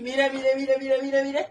mire, mire, mire, mire, mire, mire.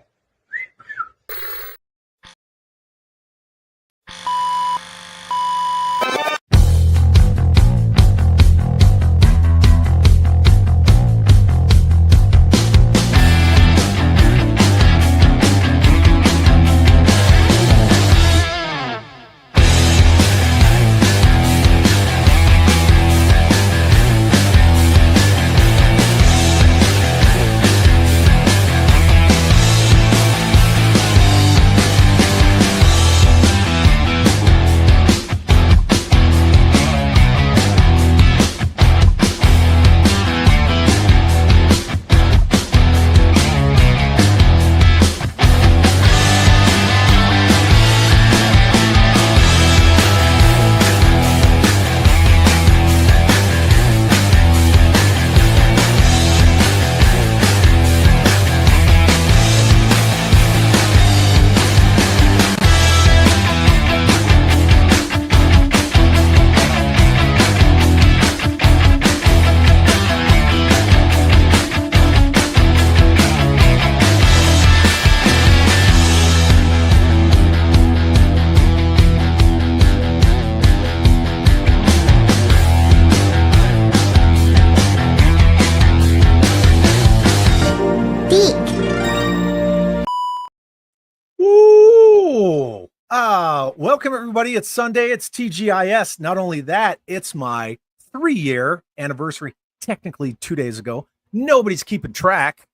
Welcome everybody. It's Sunday. It's TGIS. Not only that, it's my 3-year anniversary. Technically 2 days ago. Nobody's keeping track,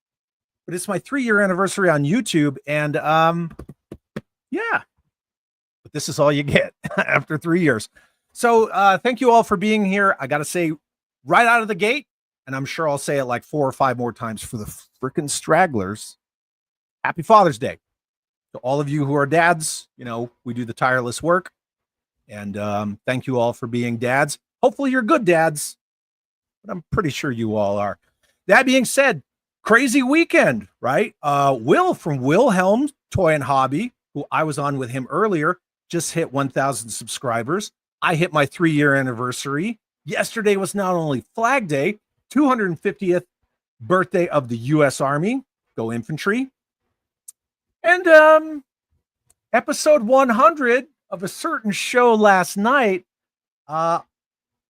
but it's my 3-year anniversary on YouTube. And yeah, but this is all you get after 3 years. So thank you all for being here. I got to say right out of the gate, and I'm sure I'll say it like 4 or 5 more times for the freaking stragglers. Happy Father's Day. To all of you who are dads, you know, we do the tireless work. And thank you all for being dads. Hopefully you're good dads, but I'm pretty sure you all are. That being said, crazy weekend, right? Will from Wilhelm Toy and Hobby, who I was on with him earlier, just hit 1,000 subscribers. I hit my 3-year anniversary. Yesterday was not only Flag Day, 250th birthday of the U.S. Army. Go infantry. And episode 100 of a certain show last night, I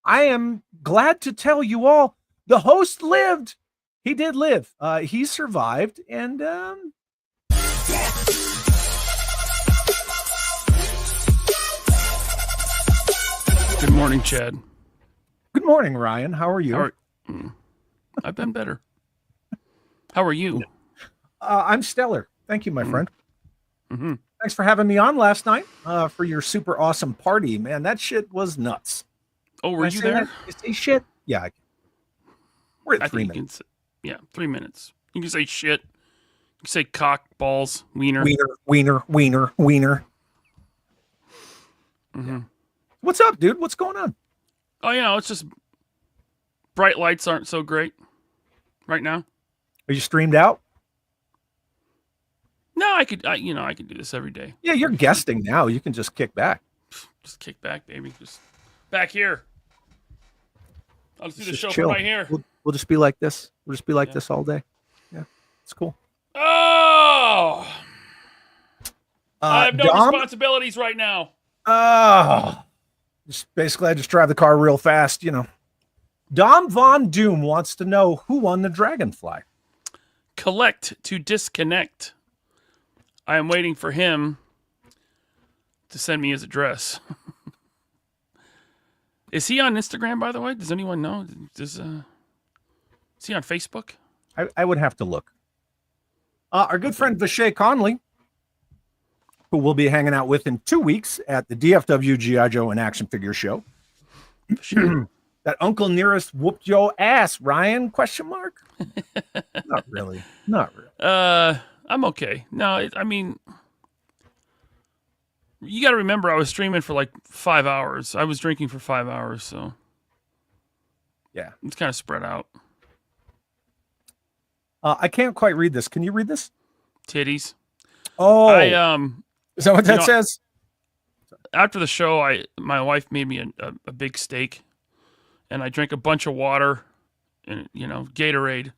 am glad to tell you all, the host lived. He did live. He survived. And good morning, Chad. Good morning, Ryan. How are you? I've been better. How are you? I'm stellar. Thank you, my friend. Mm-hmm. Thanks for having me on last night for your super awesome party. Man, that shit was nuts. Oh, were you there? You say shit? Yeah. We're at 3 minutes. 3 minutes. You can say shit. You can say cock, balls, wiener. Wiener. Mm-hmm. What's up, dude? What's going on? Oh, it's just bright lights aren't so great right now. Are you streamed out? No, I could do this every day. Yeah, you're guesting now. You can just kick back. Just kick back, baby. Just back here. I'll just do the show chill. from right here. We'll just be like this. We'll just be like this all day. Yeah, it's cool. Oh! I have no Dom? responsibilities right now. Just basically, I just drive the car real fast, you know. Dom Von Doom wants to know who won the Dragonfly. Collect to disconnect. I am waiting for him to send me his address. Is he on Instagram, by the way? Does anyone know? Is he on Facebook? I would have to look. Our good friend Vishay Conley, who we'll be hanging out with in 2 weeks at the DFW G.I. Joe and Action Figure Show. That Uncle Nearest whooped your ass, Ryan? ? Not really. I'm okay. No, I mean, you got to remember I was streaming for like 5 hours. I was drinking for 5 hours, so yeah, it's kind of spread out. I can't quite read this. Can you read this? Titties. Oh, is that what that says? After the show, my wife made me a big steak, and I drank a bunch of water and Gatorade.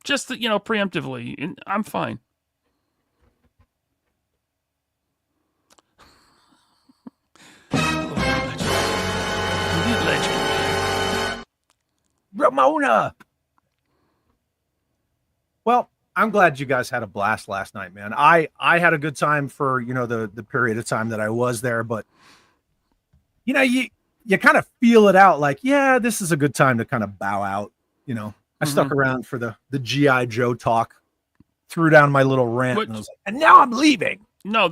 Just preemptively, and I'm fine. Legend. Ramona. Well, I'm glad you guys had a blast last night, man. I had a good time for, the period of time that I was there, but you kind of feel it out like, yeah, this is a good time to kind of bow out. I stuck around for the G.I. Joe talk, threw down my little rant, and I was like, and now I'm leaving. No,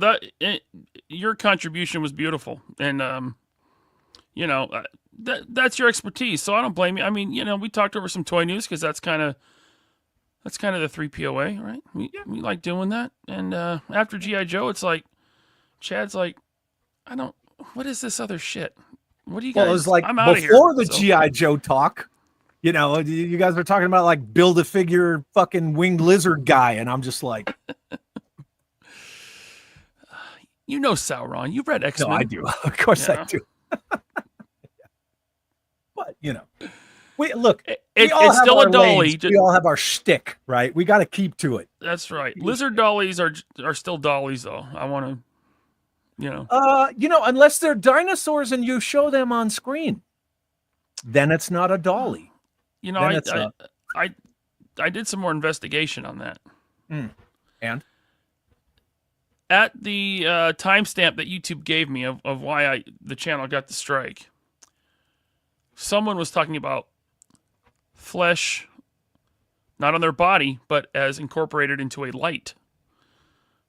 your contribution was beautiful, and that's your expertise. So I don't blame you. I mean, we talked over some toy news because that's kind of the 3POA, right? We like doing that. And after G.I. Joe, it's like Chad's like, what is this other shit? What do you guys? Well, it was like I'm out before of here. The G.I. Joe talk. You guys were talking about like build a figure fucking winged lizard guy, and I'm just like, Sauron. You've read X-Men. No, I do. Of course I do. But we look. It's still a dolly. We all have our shtick, right? We got to keep to it. That's right. Lizard dollies are still dollies, though. I want to, unless they're dinosaurs and you show them on screen, then it's not a dolly. I did some more investigation on that. And at the timestamp that YouTube gave me of why the channel got the strike, someone was talking about flesh, not on their body, but as incorporated into a light,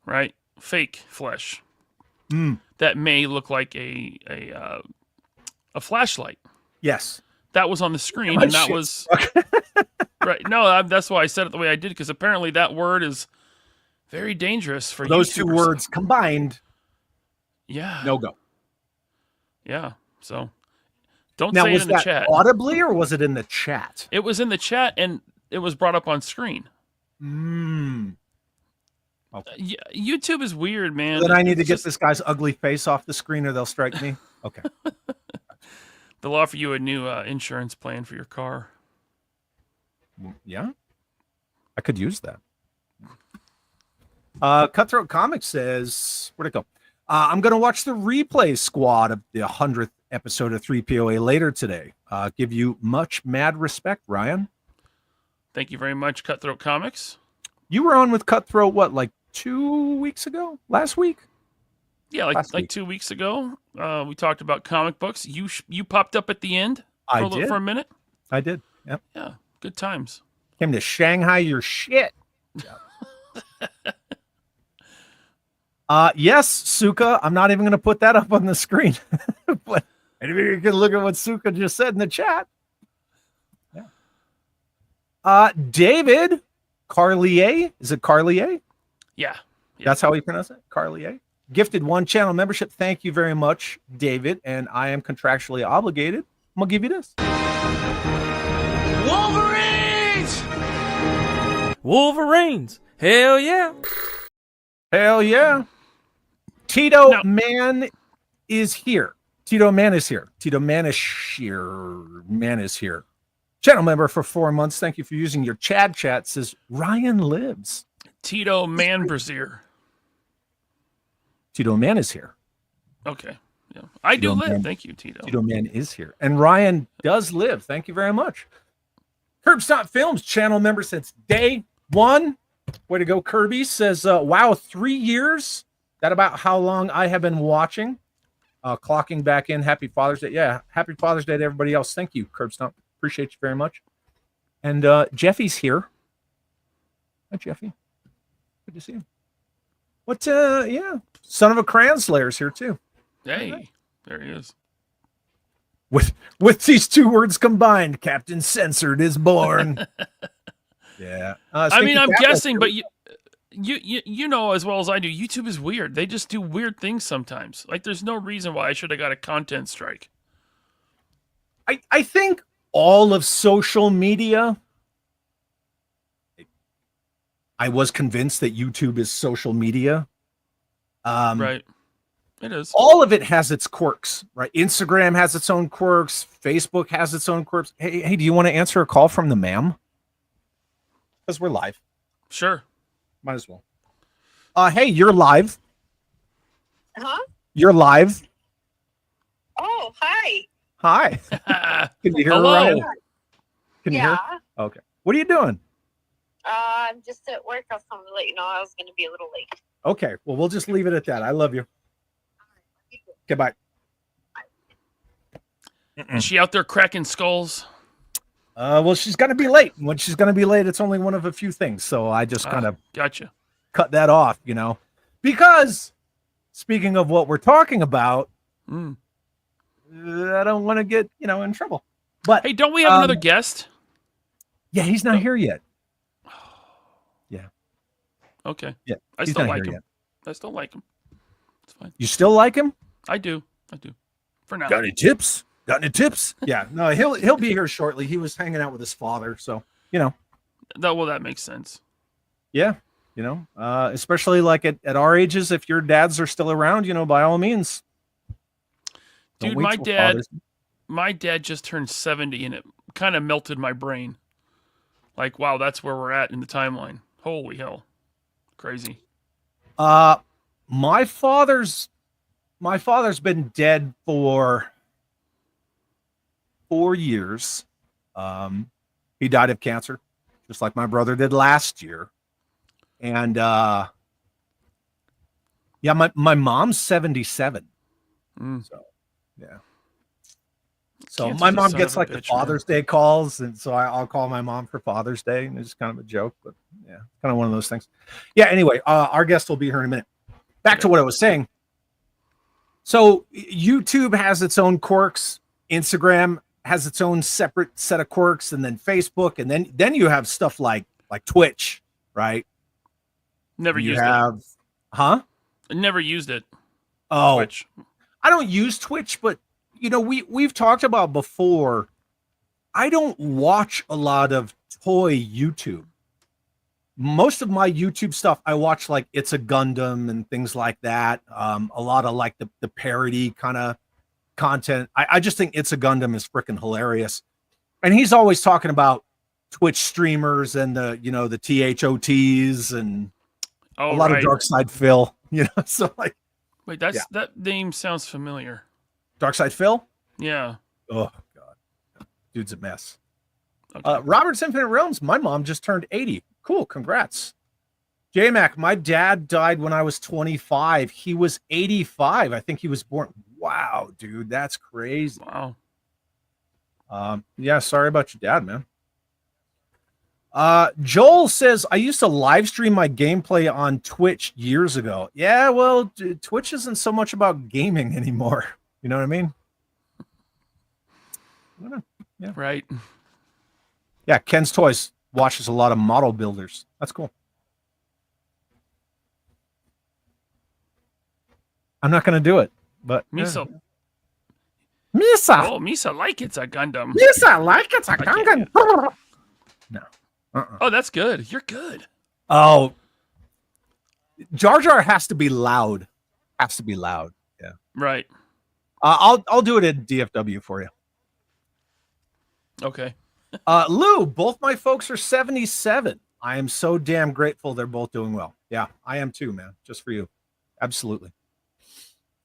right? Fake flesh that may look like a flashlight. Yes. That was on the screen, and that was right. No, that's why I said it the way I did, because apparently that word is very dangerous for those YouTubers. Two words combined. Yeah, no go. Yeah, so don't now, say it in the chat. Audibly, or was it in the chat? It was in the chat, and it was brought up on screen. Okay. YouTube is weird, man. Then I need to get this guy's ugly face off the screen, or they'll strike me. Okay. They'll offer you a new insurance plan for your car. Yeah, I could use that. Cutthroat Comics says, where'd it go? I'm going to watch the replay squad of the 100th episode of 3POA later today. Give you much mad respect, Ryan. Thank you very much, Cutthroat Comics. You were on with Cutthroat, what, like 2 weeks ago? Last week? Yeah, like 2 weeks ago. We talked about comic books. You popped up at the end for a minute. I did. Yep. Yeah, good times. Came to Shanghai your shit. Yes, Suka. I'm not even going to put that up on the screen. But anybody you can look at what Suka just said in the chat. Yeah. David Carlier. Is it Carlier? Yeah. That's how we pronounce it? Carlier. Gifted 1 channel membership. Thank you very much, David. And I am contractually obligated. I'm going to give you this. Wolverines. Hell yeah. Hell yeah. Tito Man is here. Tito Man is here. Tito Man is here. Channel member for 4 months. Thank you for using your Chad chat. Says Ryan lives. Tito Man Brazier. Tito Man is here. Okay. Yeah. I do live. Thank you, Tito. Tito Man is here. And Ryan does live. Thank you very much. Curbstop Films channel member since day 1. Way to go, Kirby. Says, wow, 3 years. That about how long I have been watching. Clocking back in. Happy Father's Day. Yeah, happy Father's Day to everybody else. Thank you, Curbstop. Appreciate you very much. And Jeffy's here. Hi, Jeffy. Good to see you. What, yeah. Son of a Crayon Slayer's here, too. Hey, there he is. With these 2 words combined, Captain Censored is born. Yeah. I mean, I'm guessing, but you know as well as I do, YouTube is weird. They just do weird things sometimes. Like, there's no reason why I should have got a content strike. I think all of social media, I was convinced that YouTube is social media. Right. It is. All of it has its quirks, right? Instagram has its own quirks. Facebook has its own quirks. Hey, do you want to answer a call from the ma'am? because we're live. Sure. Might as well. Hey, you're live. Huh? You're live. Oh, hi. Hi. Can you hear Hello. Ryan? Can you Yeah. hear? Okay. What are you doing? I'm just at work. I was coming to let you know I was going to be a little late. Okay. Well, we'll just leave it at that. I love you. Okay, bye. Is she out there cracking skulls? Well, she's gonna be late. When she's gonna be late, it's only one of a few things. So I just kind of Gotcha. cut that off, because speaking of what we're talking about, Mm. I don't want to get in trouble. But Hey, don't we have another guest? yeah, he's not here yet. Okay. Yeah, I he's still not like here him. I still like him. It's fine. You still like him? I do. For now. Got any tips? Yeah, no, he'll be here shortly. He was hanging out with his father, so That makes sense. yeah, especially like at our ages, if your dads are still around, by all means. Don't Dude, wait my till dad Father's- my dad just turned 70 and it kind of melted my brain. Like, wow, that's where we're at in the timeline. Holy hell. Crazy. My father's been dead for 4 years. He died of cancer, just like my brother did last year. And yeah, my mom's 77. Mm. So yeah. So Cancer's my a mom son gets of a like the bitch, man. Father's Day calls, and so I'll call my mom for Father's Day, and it's kind of a joke, but yeah, kind of one of those things. Yeah. Anyway, our guest will be here in a minute. Back to what I was saying. So YouTube has its own quirks. Instagram has its own separate set of quirks, and then Facebook, and then you have stuff like Twitch, right? Never You used have, huh? it. Never used it. Oh, Twitch. I don't use Twitch, but we've talked about before. I don't watch a lot of toy YouTube. Most of my YouTube stuff, I watch like It's a Gundam and things like that. A lot of like the parody kind of content. I just think It's a Gundam is freaking hilarious. And he's always talking about Twitch streamers and the THOTs and Oh, a lot right. of Dark Side Phil, so like Wait, that name sounds familiar. Dark Side Phil. Yeah. Oh God, dude's a mess. Okay. Robert's Infinite Realms. My mom just turned 80. Cool, congrats. J-Mac, my dad died when I was 25. He was 85. I think he was born. Wow, dude, that's crazy. Wow. Yeah, sorry about your dad, man. Joel says, I used to live stream my gameplay on Twitch years ago. Yeah, well, Twitch isn't so much about gaming anymore. You know what I mean? I don't know. Yeah. Right. Yeah, Ken's Toys watches a lot of model builders. That's cool. I'm not going to do it, but Misa. Misa. Oh, Misa like it's a Gundam. Misa like it's a can't Gungan. No. Oh, that's good. You're good. Oh, Jar Jar has to be loud. Has to be loud. Yeah. Right. I'll do it at DFW for you. Okay. Lou, both my folks are 77. I am so damn grateful they're both doing well. Yeah, I am too, man. Just for you. Absolutely.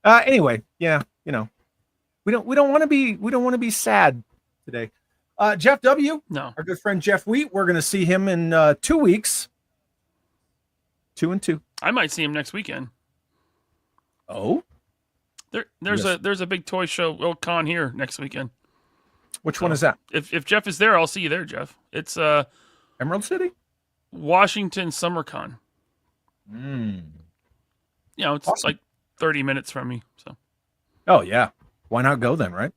Anyway, yeah, we don't want to be sad today. Jeff W, No. our good friend Jeff Wheat, we're gonna see him in 2 weeks. 2 and 2. I might see him next weekend. Oh, There's Yes. a big toy show con here next weekend. which one is that? If Jeff is there, I'll see you there, Jeff. It's Emerald City? Washington Summer Con. Mm. It's Awesome. like 30 minutes from me. So Oh yeah. Why not go then, right?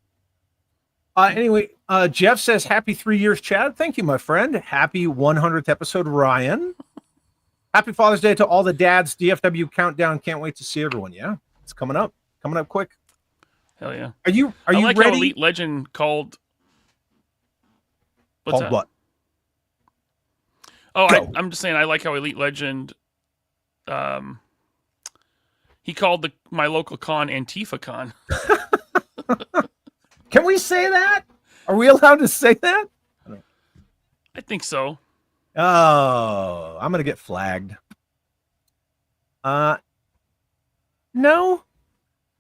Anyway, Jeff says, happy 3 years, Chad. Thank you, my friend. Happy 100th episode, Ryan. Happy Father's Day to all the dads. DFW countdown. Can't wait to see everyone. Yeah, it's coming up quick. hell yeah. Are you I like ready? how Elite Legend called. What's Called that? what? Oh, Go. I'm just saying. I like how Elite Legend. He called my local con Antifa Con. Can we say that? Are we allowed to say that? I think so. Oh, I'm gonna get flagged. No.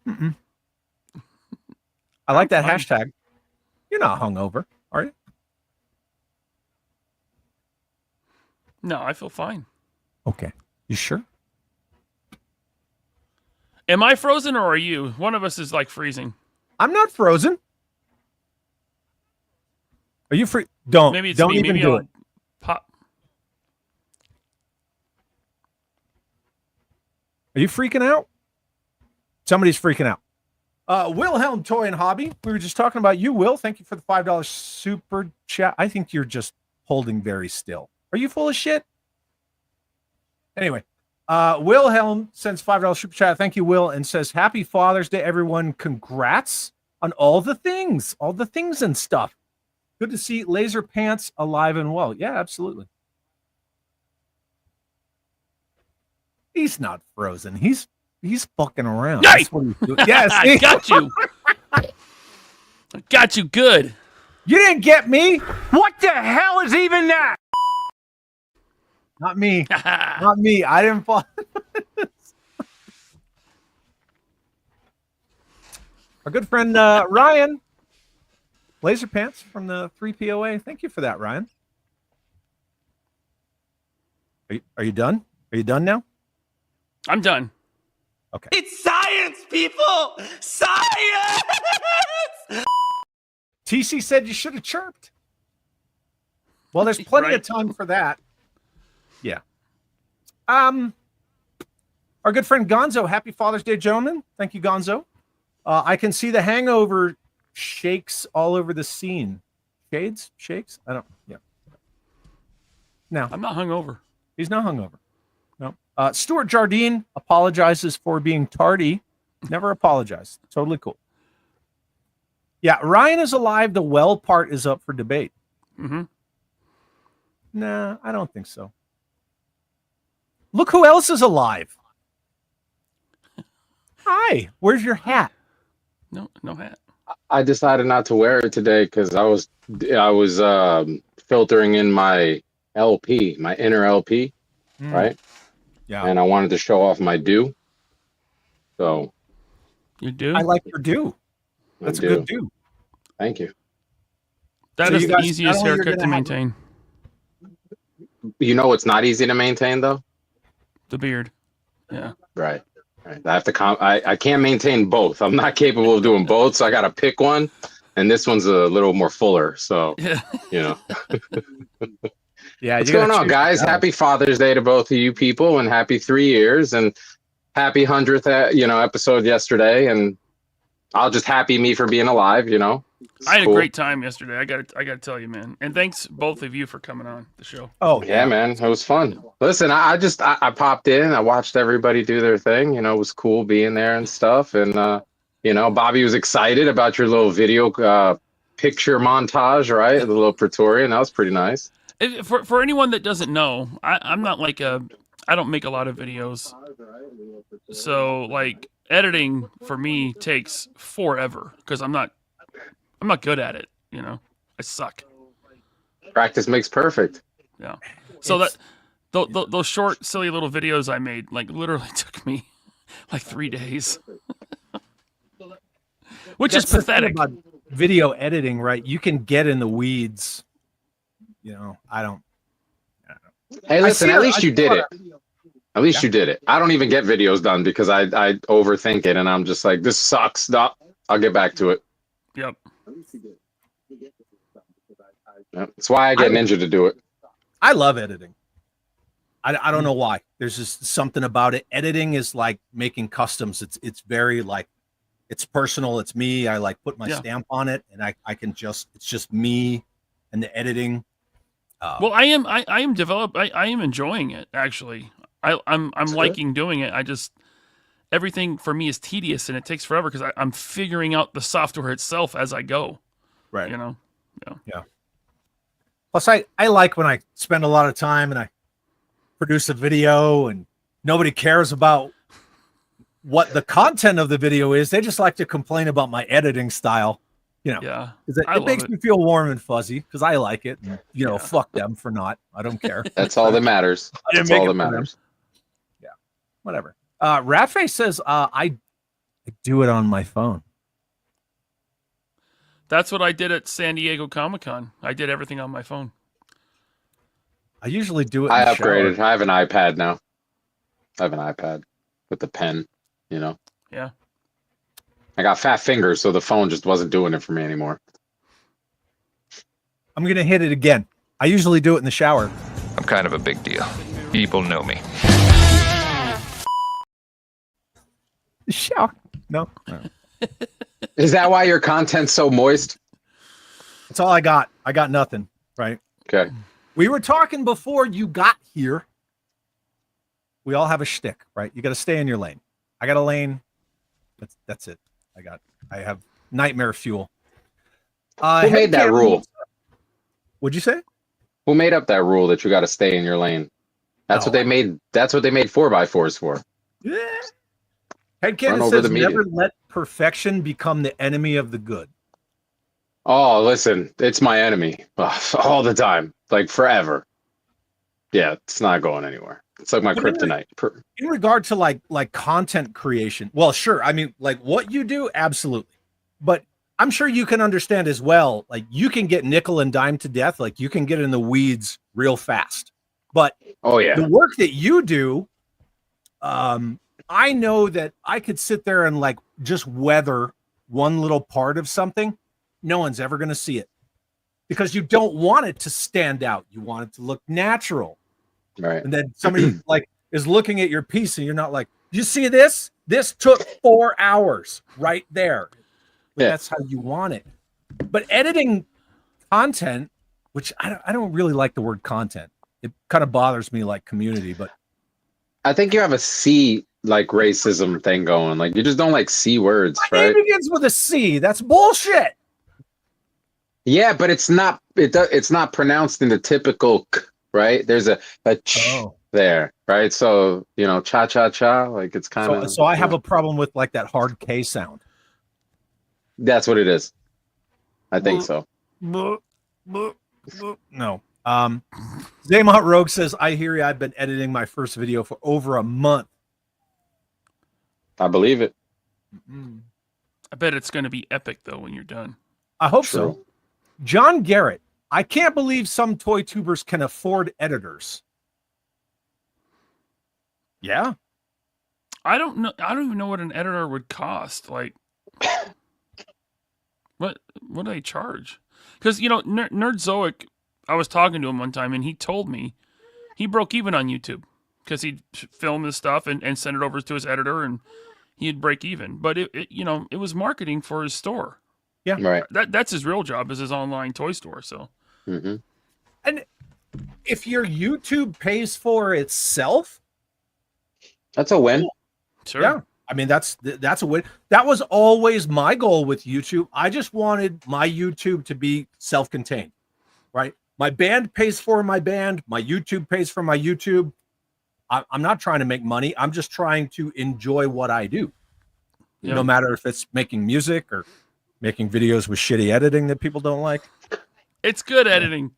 Mm-mm. I like that Fine. hashtag. You're not hungover, are you? No, I feel fine. Okay. You sure? Am I frozen or are you? One of us is like freezing. I'm not frozen. Are you free? Don't. Maybe it's don't me. even Maybe do I'll it. pop. Are you freaking out? Somebody's freaking out. Wilhelm Toy and Hobby. We were just talking about you, Will. Thank you for the $5 super chat. I think you're just holding very still. Are you full of shit? Anyway, Wilhelm sends $5 super chat. Thank you, Will, and says, Happy Father's Day, everyone. Congrats on all the things and stuff. Good to see Laserpants alive and well. Yeah, absolutely. He's not frozen. He's fucking around. Hey! That's what he's doing. Yes, I got you. I got you good. You didn't get me. What the hell is even that? Not me. Not me. I didn't fall. Our good friend Ryan Laserpants from the 3POA. Thank you for that, Ryan. Are you done? Are you done now? I'm done. Okay. It's science, people! Science! TC said you should have chirped. Well, there's plenty Right. of time for that. Yeah. Our good friend Gonzo. Happy Father's Day, gentlemen. Thank you, Gonzo. I can see the hangover shakes all over the scene. Shakes? I don't. Yeah. No, I'm not hungover. he's not hungover. No. Stuart Jardine apologizes for being tardy. Never apologized. Totally cool. Yeah, Ryan is alive. The well part is up for debate. Mm-hmm. Nah, I don't think so. Look who else is alive. Hi, where's your hat? No hat. I decided not to wear it today because I was filtering in my LP, my inner LP, right? Yeah, And I wanted to show off my do. So You do? I like your do. I That's a do. good do. Thank you. That So is you the guys- easiest not only you're haircut to gonna have- maintain. You know what's not easy to maintain though? The beard. Yeah. Right. Right. I have to I can't maintain both. I'm not capable of doing both, so I got to pick one. And this one's a little more fuller. So, Yeah. you know. Yeah, What's you gotta going on, choose guys? that. Happy Father's Day to both of you people, and happy 3 years, and happy 100th, episode yesterday. And I'll just happy me for being alive. It's I had cool. a great time yesterday. I gotta tell you, man. And thanks both of you for coming on the show. Oh Yeah, man, it was fun. Listen, I popped in. I watched everybody do their thing. It was cool being there and stuff. And Bobby was excited about your little video picture montage, right? The little Praetorian. That was pretty nice. For anyone that doesn't know, I'm not like I don't make a lot of videos. So like editing for me takes forever because I'm not good at it. I suck. Practice makes perfect. Yeah. So those short, silly little videos I made, like literally took me like 3 days, which That's is the thing pathetic. about video editing, right? You can get in the weeds. I don't. Hey, listen, at least I you did saw it. At least you did it. I don't even get videos done because I overthink it and I'm just like, this sucks. Stop. I'll get back to it. Yep. That's why I get Ninja to do it. I love editing. I don't know why. There's just something about it. Editing is like making customs. It's very like, it's personal. It's me. I like put my stamp on it, and I can it's just me and the editing. Well, I am enjoying it actually. I'm liking doing it. Everything for me is tedious and it takes forever because I'm figuring out the software itself as I go. Right. Yeah. Plus, I like when I spend a lot of time and I produce a video and nobody cares about what the content of the video is. They just like to complain about my editing style. You know, Yeah. 'cause it makes me feel warm and fuzzy because I like it. And, you know, fuck them for not. I don't care. That's all that matters. That's all that matters. Yeah, whatever. Rafe says I do it on my phone. That's what I did at San Diego Comic-Con. I did everything on my phone. I usually do it. I upgraded. I have an iPad now. I have an iPad with the pen, you know. Yeah. I got fat fingers, so the phone just wasn't doing it for me anymore. I'm going to hit it again. I usually do it in the shower. I'm kind of a big deal. People know me. Shower? No. Is that why your content's so moist? That's all I got. I got nothing, right? Okay. We were talking before you got here. We all have a shtick, right? You got to stay in your lane. I got a lane. That's it. I have nightmare fuel. Who made that rule? What'd you say? Who made up that rule that you got to stay in your lane? That's what they made. That's what they made 4x4s for. Yeah. Headcanon says, never let perfection become the enemy of the good. Oh, listen, it's my enemy all the time, like forever. Yeah, it's not going anywhere. It's like my kryptonite. In regard to like content creation, well, sure. I mean, like what you do, absolutely. But I'm sure you can understand as well. Like you can get nickel and dime to death. Like you can get in the weeds real fast. But oh yeah, the work that you do, I know that I could sit there and like just weather one little part of something. No one's ever going to see it because you don't want it to stand out. You want it to look natural. Right. And then somebody like is looking at your piece and you're not like, you see this? This took 4 hours right there. But that's how you want it. But editing content, which I don't really like the word content. It kind of bothers me like community, but I think you have a C like racism thing going. Like you just don't like C words, my right? name begins with a C. That's bullshit. Yeah, but it's not. It's not pronounced in the typical k, right? There's a ch there, right? So you know, cha cha cha. Like it's kind of. So I have a problem with like that hard K sound. That's what it is. I think so. No. Zaymont Rogue says, I hear you. I've been editing my first video for over a month. I believe it. I bet it's going to be epic though when you're done. I hope so. John Garrett, I can't believe some toy tubers can afford editors. Yeah. I don't know. I don't even know what an editor would cost. Like, what do they charge? Because, you know, Nerdzoic, I was talking to him one time and he told me he broke even on YouTube because he'd film his stuff and send it over to his editor and he'd break even. But it was marketing for his store. Yeah, right. That's his real job, is his online toy store. So, and if your YouTube pays for itself, that's a win. Sure. Yeah, I mean that's a win. That was always my goal with YouTube. I just wanted my YouTube to be self-contained, right? My band pays for my band. My YouTube pays for my YouTube. I'm not trying to make money. I'm just trying to enjoy what I do, no matter if it's making music or making videos with shitty editing that people don't like. It's good editing.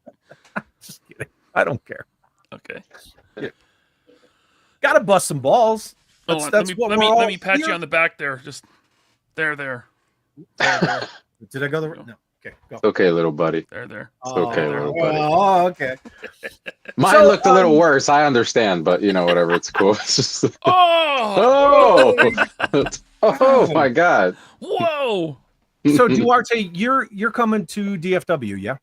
Just kidding. I don't care. Okay. Yeah. Gotta bust some balls. That's let me pat you on the back there. Just there. Did I go the right? No. Okay, go. It's okay, little buddy. There. It's okay, little buddy. Oh, okay. Mine looked a little worse. I understand, but you know, whatever. It's cool. It's just. Oh my God. Whoa. So Duarte, you're coming to DFW, yeah?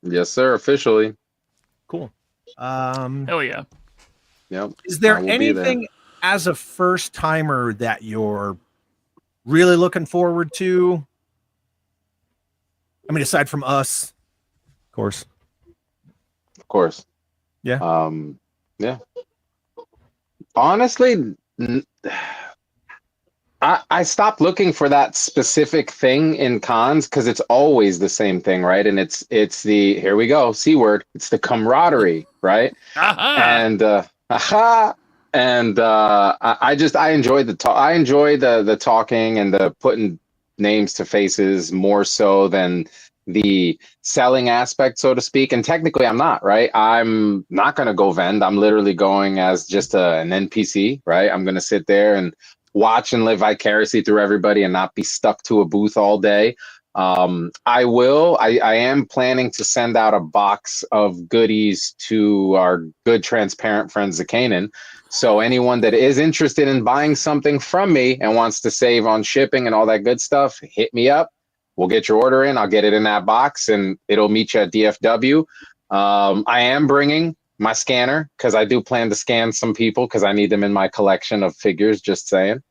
Yes, sir. Officially. Cool. Hell yeah. Yep. Is there anything as a first timer that you're really looking forward to? I mean, aside from us, of course. Of course. Yeah. Yeah. Honestly, I stopped looking for that specific thing in cons because it's always the same thing, right? And it's the, here we go, C word. It's the camaraderie, right? And I enjoy the talk. I enjoy the talking and the putting names to faces more so than the selling aspect, so to speak. And technically I'm not, right? I'm not going to go vend. I'm literally going as just an NPC, right? I'm going to sit there and watch and live vicariously through everybody and not be stuck to a booth all day. I am planning to send out a box of goodies to our good transparent friends at Canaan. So anyone that is interested in buying something from me and wants to save on shipping and all that good stuff, hit me up. We'll get your order in. I'll get it in that box and it'll meet you at DFW. I am bringing my scanner because I do plan to scan some people because I need them in my collection of figures, just saying.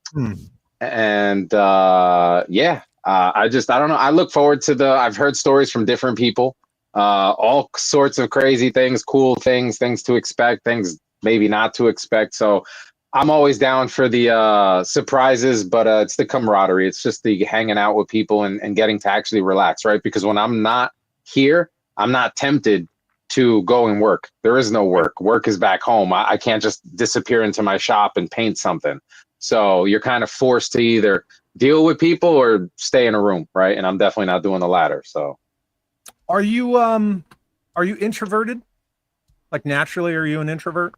And yeah. I don't know. I look forward to I've heard stories from different people, all sorts of crazy things, cool things to expect, things maybe not to expect. So I'm always down for the surprises, but it's the camaraderie. It's just the hanging out with people and getting to actually relax, right? Because when I'm not here, I'm not tempted to go and work. There is no work. Work is back home. I can't just disappear into my shop and paint something. So you're kind of forced to either deal with people or stay in a room, right? And I'm definitely not doing the latter. So are you introverted? Like naturally, are you an introvert?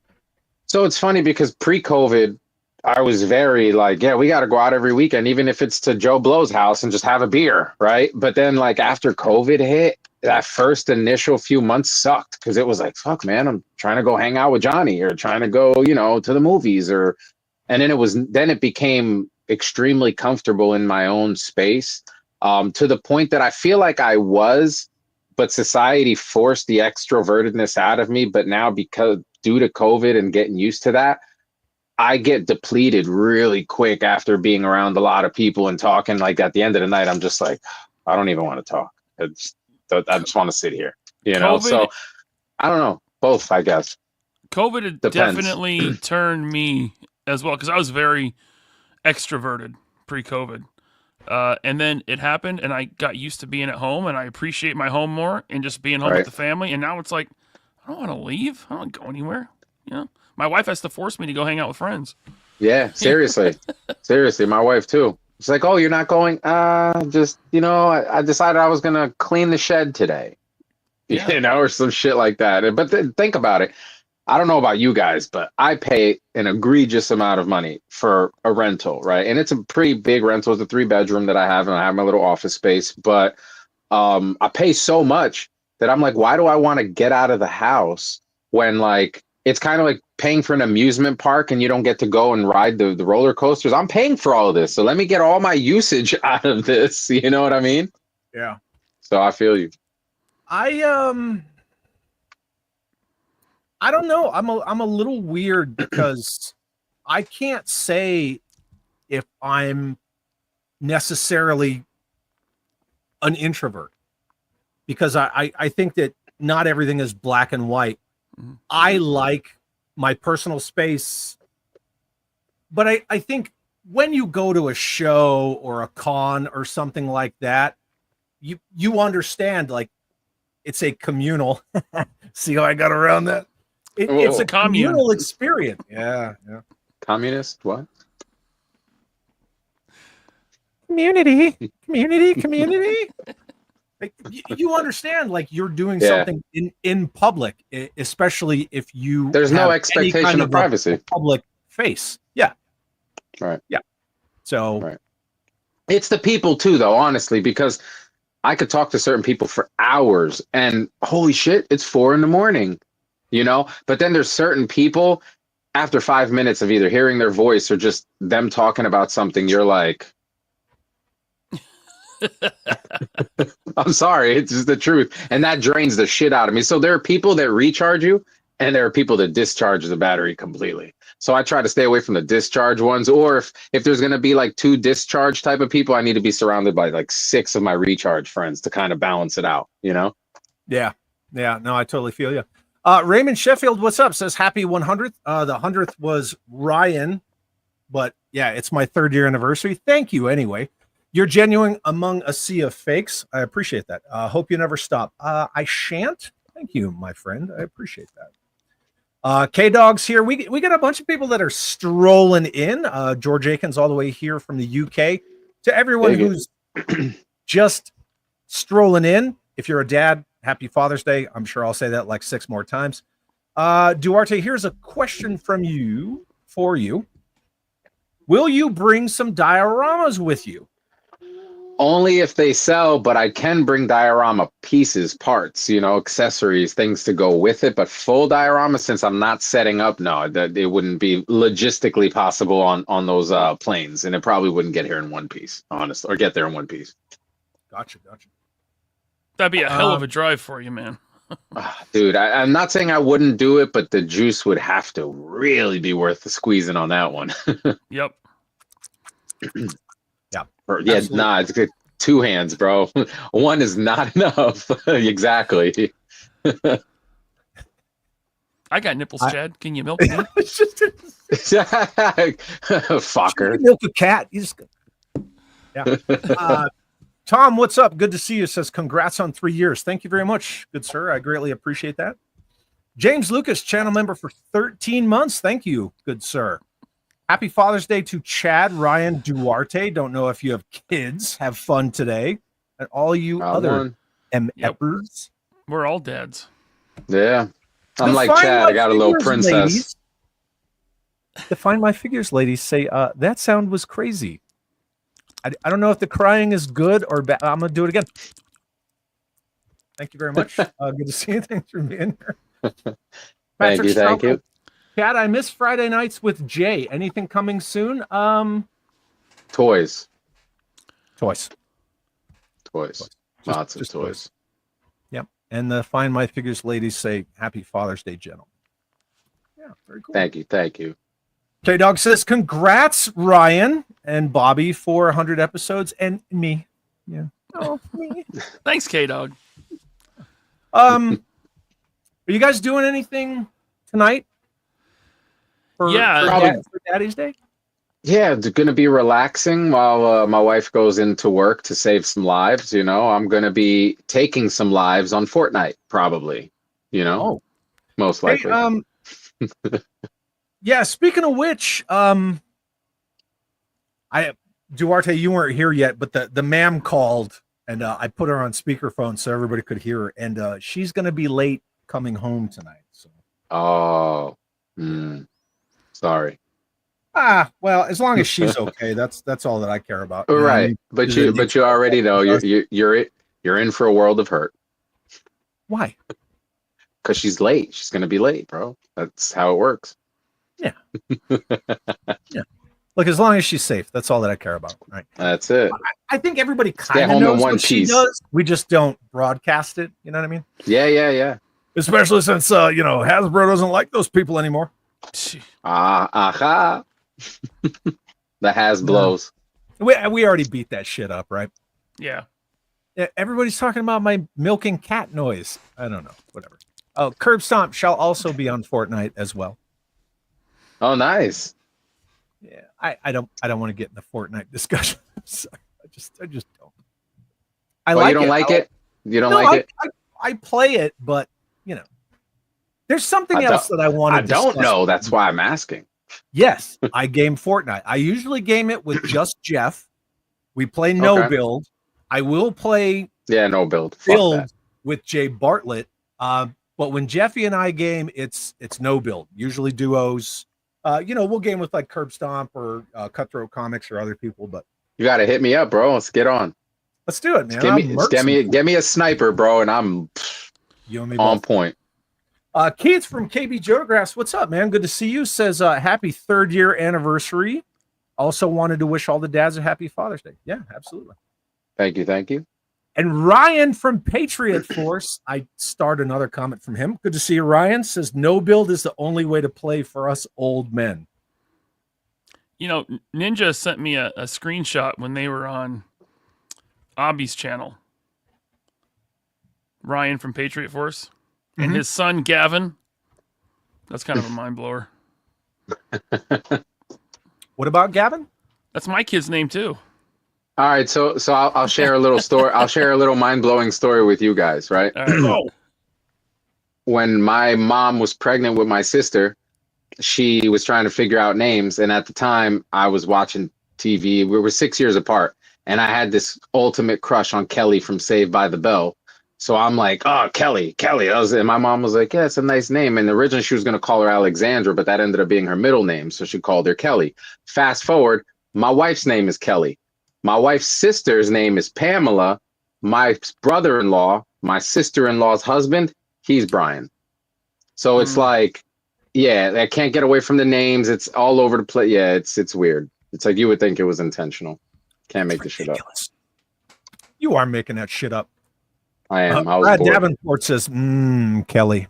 So it's funny because pre-COVID, I was very like, yeah, we got to go out every weekend, even if it's to Joe Blow's house and just have a beer, right? But then like after COVID hit, that first initial few months sucked because it was like, fuck, man, I'm trying to go hang out with Johnny or trying to go, to the movies and then it became extremely comfortable in my own space, to the point that I feel like I was, but society forced the extrovertedness out of me. But now because due to COVID and getting used to that, I get depleted really quick after being around a lot of people and talking. Like at the end of the night, I'm just like, I don't even want to talk. I just want to sit here, COVID, So I don't know, both, I guess. COVID had definitely turned me as well, because I was very extroverted pre-COVID. And then it happened and I got used to being at home and I appreciate my home more and just being home with the family. And now it's like, I don't want to leave. I don't want to go anywhere. My wife has to force me to go hang out with friends. Yeah, seriously. Seriously, my wife too. It's like, oh, you're not going? I decided I was going to clean the shed today, or some shit like that. But think about it. I don't know about you guys, but I pay an egregious amount of money for a rental, right? And it's a pretty big rental. It's a 3-bedroom that I have, and I have my little office space. But I pay so much that I'm like, why do I want to get out of the house when like it's kind of like paying for an amusement park and you don't get to go and ride the roller coasters? I'm paying for all of this, so let me get all my usage out of this. You know what I mean? Yeah. So I feel you. I don't know. I'm a little weird because I can't say if I'm necessarily an introvert, because I think that not everything is black and white. I like my personal space, but I think when you go to a show or a con or something like that, you understand, like, it's a communal. See how I got around that? It's a communal experience. Yeah. Communist? What? Community. Like, you understand, like, you're doing something in public, especially if there's no expectation of privacy. Public face. Yeah. Right. Yeah. So it's the people too, though, honestly, because I could talk to certain people for hours and holy shit, it's 4 a.m. But then there's certain people after 5 minutes of either hearing their voice or just them talking about something, you're like, I'm sorry, it's just the truth. And that drains the shit out of me. So there are people that recharge you and there are people that discharge the battery completely. So I try to stay away from the discharge ones, or if there's going to be like 2 discharge type of people, I need to be surrounded by like 6 of my recharge friends to kind of balance it out, Yeah. No, I totally feel you. Raymond Sheffield, what's up? Says happy 100th. The 100th was Ryan, but yeah, it's my 3rd year anniversary. Thank you anyway. You're genuine among a sea of fakes. I appreciate that. Hope you never stop. I shan't. Thank you, my friend. I appreciate that. K-Dog's here. We got a bunch of people that are strolling in. George Aikens all the way here from the UK. To everyone who's just strolling in. If you're a dad, happy Father's Day. I'm sure I'll say that like 6 more times. Duarte, here's a question from you for you. Will you bring some dioramas with you? Only if they sell, but I can bring diorama pieces, parts, accessories, things to go with it. But full diorama, since I'm not setting up, no, that it wouldn't be logistically possible on those planes, and it probably wouldn't get here in one piece, honestly, or get there in one piece. Gotcha. That'd be a hell of a drive for you, man. Dude, I'm not saying I wouldn't do it, but the juice would have to really be worth the squeezing on that one. Yep. Yeah, nah, it's good. 2 hands, bro. One is not enough. Exactly. I got nipples, Chad. Can you milk me? Fucker. Milk a cat. You just Tom, what's up? Good to see you. Says congrats on 3 years. Thank you very much, good sir. I greatly appreciate that. James Lucas, channel member for 13 months. Thank you, good sir. Happy Father's Day to Chad, Ryan, Duarte. Don't know if you have kids. Have fun today. And all you other MFers. We're all dads. Yeah. I'm like Chad. I got a little princess. Ladies, Define My Figures ladies say, that sound was crazy. I don't know if the crying is good or bad. I'm going to do it again. Today. Thank you very much. Good to see you. Thanks for being here. Thank you. Kat, I miss Friday nights with Jay. Anything coming soon? Toys. Toys. Lots of toys. Yep. And the Find My Figures ladies say Happy Father's Day, gentlemen. Yeah, very cool. Thank you. K-Dog says, congrats, Ryan and Bobby, for 100 episodes, and me. Yeah. Oh, me. Thanks, K-Dog. Are you guys doing anything tonight? For Daddy's Day? Yeah, it's going to be relaxing while my wife goes into work to save some lives. I'm going to be taking some lives on Fortnite, probably. Most likely. Hey, yeah, speaking of which, Duarte, you weren't here yet, but the ma'am called and I put her on speakerphone so everybody could hear her, and she's going to be late coming home tonight. So. Sorry. Well, as long as she's okay, that's all that I care about. Right, but you already know you're in for a world of hurt. Why? Because she's late. She's going to be late, bro. That's how it works. Yeah. Yeah. Look, as long as she's safe, that's all that I care about. Right. That's it. I think everybody kind of knows what she does. We just don't broadcast it. You know what I mean? Yeah. Especially since Hasbro doesn't like those people anymore. The Hasbros. We already beat that shit up, right? Yeah. Everybody's talking about my milking cat noise. I don't know. Whatever. Oh, Curb Stomp shall also be on Fortnite as well. Oh, nice. Yeah, I don't want to get in the Fortnite discussion. Sorry. I just don't. You don't like it? You don't like it? I play it, but there's something else that I want to discuss. I don't know. That's why I'm asking. Yes, I game Fortnite. I usually game it with just Jeff. We play no build. I will play no build with Jay Bartlett. But when Jeffy and I game, it's no build. Usually duos. We'll game with like Curb Stomp or Cutthroat Comics or other people. But you got to hit me up, bro. Let's get on. Let's do it, man. Get me a sniper, bro, and I'm on point. Keith from KB Jotographs, what's up, man? Good to see you. Says happy 3rd year anniversary. Also wanted to wish all the dads a happy Father's Day. Yeah, absolutely. Thank you. And Ryan from Patriot Force, I starred another comment from him. Good to see you, Ryan. Says no build is the only way to play for us old men. Ninja sent me a screenshot when they were on Obby's channel. Ryan from Patriot Force. And his son, Gavin. That's kind of a mind blower. What about Gavin? That's my kid's name, too. All right, so I'll share a little story. I'll share a little mind-blowing story with you guys, right? When my mom was pregnant with my sister, she was trying to figure out names, and at the time I was watching TV. We were 6 years apart, and I had this ultimate crush on Kelly from Saved by the Bell. So I'm like, oh, Kelly. And my mom was like, yeah, it's a nice name. And originally she was going to call her Alexandra, but that ended up being her middle name. So she called her Kelly. Fast forward, my wife's name is Kelly. My wife's sister's name is Pamela. My brother-in-law, my sister-in-law's husband, he's Brian. So it's like, yeah, I can't get away from the names. It's all over the place. Yeah, it's weird. It's like you would think it was intentional. Can't make this shit up. You are making that shit up. I am. I was Brad bored. Davenport says, Kelly.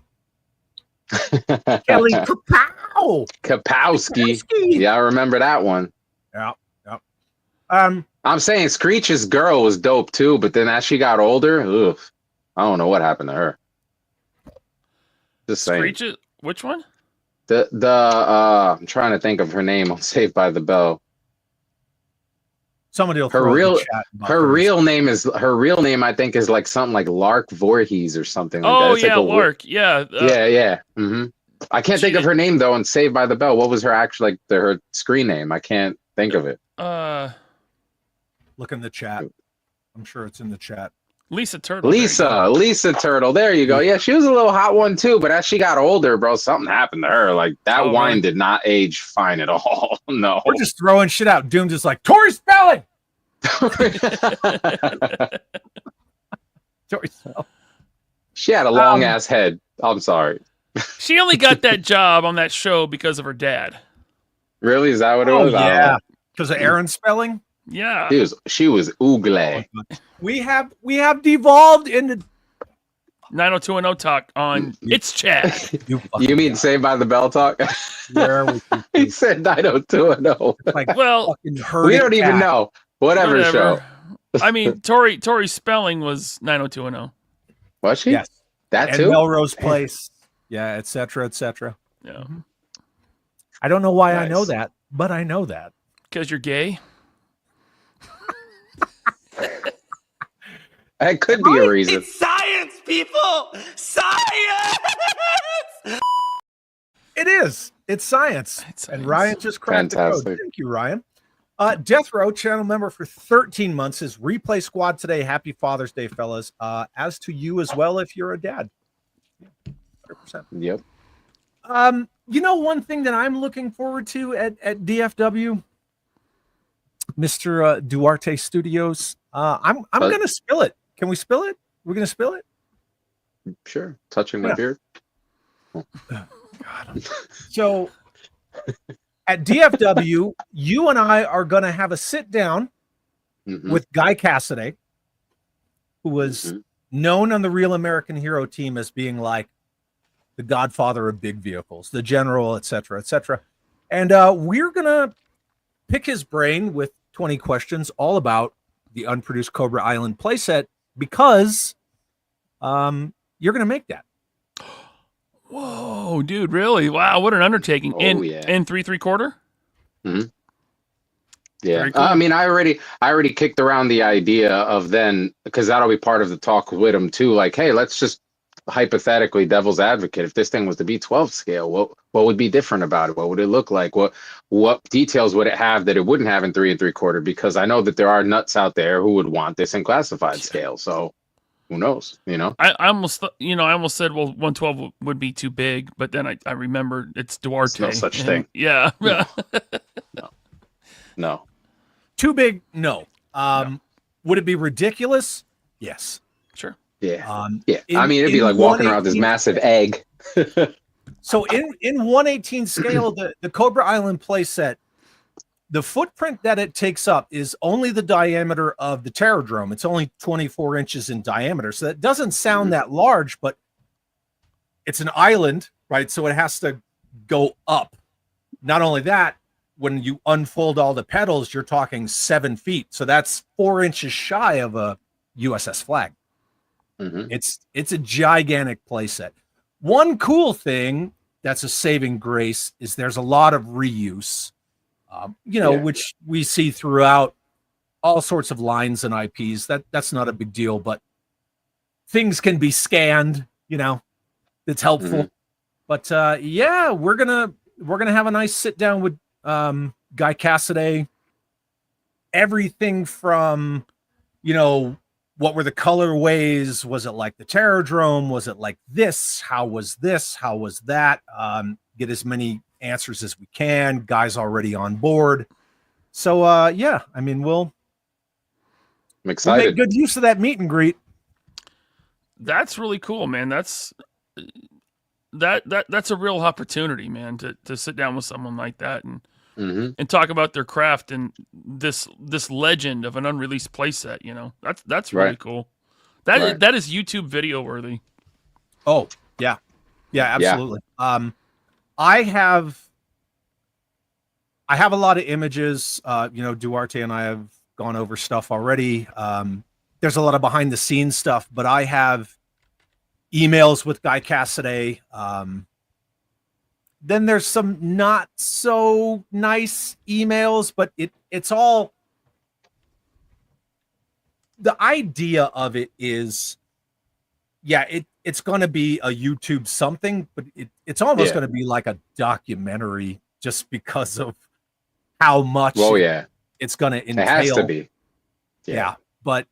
Kelly Kapow. Kapowski. Yeah, I remember that one. Yeah. I'm saying Screech's girl was dope too, but then as she got older, ugh, I don't know what happened to her. Just saying. Screech, which one? The I'm trying to think of her name on Saved by the Bell. Somebody will Her throw it in real the chat about her this. real name I think is like something like Lark Voorhees or something like that. Oh It's yeah, like Lark. Yeah. yeah. Mm-hmm. I can't think of her name though on Saved by the Bell. What was her actual her screen name? I can't think of it. Look in the chat. I'm sure it's in the chat. Lisa Turtle. Lisa Turtle. There you go. Yeah, she was a little hot one too, but as she got older, bro, something happened to her. Like that wine really? did not age fine at all. No. We're just throwing shit out. Doom's just like, Tori Spelling! Tori Spelling. She had a long ass head. I'm sorry. She only got that job on that show because of her dad. Really? Is that what it was? I don't Yeah. know. Because of Aaron Spelling? Yeah. She was oogle. We have devolved into 90210 talk on It's Chad. You mean Saved by the Bell talk? He said 90210. Like, Well, we don't even know. Whatever show. I mean, Tori Spelling was 90210. Was she? Yes. That and too? Melrose Place. Yeah, etc. etc. Yeah. I don't know why I Nice. know that, but I know that. Because you're gay? That could be a reason. It's science, people! Science! It is. It's science. And Ryan just cracked the Fantastic. code. Thank you, Ryan. Death Row, channel member for 13 months, is Replay Squad today. Happy Father's Day, fellas. As to you as well, if you're a dad. 100%. Yep. You know, one thing that I'm looking forward to at DFW, Mr. Duarte Studios. I'm gonna spill it. Can we spill it? We're gonna spill it. Sure. Touching my beard. God. So at DFW, you and I are gonna have a sit down with Guy Cassidy, who was known on the Real American Hero team as being like the godfather of big vehicles, the general, etc., etc. And we're gonna pick his brain with 20 questions all about the unproduced Cobra Island playset because you're gonna make that. Whoa, dude, really? Wow, what an undertaking. Oh, in yeah. 3/3? Yeah. Cool. I mean, I already kicked around the idea of then, because that'll be part of the talk with him too. Like, hey, let's just hypothetically, devil's advocate, if this thing was to be 12 scale, what would be different about it? What would it look like? What details would it have that it wouldn't have in 3 3/4? Because I know that there are nuts out there who would want this in classified scale. So who knows? You know, I almost said, well, 112 would be too big, but then I remembered it's Duarte. There's no such thing. Yeah. No. Too big? No. Would it be ridiculous? Yes. Sure. Yeah. Yeah. I mean, it'd be like walking around this massive egg. So in 1/18 scale, the Cobra Island playset, the footprint that it takes up is only the diameter of the Terradrome. It's only 24 inches in diameter. So that doesn't sound that large, but it's an island, right? So it has to go up. Not only that, when you unfold all the pedals, you're talking 7 feet. So that's 4 inches shy of a USS Flag. It's a gigantic playset. One cool thing that's a saving grace is there's a lot of reuse, which we see throughout all sorts of lines and IPs. That's not a big deal, but things can be scanned, it's helpful. But we're gonna have a nice sit down with Guy Cassidy everything from, you know, what were the colorways? Was it like the Terradrome? Was it like this? How was this? How was that? Get as many answers as we can. Guys already on board. So yeah, I mean, I'm excited. We'll make good use of that meet and greet. That's really cool, man. That's a real opportunity, man, to sit down with someone like that and and talk about their craft and this legend of an unreleased playset. You know, that's really cool. That is YouTube video worthy. Oh yeah, absolutely. Yeah. I have a lot of images. You know, Duarte and I have gone over stuff already. There's a lot of behind the scenes stuff, but I have emails with Guy Cassidy. Then there's some not so nice emails, but it's all, the idea of it is, yeah, it's going to be a YouTube something, but it's almost going to be like a documentary just because of how much it's going to entail. It has to be. Yeah. But,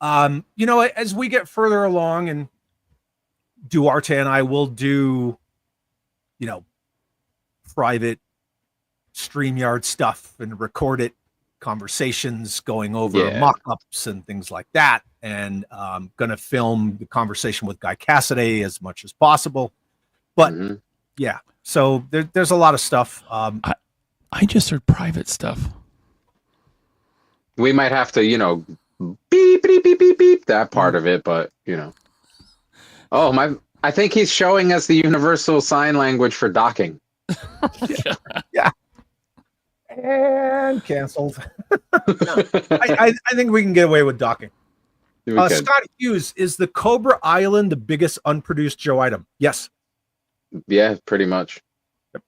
you know, as we get further along, and Duarte and I will do, you know, private StreamYard stuff and record it, conversations going over mock-ups and things like that, and going to film the conversation with Guy Cassidy as much as possible. But yeah, so there's a lot of stuff. I just heard private stuff. We might have to, you know, beep, beep, beep, beep, beep, that part of it, but, you know. Oh, I think he's showing us the universal sign language for docking. Yeah. And canceled. I think we can get away with docking. Scott Hughes, is the Cobra Island the biggest unproduced Joe item? Yes. Yeah, pretty much. Yep.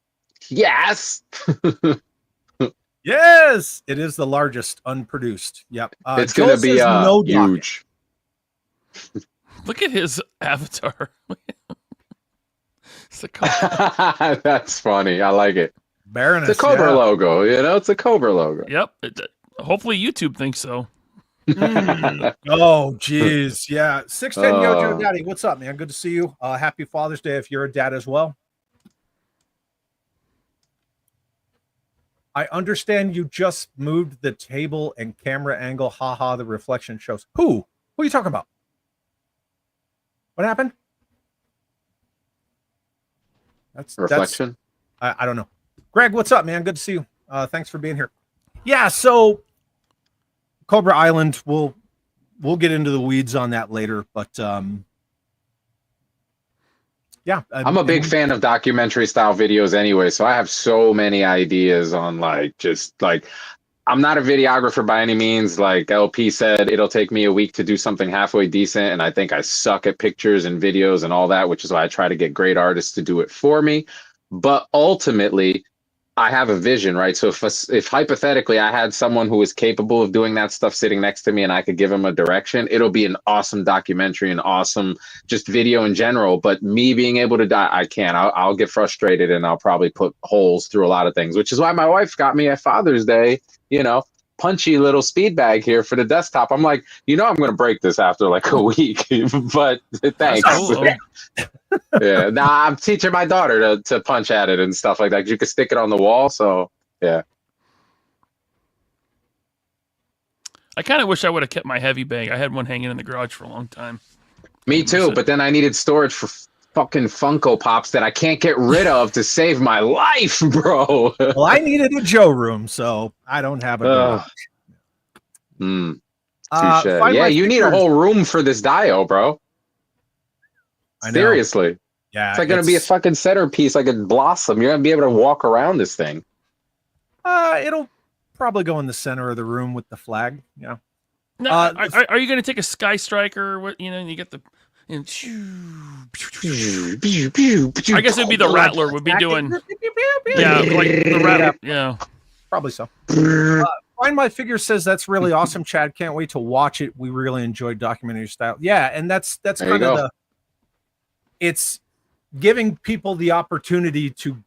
Yes. Yes, it is the largest unproduced. Yep. It's going to be huge. Look at his avatar. It's That's funny. I like it. Baroness, it's a Cobra logo, you know? It's a Cobra logo. Yep. Hopefully YouTube thinks so. Oh, geez. Yeah. 610 Yojo Daddy, what's up, man? Good to see you. Happy Father's Day if you're a dad as well. I understand you just moved the table and camera angle. Haha, the reflection shows. Who are you talking about? What happened? That's reflection. I don't know. Greg, what's up, man? Good to see you. Thanks for being here. Yeah, so Cobra Island, we'll get into the weeds on that later, but yeah. I'm a big fan of documentary style videos anyway, so I have so many ideas on I'm not a videographer by any means. Like LP said, it'll take me a week to do something halfway decent, and I think I suck at pictures and videos and all that, which is why I try to get great artists to do it for me. But ultimately, I have a vision, right? So if hypothetically I had someone who was capable of doing that stuff sitting next to me and I could give him a direction, it'll be an awesome documentary, an awesome just video in general. But me being able to I can't. I'll get frustrated and I'll probably put holes through a lot of things, which is why my wife got me at Father's Day, you know, punchy little speed bag here for the desktop. I'm like, you know, I'm going to break this after like a week, but thanks. Yeah, nah, I'm teaching my daughter to punch at it and stuff like that. You can stick it on the wall, so yeah. I kind of wish I would have kept my heavy bag. I had one hanging in the garage for a long time. Me too, but then I needed storage for fucking Funko Pops that I can't get rid of to save my life, bro. Well, I needed a Joe room, so I don't have a garage. Touche. Yeah, you need a whole room for this Dio, bro. Seriously. Yeah. It's like going to be a fucking centerpiece, like a blossom. You're going to be able to walk around this thing. It'll probably go in the center of the room with the flag. Yeah. No, are you going to take a Sky Striker? What, you know, and you get the. And I guess it'd be the Rattler would be doing. Yeah, like the Rattler. Yeah. Probably so. Find My Figure says that's really awesome, Chad. Can't wait to watch it. We really enjoyed documentary style. Yeah, and that's kind of it's giving people the opportunity to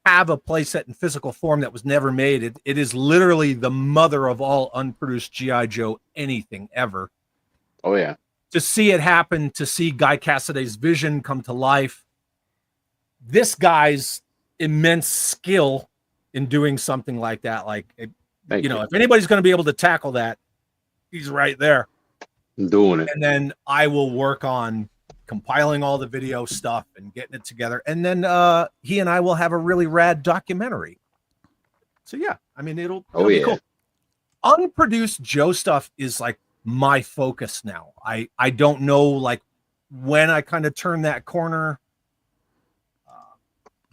have a playset in physical form that was never made. It is literally the mother of all unproduced G.I. Joe anything ever. Oh yeah. To see it happen, to see Guy Cassiday's vision come to life, this guy's immense skill in doing something like that. Like, Thank you. if anybody's going to be able to tackle that, he's right there. I'm doing it. And then I will work on compiling all the video stuff and getting it together. And then he and I will have a really rad documentary. So yeah, I mean, it'll be cool. Unproduced Joe stuff is like my focus now. I don't know like when I kind of turn that corner.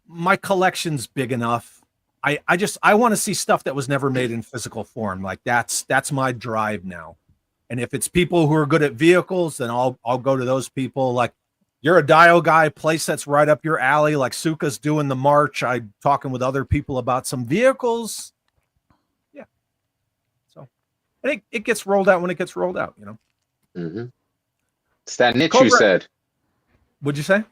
My collection's big enough. I want to see stuff that was never made in physical form. Like that's my drive now. And if it's people who are good at vehicles, then I'll go to those people. Like, you're a Dio guy, playsets right up your alley. Like Suka's doing the March. I'm talking with other people about some vehicles. Yeah. So I think it gets rolled out when it gets rolled out, Mm-hmm. It's that niche Cobra. you said. What'd you say?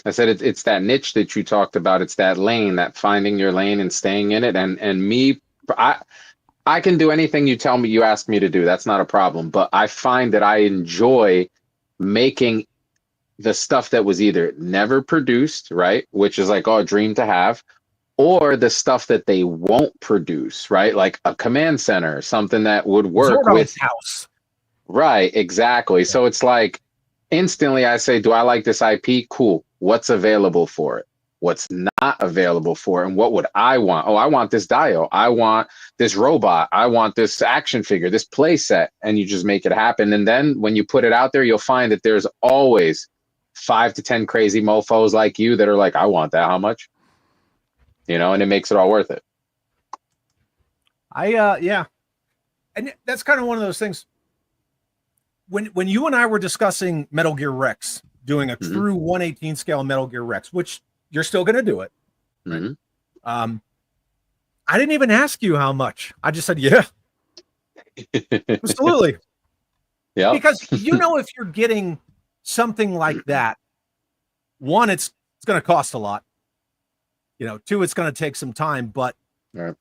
I said it's that niche that you talked about. It's that lane, that finding your lane and staying in it. And me, I can do anything you ask me to do. That's not a problem. But I find that I enjoy making the stuff that was either never produced, right? Which is like, a dream to have, or the stuff that they won't produce, right? Like a command center, something that would work with house. Right, exactly. Yeah. So it's like instantly I say, do I like this IP? Cool. What's available for it? What's not available for it? And what would I want? Oh, I want this Dio. I want this robot. I want this action figure, this play set. And you just make it happen. And then when you put it out there, you'll find that there's always 5 to 10 crazy mofos like you that are like, I want that. How much? And it makes it all worth it. Yeah. And that's kind of one of those things. When you and I were discussing Metal Gear Rex, doing a true 1/18 scale Metal Gear Rex, which you're still going to do it. Mm-hmm. I didn't even ask you how much. I just said, yeah, absolutely. Yeah. Because if you're getting something like that, one, it's going to cost a lot. Two, it's going to take some time, but right.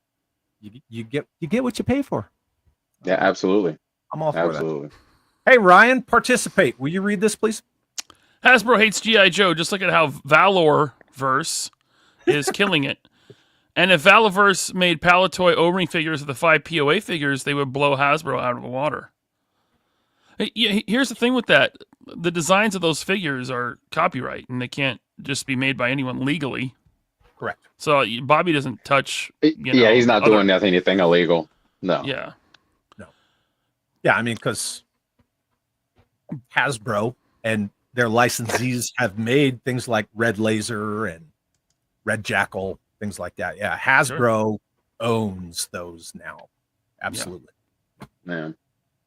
you get what you pay for. Yeah, absolutely. I'm all for absolutely. that. Hey, Ryan, participate. Will you read this, please? Hasbro hates G.I. Joe. Just look at how Valorverse is killing it. And if Valorverse made Palitoy O-ring figures of the 5 POA figures, they would blow Hasbro out of the water. Here's the thing with that. The designs of those figures are copyright, and they can't just be made by anyone legally. Correct. So Bobby doesn't touch. Yeah, he's not doing anything illegal. No. Yeah. No. Yeah, I mean, because Hasbro and their licensees have made things like Red Laser and Red Jackal, things like that. Yeah, Hasbro owns those now. Absolutely. Yeah.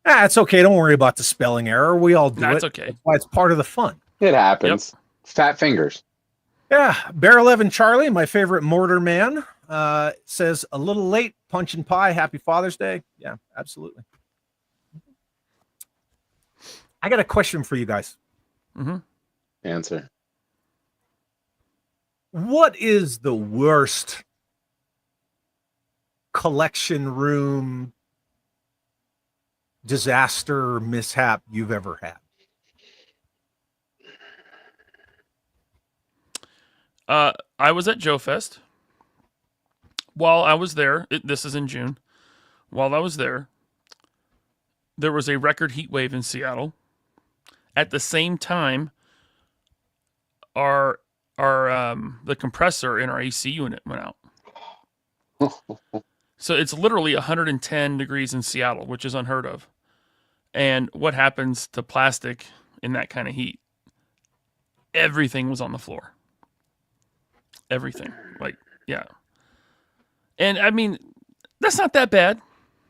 It's okay. Don't worry about the spelling error. We all do it. That's okay. That's why it's part of the fun. It happens. Yep. Fat fingers. Yeah. Bear 11 Charlie, my favorite mortar man, says a little late, punch and pie. Happy Father's Day. Yeah, absolutely. I got a question for you guys. Mm-hmm. Answer. What is the worst collection room disaster mishap you've ever had? I was at Joe Fest. While I was there, this is in June. While I was there was a record heat wave in Seattle. At the same time, the compressor in our AC unit went out. So it's literally 110 degrees in Seattle, which is unheard of. And what happens to plastic in that kind of heat? Everything was on the floor. Everything. Yeah. And I mean, that's not that bad,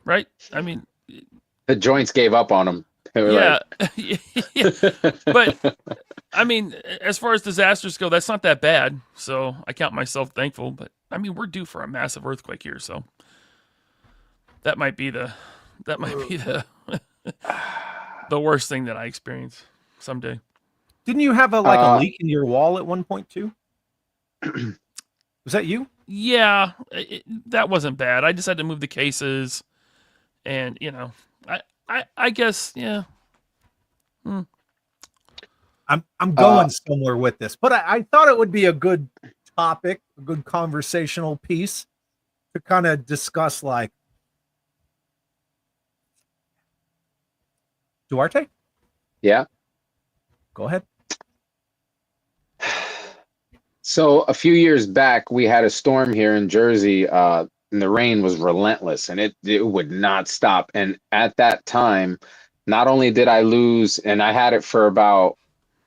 right? I mean, the joints gave up on them. Yeah. Yeah. But I mean, as far as disasters go, that's not that bad. So I count myself thankful. But I mean, we're due for a massive earthquake here, so that might be the the worst thing that I experience someday. Didn't you have a leak in your wall at 1.2? Was that you? Yeah, that wasn't bad. I just had to move the cases, and I guess I'm going somewhere with this, but I thought it would be a good topic, a good conversational piece to kind of discuss. Like, Duarte, Yeah. go ahead. So a few years back, we had a storm here in Jersey, and the rain was relentless, and it would not stop. And at that time, not only did I lose, and I had it for about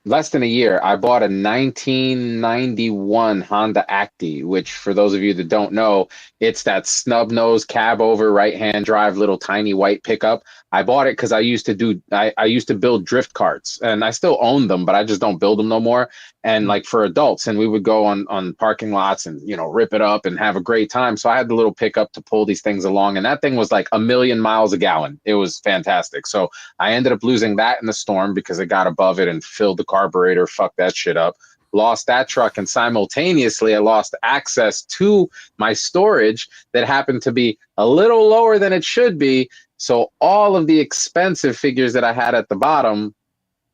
less than a year. I bought a 1991 Honda Acti, which for those of you that don't know, it's that snub nose cab over right hand drive little tiny white pickup. I bought it because I used to build drift carts, and I still own them, but I just don't build them no more. And like for adults, and we would go on parking lots and rip it up and have a great time. So I had the little pickup to pull these things along, and that thing was like 1,000,000 miles a gallon. It was fantastic. So I ended up losing that in the storm because it got above it and filled the carburetor, fucked that shit up. Lost that truck, and simultaneously I lost access to my storage that happened to be a little lower than it should be. So all of the expensive figures that I had at the bottom,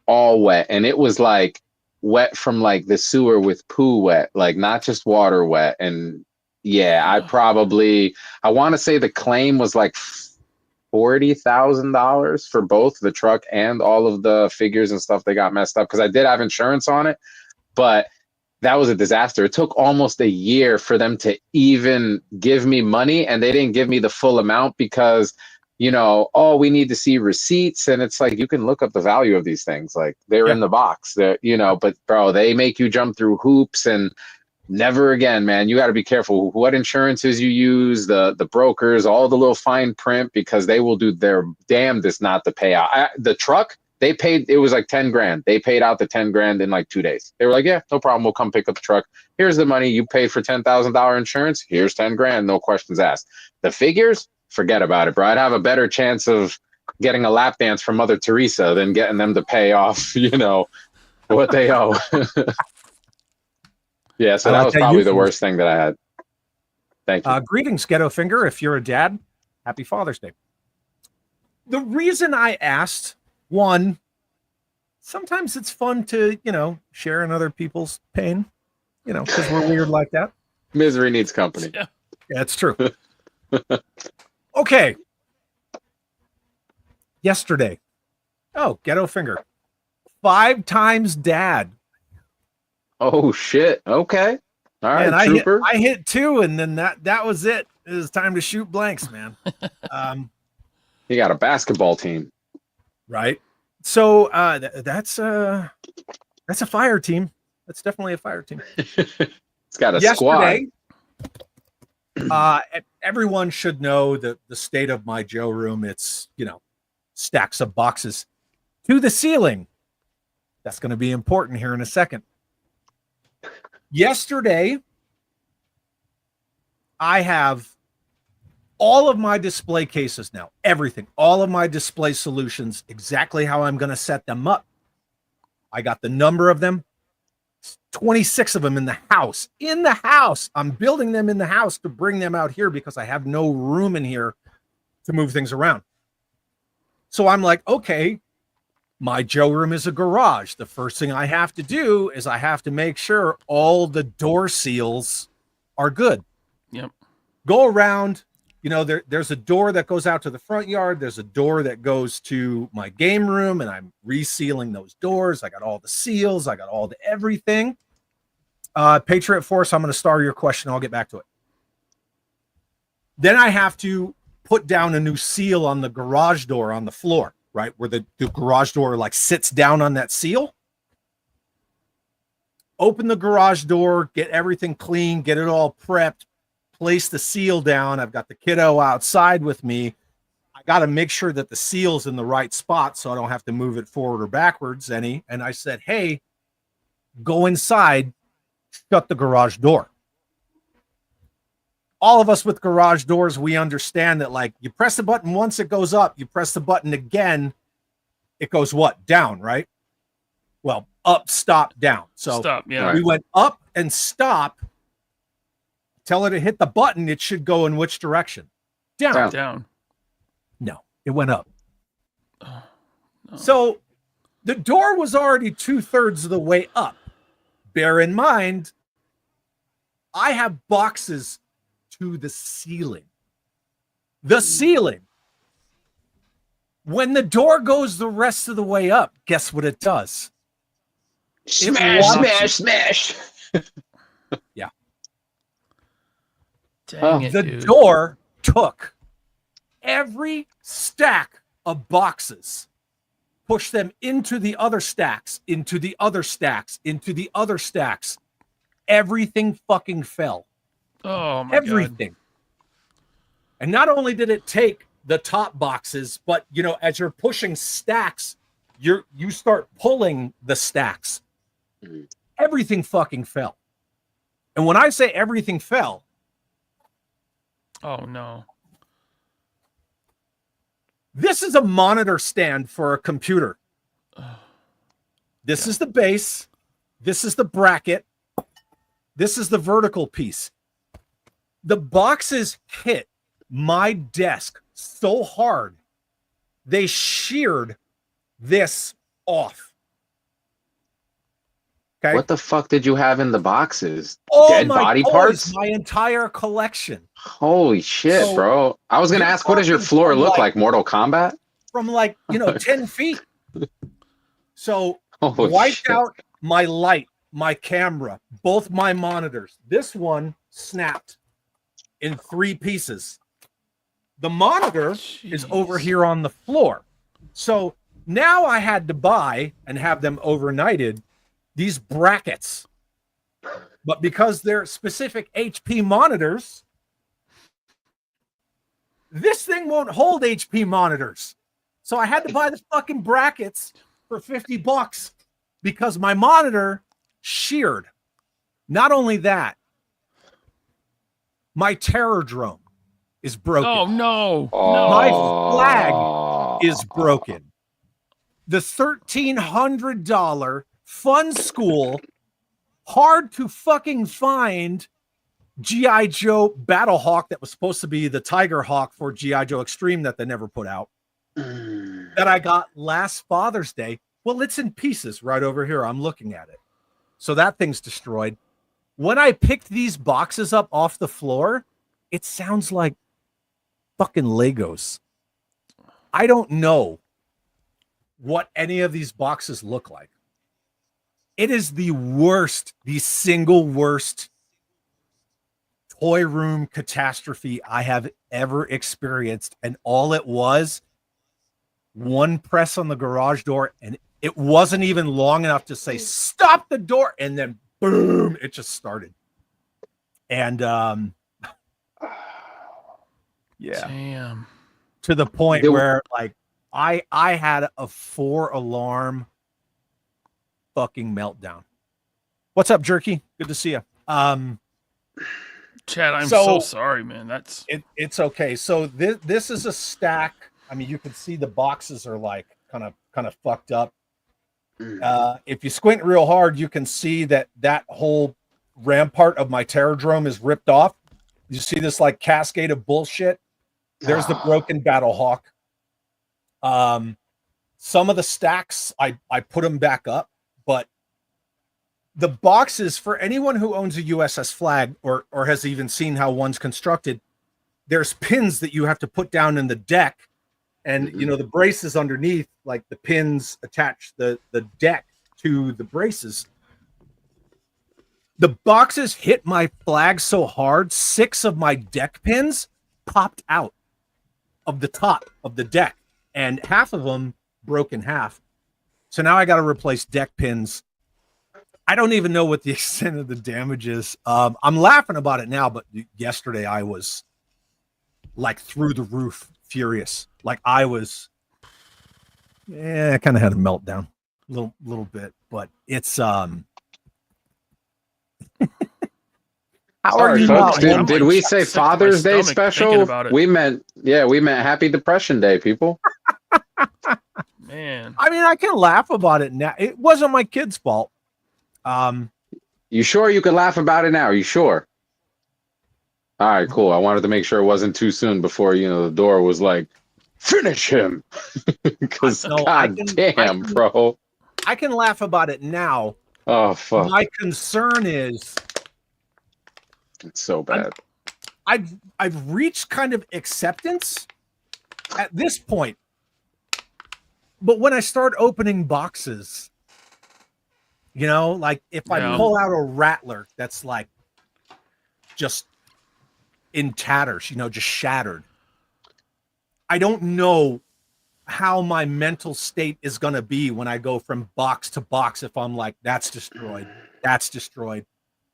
all wet. And it was like wet from like the sewer with poo wet, like not just water wet. And yeah, I want to say the claim was like $40,000 for both the truck and all of the figures and stuff that got messed up, because I did have insurance on it, but that was a disaster. It took almost a year for them to even give me money, and they didn't give me the full amount because we need to see receipts. And it's like, you can look up the value of these things, like they're in the box, that but bro, they make you jump through hoops. And never again, man. You got to be careful what insurances you use, the brokers, all the little fine print, because they will do their damnedest not to pay out. The truck, they paid, it was like 10 grand. They paid out the 10 grand in like 2 days. They were like, yeah, no problem. We'll come pick up the truck. Here's the money. You paid for $10,000 insurance. Here's 10 grand. No questions asked. The figures, forget about it, bro. I'd have a better chance of getting a lap dance from Mother Teresa than getting them to pay off, what they owe. Yeah, so that was probably the worst thing that I had. Thank you. Greetings, Ghetto Finger. If you're a dad, happy Father's Day. The reason I asked, one, sometimes it's fun to, share in other people's pain, because we're weird like that. Misery needs company. Yeah, it's true. Okay. Yesterday. Oh, Ghetto Finger. 5 times dad. Oh shit. Okay. All right, and trooper. I hit 2, and then that was it. It was time to shoot blanks, man. You got a basketball team. Right. So that's a fire team. That's definitely a fire team. It's got a squad. Everyone should know the state of my Joe room. It's, stacks of boxes to the ceiling. That's going to be important here in a second. Yesterday, I have all of my display cases now, everything, all of my display solutions, exactly how I'm going to set them up. I got the number of them, 26 of them in the house. In the house. I'm building them in the house to bring them out here because I have no room in here to move things around. So I'm like, okay, my Joe room is a garage. The first thing I have to do is I have to make sure all the door seals are good. Yep. Go around, there's a door that goes out to the front yard. There's a door that goes to my game room, and I'm resealing those doors. I got all the seals. I got all the everything. Patriot Force, I'm going to star your question. I'll get back to it. Then I have to put down a new seal on the garage door on the floor, right? Where the garage door like sits down on that seal. Open the garage door, get everything clean, get it all prepped, place the seal down. I've got the kiddo outside with me. I got to make sure that the seal's in the right spot so I don't have to move it forward or backwards any. And I said, hey, go inside, shut the garage door. All of us with garage doors, we understand that, like, you press the button once, it goes up. You press the button again, it goes what? Down, right? Well, up, stop, down. So stop, yeah. We went up and stop tell her to hit the button, it should go in which direction? Down. Down. No, it went up. No. So the door was already 2/3 of the way up. Bear in mind, I have boxes to the ceiling. The ceiling. When the door goes the rest of the way up, guess what it does? Smash. Yeah. Dang it, The dude. door took every stack of boxes, pushed them into the other stacks, into the other stacks, into the other stacks. Everything fucking fell. Oh my Everything. God. And not only did it take the top boxes, but you know, as you're pushing stacks, you start pulling the stacks. Everything fucking fell. And when I say everything fell, Oh no. this is a monitor stand for a computer. This is the base. This is the bracket. This is the vertical piece. The boxes hit my desk so hard, they sheared this off. Okay. What the fuck did you have in the boxes? Oh, Dead my body toys, parts? my entire collection. Holy shit, So, bro. I was gonna you're ask, what does your talking floor from, look like- like? Mortal Kombat? From 10 feet. So Holy wiped shit. out my light, my camera, both my monitors. This one snapped in 3 pieces. The monitor is over Jeez. here on the floor. So now I had to buy and have them overnighted these brackets. But because they're specific HP monitors, this thing won't hold HP monitors. So I had to buy the fucking brackets for $50 because my monitor sheared. Not only that, my terror drone is broken. Oh no. My No. flag is broken. The $1,300 fun school, hard to fucking find G.I. Joe Battle Hawk that was supposed to be the Tiger Hawk for G.I. Joe Extreme that they never put out, that I got last Father's Day. Well, it's in pieces right over here. I'm looking at it. So that thing's destroyed. When I picked these boxes up off the floor, it sounds like fucking Legos. I don't know what any of these boxes look like. It is the worst, the single worst toy room catastrophe I have ever experienced. And all it was, one press on the garage door, and it wasn't even long enough to say, stop the door. And then boom, it just started. And yeah, Damn. to the point There- where like I had a 4-alarm fucking meltdown. What's up, Jerky? Good to see you. Chad, I'm So- so sorry, man. That's It's okay. So this is a stack. I mean, you can see the boxes are like kind of fucked up. If you squint real hard, you can see that whole rampart of my Terrordrome is ripped off. You see this like cascade of bullshit. There's the broken Battle Hawk. Some of the stacks I put them back up, but the boxes, for anyone who owns a USS Flag or has even seen how one's constructed, there's pins that you have to put down in the deck, and you know the braces underneath, like the pins attach the deck to the braces. The boxes hit my flag so hard, 6 of my deck pins popped out of the top of the deck, and half of them broke in half. So now I got to replace deck pins. I don't even know what the extent of the damage is. I'm laughing about it now, but yesterday I was like through the roof furious. Like I was, I kind of had a meltdown a little bit, but it's how are Sorry, you folks. not? Did we say sick to my Father's Day stomach special? thinking about it. We meant Happy Depression Day, people. man. I mean, I can laugh about it now. It wasn't my kid's fault. You sure you can laugh about it now? Are you sure? All right, cool. I wanted to make sure it wasn't too soon before, the door was like, finish him. Because, No, god damn, bro. I can laugh about it now. Oh, fuck. My concern is It's so bad. I've reached kind of acceptance at this point. But when I start opening boxes, like if I pull out a Rattler that's like just in tatters, just shattered, I don't know how my mental state is going to be when I go from box to box if I'm like, that's destroyed.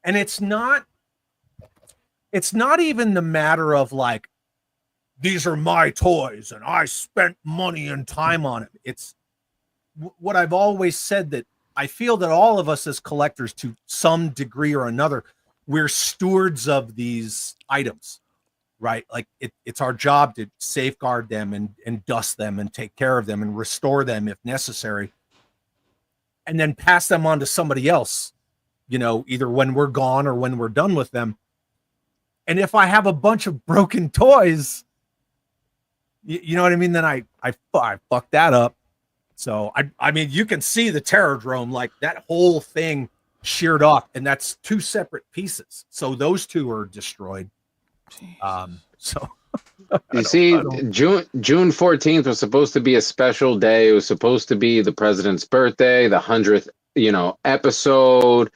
And it's not even the matter of like, these are my toys and I spent money and time on it. It's what I've always said, that I feel that all of us as collectors, to some degree or another, we're stewards of these items, right? Like it's our job to safeguard them and dust them and take care of them and restore them if necessary, and then pass them on to somebody else, either when we're gone or when we're done with them. And if I have a bunch of broken toys, you know what I mean? Then I fucked that up. So I mean, you can see the Terrordrome, like that whole thing sheared off, and that's two separate pieces. So those two are destroyed. So you see, June 14th was supposed to be a special day. It was supposed to be the president's birthday, the 100th, episode.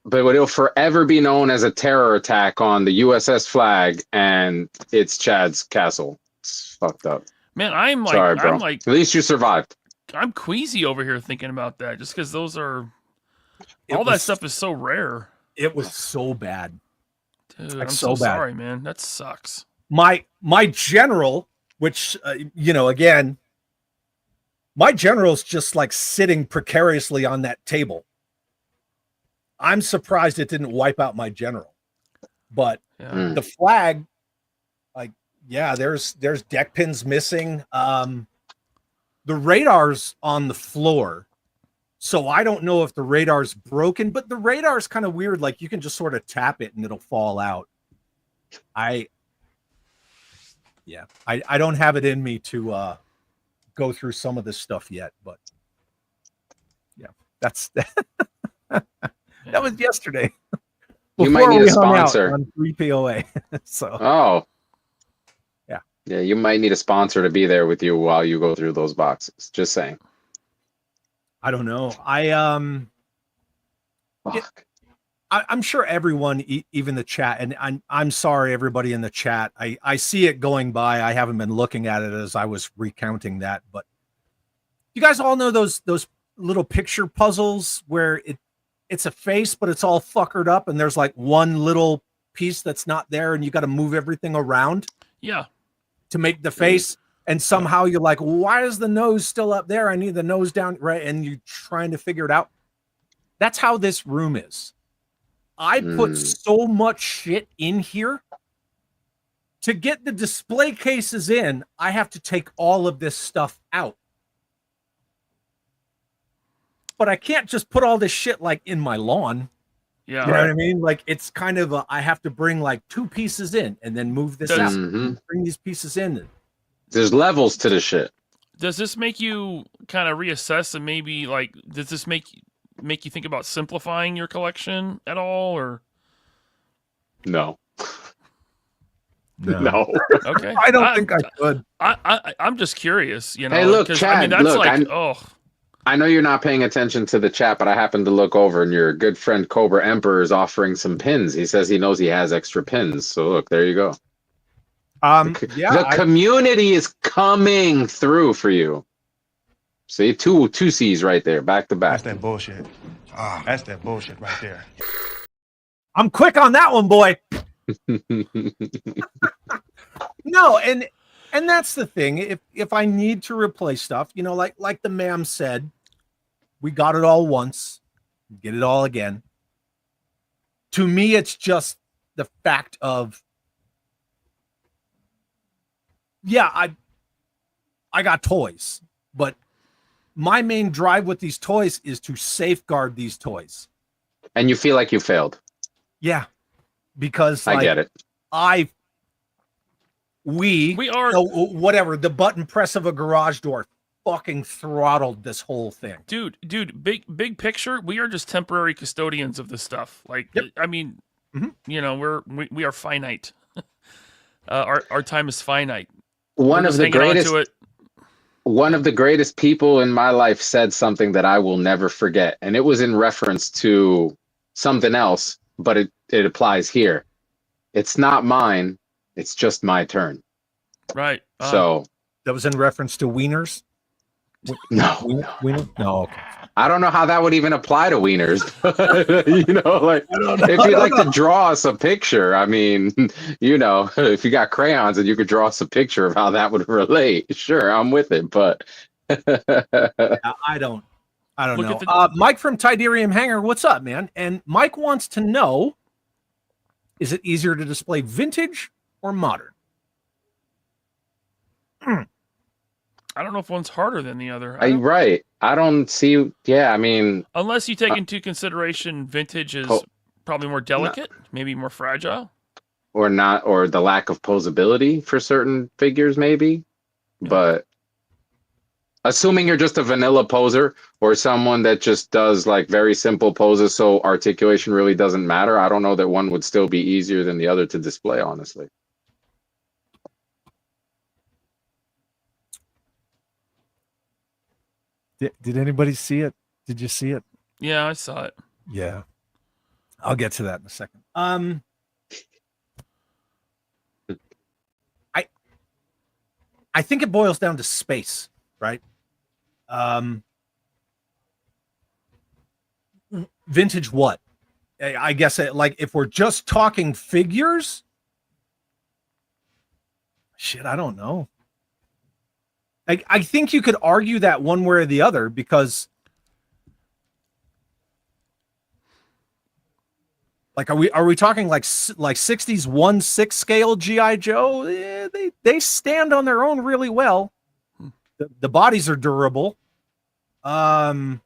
But it'll forever be known as a terror attack on the USS Flag, and it's Chad's castle. It's fucked up. Man, I'm like, sorry, bro. At least you survived. I'm queasy over here thinking about that, just because those are that stuff is so rare. It was so bad, dude. I'm so sorry, man. That sucks. My general, which again, my general's just like sitting precariously on that table. I'm surprised it didn't wipe out my general, but the flag, like, there's deck pins missing. The radar's on the floor, so I don't know if the radar's broken, but the radar's kind of weird. Like, you can just sort of tap it and it'll fall out. I don't have it in me to go through some of this stuff yet, but that's that was yesterday. You might need a sponsor on 3POA. So yeah, you might need a sponsor to be there with you while you go through those boxes. Just saying. I don't know. I'm sure everyone, even the chat, and I'm sorry, everybody in the chat. I see it going by. I haven't been looking at it as I was recounting that, but you guys all know those little picture puzzles where it's a face, but it's all fuckered up, and there's like one little piece that's not there, and you got to move everything around. Yeah. To make the face, and somehow you're like, why is the nose still up there? I need the nose down, right? And you're trying to figure it out. That's how this room is. I put so much shit in here. To get the display cases in, I have to take all of this stuff out. But I can't just put all this shit like in my lawn. Yeah, you know what I mean? Like, it's kind of I have to bring like two pieces in and then move this out. Bring these pieces in. There's levels to the shit. Does this make you kind of reassess, and maybe like, does this make you think about simplifying your collection at all, or no? No. Okay. I don't think I could. I'm just curious, Hey, look, Chad, I mean, that's look, like, I know you're not paying attention to the chat, but I happened to look over, and your good friend Cobra Emperor is offering some pins. He says he knows he has extra pins. So look, there you go. The community is coming through for you. See, two C's right there, back to back. That's that bullshit. That's that bullshit right there. I'm quick on that one, boy. No, and that's the thing. If I need to replace stuff, like the ma'am said, we got it all once, get it all again. To me, it's just the fact of, I got toys, but my main drive with these toys is to safeguard these toys. And you feel like you failed. Yeah, because I get it. We are whatever, the button press of a garage door fucking throttled this whole thing. Dude, big picture, we are just temporary custodians of this stuff. Like, Yep. I mean, Mhm. you know, we are finite. Our time is finite. One of the greatest people in my life said something that I will never forget, and it was in reference to something else, but it applies here. It's not mine, it's just my turn. Right. So that was in reference to wieners? No. Wiener? No, okay. I don't know how that would even apply to wieners. You know, like if you'd like to draw us a picture, I mean, you know, if you got crayons and you could draw us a picture of how that would relate, sure, I'm with it. But I don't know. Mike from Tidarium Hangar, what's up, man? And Mike wants to know, is it easier to display vintage or modern? I don't know if one's harder than the other. Right. I don't see. Yeah, I mean, unless you take into consideration vintage is probably more delicate, maybe more fragile, or not, or the lack of posability for certain figures, maybe. Yeah. But assuming you're just a vanilla poser or someone that just does like very simple poses, so articulation really doesn't matter, I don't know that one would still be easier than the other to display, honestly. Did anybody see it? Did you see it? Yeah, I saw it. Yeah. I'll get to that in a second. I think it boils down to space, right? Vintage what? I guess like if we're just talking figures, shit, I don't know. I think you could argue that one way or the other, because like are we talking like 60s 1/6 scale GI Joe? They stand on their own really well. The bodies are durable. 5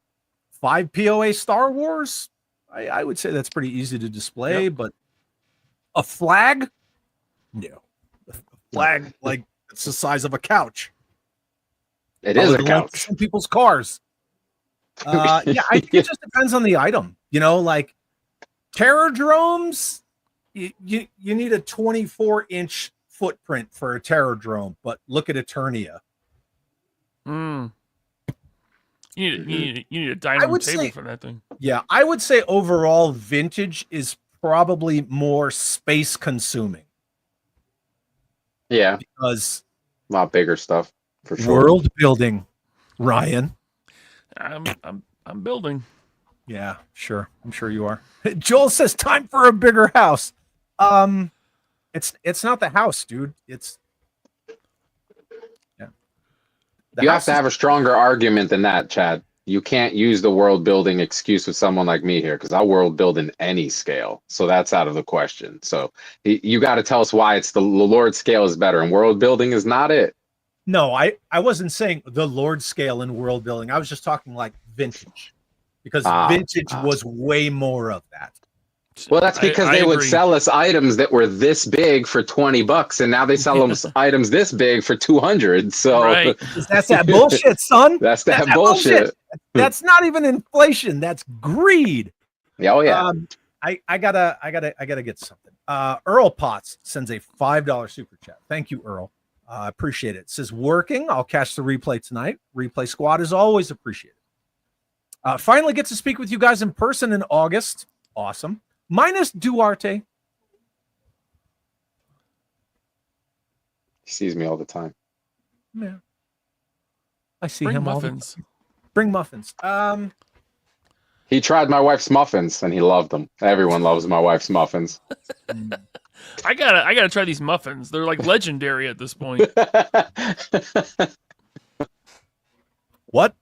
POA Star Wars, I would say that's pretty easy to display, but a flag, no. A flag like it's the size of a couch. It is a couch. Some people's cars. I think it just depends on the item. You know, like terror drones, you need a 24-inch footprint for a terror drone, but look at Eternia. You need a dining room table for that thing. Yeah, I would say overall vintage is probably more space consuming. Yeah, because a lot bigger stuff. For sure. World building, Ryan. I'm building. Yeah, sure. I'm sure you are. Joel says time for a bigger house. It's not the house, dude. It's you have to have a stronger argument than that, Chad. You can't use the world building excuse with someone like me here, because I world build in any scale. So that's out of the question. So you got to tell us why it's the Lord scale is better and world building is not it. No, I wasn't saying the Lord scale in world building. I was just talking like vintage, because vintage was way more of that. Well, that's because they would sell us items that were this big for $20, and now they sell them items this big for 200. So that's that bullshit, son. That's that bullshit. That's not even inflation. That's greed. Oh yeah. I gotta get something. Earl Potts sends a $5 super chat. Thank you, Earl. I appreciate it. Says working. I'll catch the replay tonight. Replay squad is always appreciated. Finally get to speak with you guys in person in August. Awesome. Minus Duarte. He sees me all the time. Yeah. I see Bring him muffins. all the time. Bring muffins. He tried my wife's muffins and he loved them. Everyone loves my wife's muffins. I gotta try these muffins. They're like legendary at this point. What?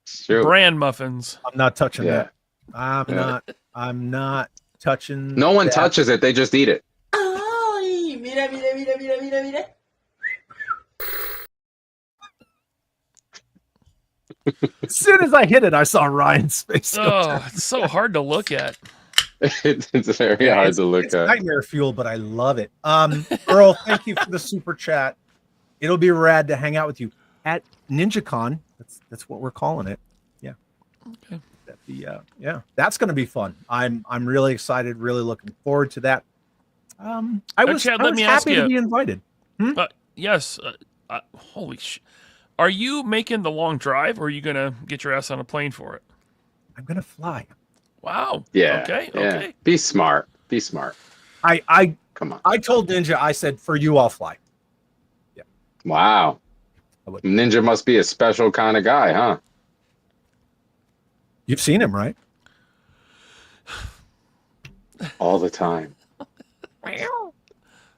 True. Brand muffins. I'm not touching that. I'm not touching. No one touches it. They just eat it. Ay, mira. As soon as I hit it, I saw Ryan's face. Oh, it's so hard to look at. It's very hard to look it's at. nightmare fuel, but I love it. Earl, thank you for the super chat. It'll be rad to hang out with you at NinjaCon. That's what we're calling it. Yeah. Okay. That's going to be fun. I'm really excited. Really looking forward to that. I was Chad, let me ask happy you. to be invited. Yes. Holy sh! Are you making the long drive, or are you gonna get your ass on a plane for it? I'm going to fly. Wow. Yeah. Okay. Yeah. Okay. Be smart. Be smart. I Come on. I told Ninja, I said, for you, I'll fly. Wow. Ninja must be a special kind of guy, huh? You've seen him, right? All the time.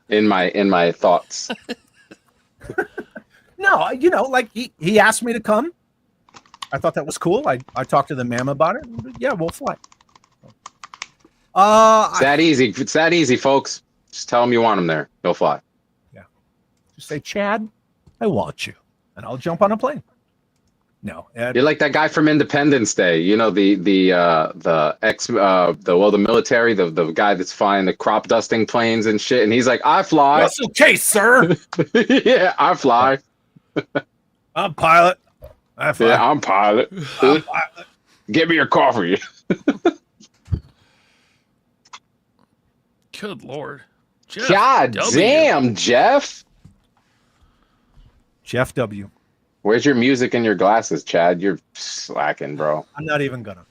In my thoughts. No, like he asked me to come. I thought that was cool. I talked to the ma'am about it. Yeah, we'll fly. It's that easy. It's that easy, folks. Just tell him you want him there. He'll fly. Just say, Chad, I want you, and I'll jump on a plane. No, You're like that guy from Independence Day. You know, the military, the guy that's flying the crop dusting planes and shit, and he's like, I fly. That's okay, sir. Yeah, I fly. I'm pilot. I fly. Yeah, I'm pilot. Give me your coffee. Good Lord. Jeff God W. damn, Jeff. Jeff W. Where's your music and your glasses, Chad? You're slacking, bro. I'm not even gonna.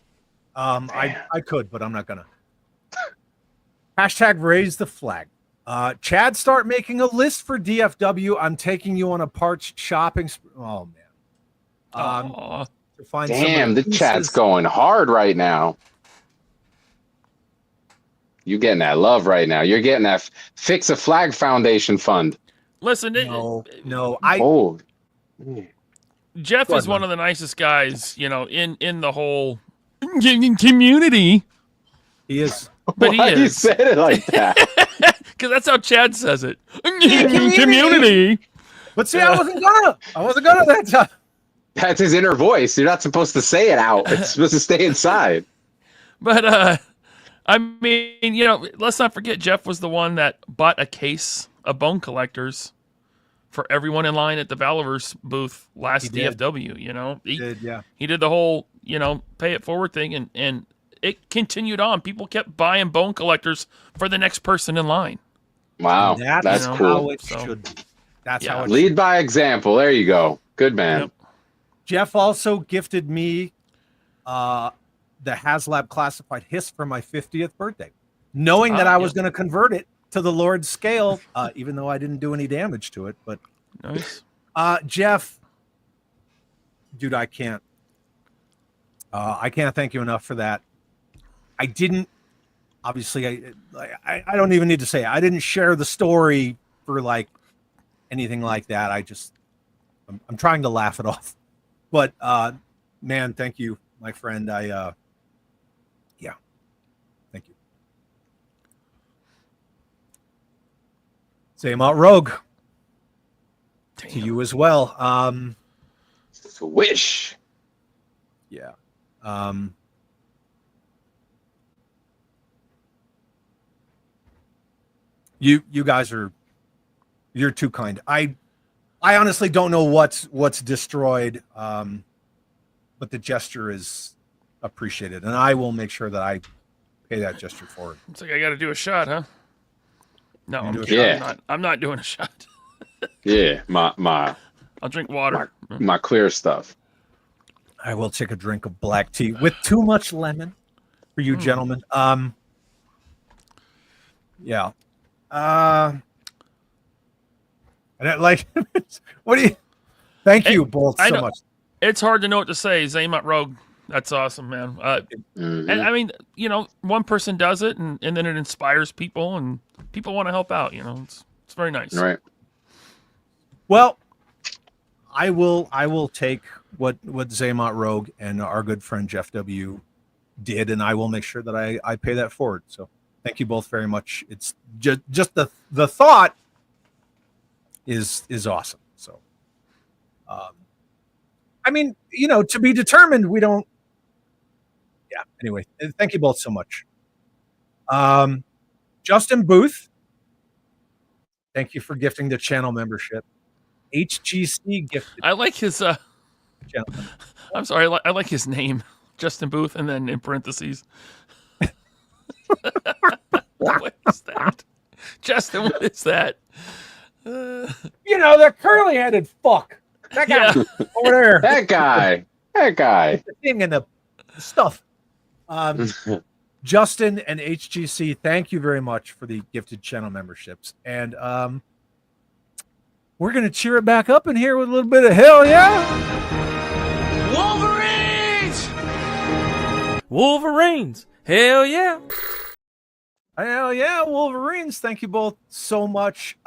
I could, but I'm not gonna. Hashtag raise the flag. Chad, start making a list for DFW. I'm taking you on a parts shopping. Oh man. To find Damn, the chat's going hard right now. You getting that love right now. You're getting that Fix a Flag Foundation fund. Listen, No. Jeff is one of the nicest guys, in the whole community. He is. But Why he you is. said it like that? Because that's how Chad says it. Community. But see, I wasn't gonna that time. That's his inner voice. You're not supposed to say it out. It's supposed to stay inside. But I mean, let's not forget Jeff was the one that bought a case of bone collectors for everyone in line at the Valorverse booth last DFW. He did the whole pay it forward thing, and it continued on. People kept buying bone collectors for the next person in line. Wow, that's cool. How it should be. That's how it lead should by example. There you go. Good man. Yep. Jeff also gifted me the HasLab classified Hiss for my 50th birthday, knowing that I was going to convert it to the Lord's scale, even though I didn't do any damage to it. But nice. Jeff, dude, I can't thank you enough for that. I didn't, obviously, I don't even need to say it. I didn't share the story for like anything like that. I'm trying to laugh it off. But man, thank you, my friend. Thank you. Same out Rogue. Damn. To you as well. Swish. Yeah. You guys you're too kind. I honestly don't know what's destroyed, but the gesture is appreciated, and I will make sure that I pay that gesture forward. It's like I got to do a shot, huh? No, I'm not doing a shot. Yeah, my I'll drink water. My clear stuff. I will take a drink of black tea with too much lemon for you gentlemen. Yeah. I don't like. What do you? Thank you both so much. It's hard to know what to say. Zaymut Rogue, that's awesome, man. And I mean, one person does it, and then it inspires people, and people want to help out. It's very nice. Right. Well, I will take what Zaymut Rogue and our good friend Jeff W did, and I will make sure that I pay that forward. So thank you both very much. It's just the thought is awesome. So, I mean, to be determined, we don't. Yeah. Anyway, thank you both so much. Justin Booth, thank you for gifting the channel membership. HGC gifted. I like his. channel. I'm sorry. I like his name, Justin Booth, and then in parentheses. What is that, Justin? What is that? You know, the curly-headed fuck. That guy over there. That guy. The thing and the stuff. Justin and HGC, thank you very much for the gifted channel memberships. And we're going to cheer it back up in here with a little bit of hell yeah. Wolverines! Hell yeah! Hell yeah, Wolverines. Thank you both so much.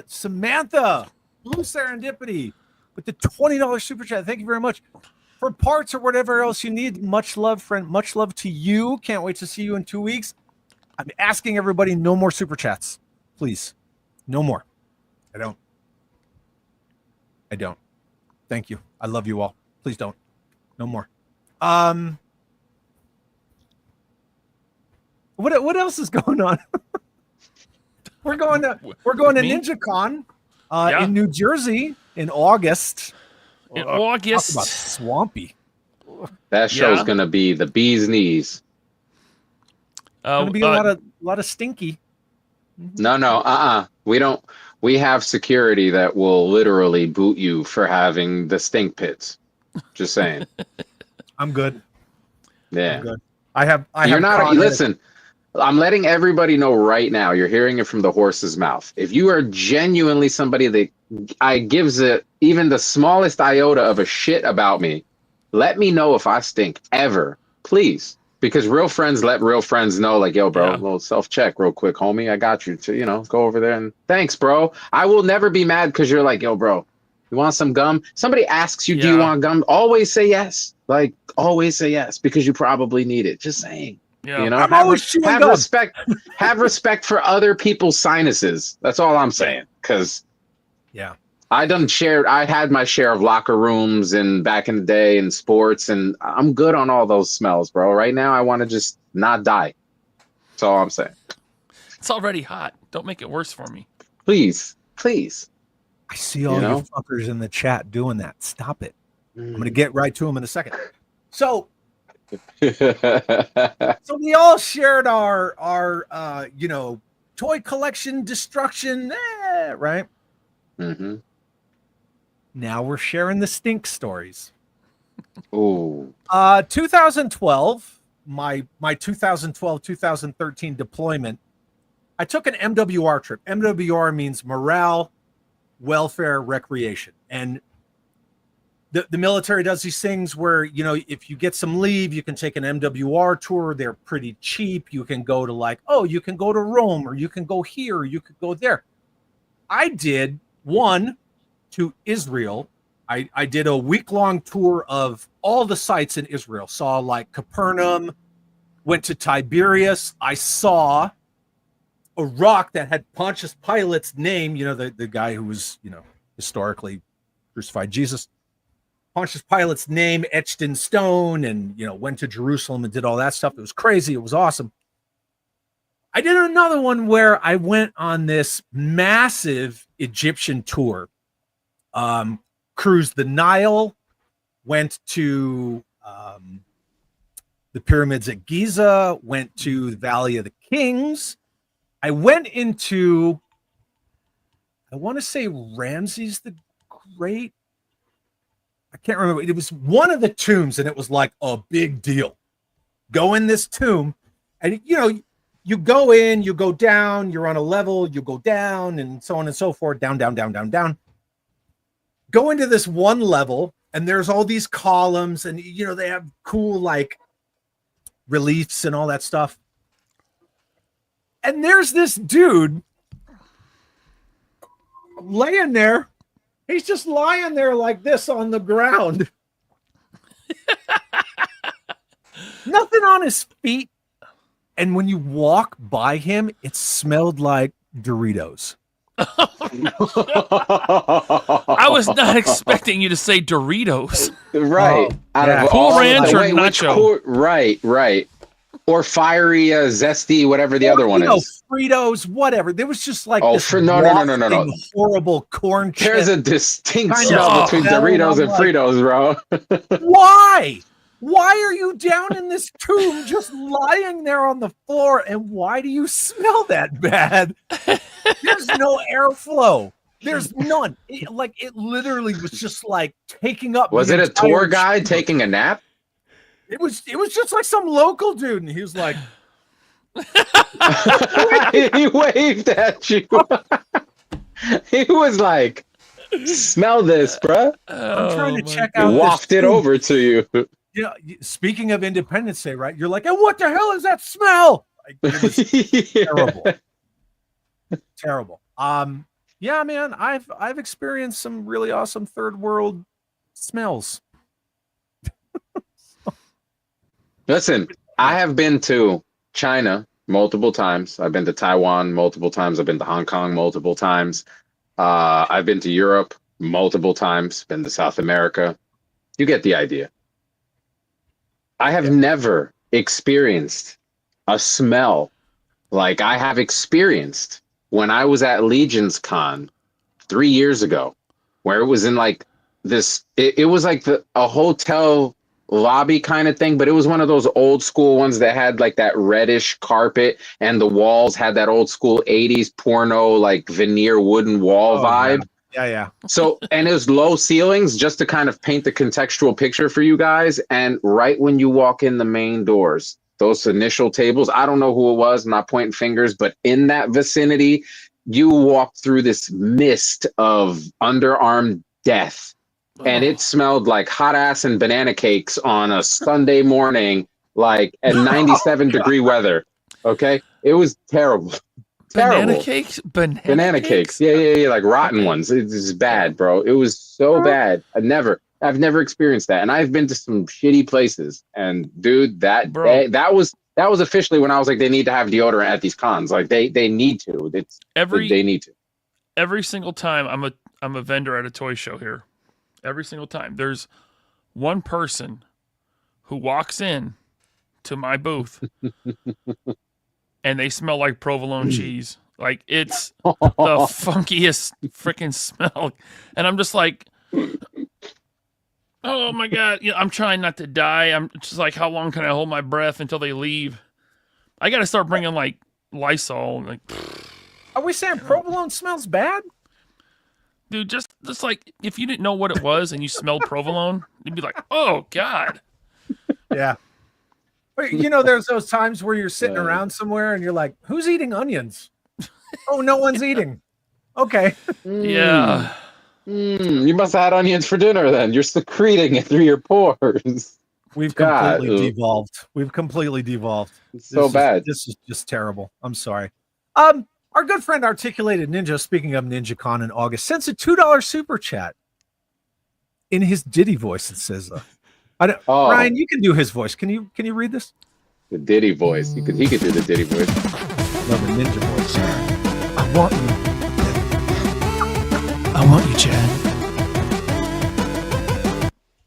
Samantha, Blue Serendipity, with the $20 super chat. Thank you very much. For parts or whatever else you need, much love, friend. Much love to you. Can't wait to see you in 2 weeks. I'm asking everybody, no more super chats. Please. No more. I don't. Thank you. I love you all. Please don't. No more. What else is going on? we're going to NinjaCon in New Jersey in August. In August. Talk about swampy. That show's gonna be the bee's knees. Gonna be a lot of stinky. No. We have security that will literally boot you for having the stink pits. Just saying. I'm good. Yeah. I'm good. Listen, I'm letting everybody know right now. You're hearing it from the horse's mouth. If you are genuinely somebody that gives it even the smallest iota of a shit about me, let me know if I stink ever, please. Because real friends let real friends know, like, yo, bro, a little self-check real quick, homie. I got you to, go over there and thanks, bro. I will never be mad because you're like, yo, bro, you want some gum? Somebody asks you, do you want gum? Always say yes. Like, always say yes because you probably need it. Just saying. Yeah. I'm always have respect. Have respect for other people's sinuses. That's all I'm saying. Because I had my share of locker rooms and back in the day and sports, and I'm good on all those smells, bro. Right now, I want to just not die. That's all I'm saying. It's already hot. Don't make it worse for me. Please. I see all you fuckers in the chat doing that. Stop it. I'm going to get right to them in a second. So we all shared our toy collection destruction, right? Mm-hmm. Now we're sharing the stink stories. Oh. 2012, my 2012-2013 deployment, I took an MWR trip. MWR means morale, welfare, recreation. And the military does these things where, if you get some leave, you can take an MWR tour. They're pretty cheap. You can go to you can go to Rome, or you can go here, or you could go there. I did one to Israel. I did a week-long tour of all the sites in Israel. Saw Capernaum, went to Tiberias. I saw a rock that had Pontius Pilate's name, the guy who was, historically crucified Jesus. Pontius Pilate's name etched in stone, and, went to Jerusalem and did all that stuff. It was crazy. It was awesome. I did another one where I went on this massive Egyptian tour. Cruised the Nile, went to the pyramids at Giza, went to the Valley of the Kings. I went into, I want to say Ramses the Great. I can't remember. It was one of the tombs, and it was like a big deal. Go in this tomb, and you go in, you go down, you're on a level, you go down, and so on and so forth, down, down, down, down, down. Go into this one level, and there's all these columns, and they have cool reliefs and all that stuff. And there's this dude laying there. He's just lying there like this on the ground. Nothing on his feet. And when you walk by him, it smelled like Doritos. I was not expecting you to say Doritos. Right. Cool Ranch or Nacho? Right. or fiery, zesty, whatever the other one is. Fritos, whatever. There was just like Oh, this no. wafting, horrible corn chip. There's a distinct Kind smell of between smell, Doritos and I'm like, Fritos, bro. Why? Why are you down in this tomb just lying there on the floor? And why do you smell that bad? There's no airflow. There's none. It literally was just like taking up. Was it a tour guide taking a nap? It was just like some local dude, and he was like, he waved at you. He was like, "Smell this, bruh." I'm trying to check out. Wafted over to you. Yeah. Speaking of Independence Day, right? You're like, and what the hell is that smell? Like, it was terrible. Terrible. Yeah, man, I've experienced some really awesome third world smells. Listen, I have been to China multiple times. I've been to Taiwan multiple times. I've been to Hong Kong multiple times. I've been to Europe multiple times. Been to South America. You get the idea. I have never experienced a smell like I have experienced when I was at Legion's Con 3 years ago, where it was in like this, it was like a hotel lobby kind of thing, but it was one of those old school ones that had like that reddish carpet and the walls had that old school 80s porno, like veneer wooden wall vibe. Yeah. So, and it was low ceilings just to kind of paint the contextual picture for you guys. And right when you walk in the main doors, those initial tables, I don't know who it was, I'm not pointing fingers, but in that vicinity, you walk through this mist of underarm death. And it smelled like hot ass and banana cakes on a Sunday morning, like at 97-degree weather. Okay. It was terrible. Banana Terrible. cakes? Banana cakes. Yeah. Like rotten ones. It's bad, bro. It was so bad. I've never experienced that. And I've been to some shitty places. And dude, that was officially when I was like, they need to have deodorant at these cons. Like they need to. They need to. Every single time I'm a vendor at a toy show here. Every single time. There's one person who walks in to my booth and they smell like provolone cheese. Like it's the funkiest freaking smell. And I'm just like, oh my God. I'm trying not to die. I'm just like, how long can I hold my breath until they leave? I got to start bringing like Lysol. And like, are we saying provolone smells bad? Dude, just like if you didn't know what it was and you smelled provolone, you'd be like, oh God. Yeah. There's those times where you're sitting around somewhere and you're like, who's eating onions? Oh, no one's eating. Okay. Yeah. You must have had onions for dinner then. You're secreting it through your pores. We've completely devolved. It's so bad. This is just terrible. I'm sorry. Our good friend Articulated Ninja, speaking of NinjaCon in August, sends a $2 super chat. In his Diddy voice, it says, Ryan, you can do his voice. Can you read this? The Diddy voice. He could do the Diddy voice. Love the ninja voice. I want you, Chad.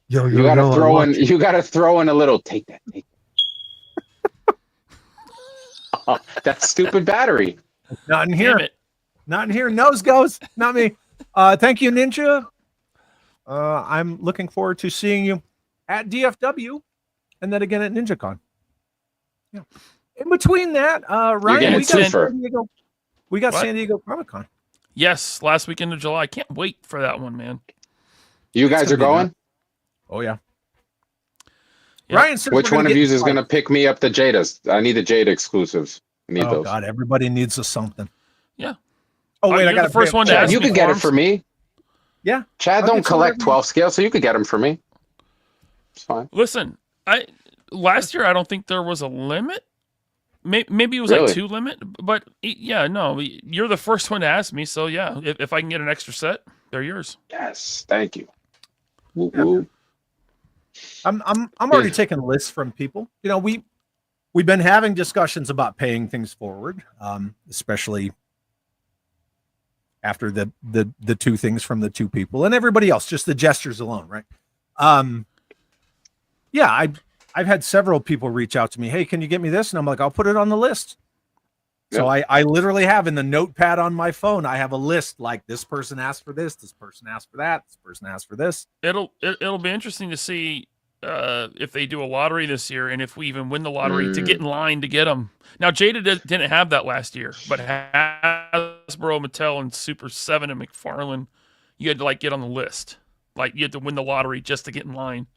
You gotta throw in a little take that. Oh, that stupid battery. Not in here. Not in here. Nose goes. Not me. Thank you, Ninja. I'm looking forward to seeing you at DFW and then again at NinjaCon. Yeah. In between that, Ryan, we got San Diego Comic-Con. Yes, last weekend of July. I can't wait for that one, man. You guys are going? Oh, yeah. Yep. Ryan says which one of you is going to pick me up the Jadas? I need the Jada exclusives. I need those. God, everybody needs something. Yeah. Oh, wait, I got the first one to Chad, ask you me could get it for for me. Yeah. Chad don't collect 12 scale, so you could get them for me. It's fine. Listen, last year I don't think there was a limit. Maybe it was like 2 limit, but yeah, no, you're the first one to ask me, so yeah, if I can get an extra set, they're yours. Yes, thank you. Woo, yeah. woo. I'm already taking lists from people. We've been having discussions about paying things forward, especially after the two things from the two people and everybody else, just the gestures alone, right? Yeah, I've had several people reach out to me. Hey, can you get me this? And I'm like, I'll put it on the list. So I literally have in the notepad on my phone, I have a list like this person asked for this person asked for that, this person asked for this. It'll be interesting to see if they do a lottery this year and if we even win the lottery to get in line to get them. Now, Jada didn't have that last year, but Hasbro, Mattel, and Super 7 and McFarlane, you had to like get on the list. Like you had to win the lottery just to get in line.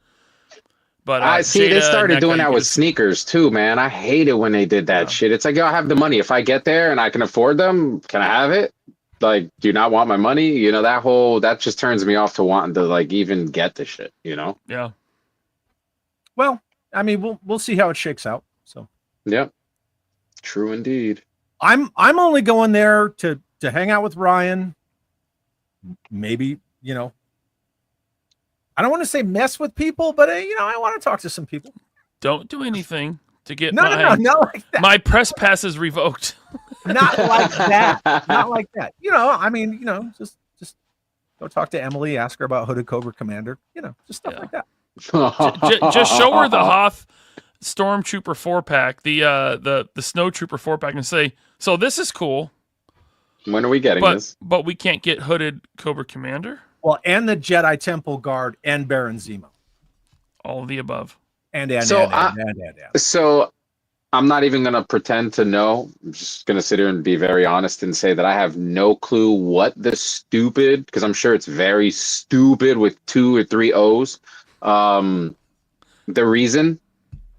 But I see Jada they started doing that with just, sneakers too, man. I hate it when they did that shit. It's like, yo, I have the money. If I get there and I can afford them, can I have it? Like, do you not want my money? You know, that just turns me off to wanting to like even get the shit, you know? Yeah. Well, I mean, we'll see how it shakes out. So yep. True indeed. I'm only going there to hang out with Ryan. Maybe, you know, I don't want to say mess with people, but you know, I want to talk to some people. Don't do anything to get no, not like that. My press pass is revoked. Not like that. Not like that. You know, I mean, you know, just go talk to Emily, ask her about Hooded Cobra Commander. You know, just stuff like that. Just show her the Hoth Stormtrooper 4-pack, the Snow Trooper 4-pack, and say, so this is cool. When are we getting this? But we can't get Hooded Cobra Commander? Well, and the Jedi Temple Guard and Baron Zemo. All of the above. So I'm not even going to pretend to know. I'm just going to sit here and be very honest and say that I have no clue what the stupid, because I'm sure it's very stupid with 2 or 3 O's. The reason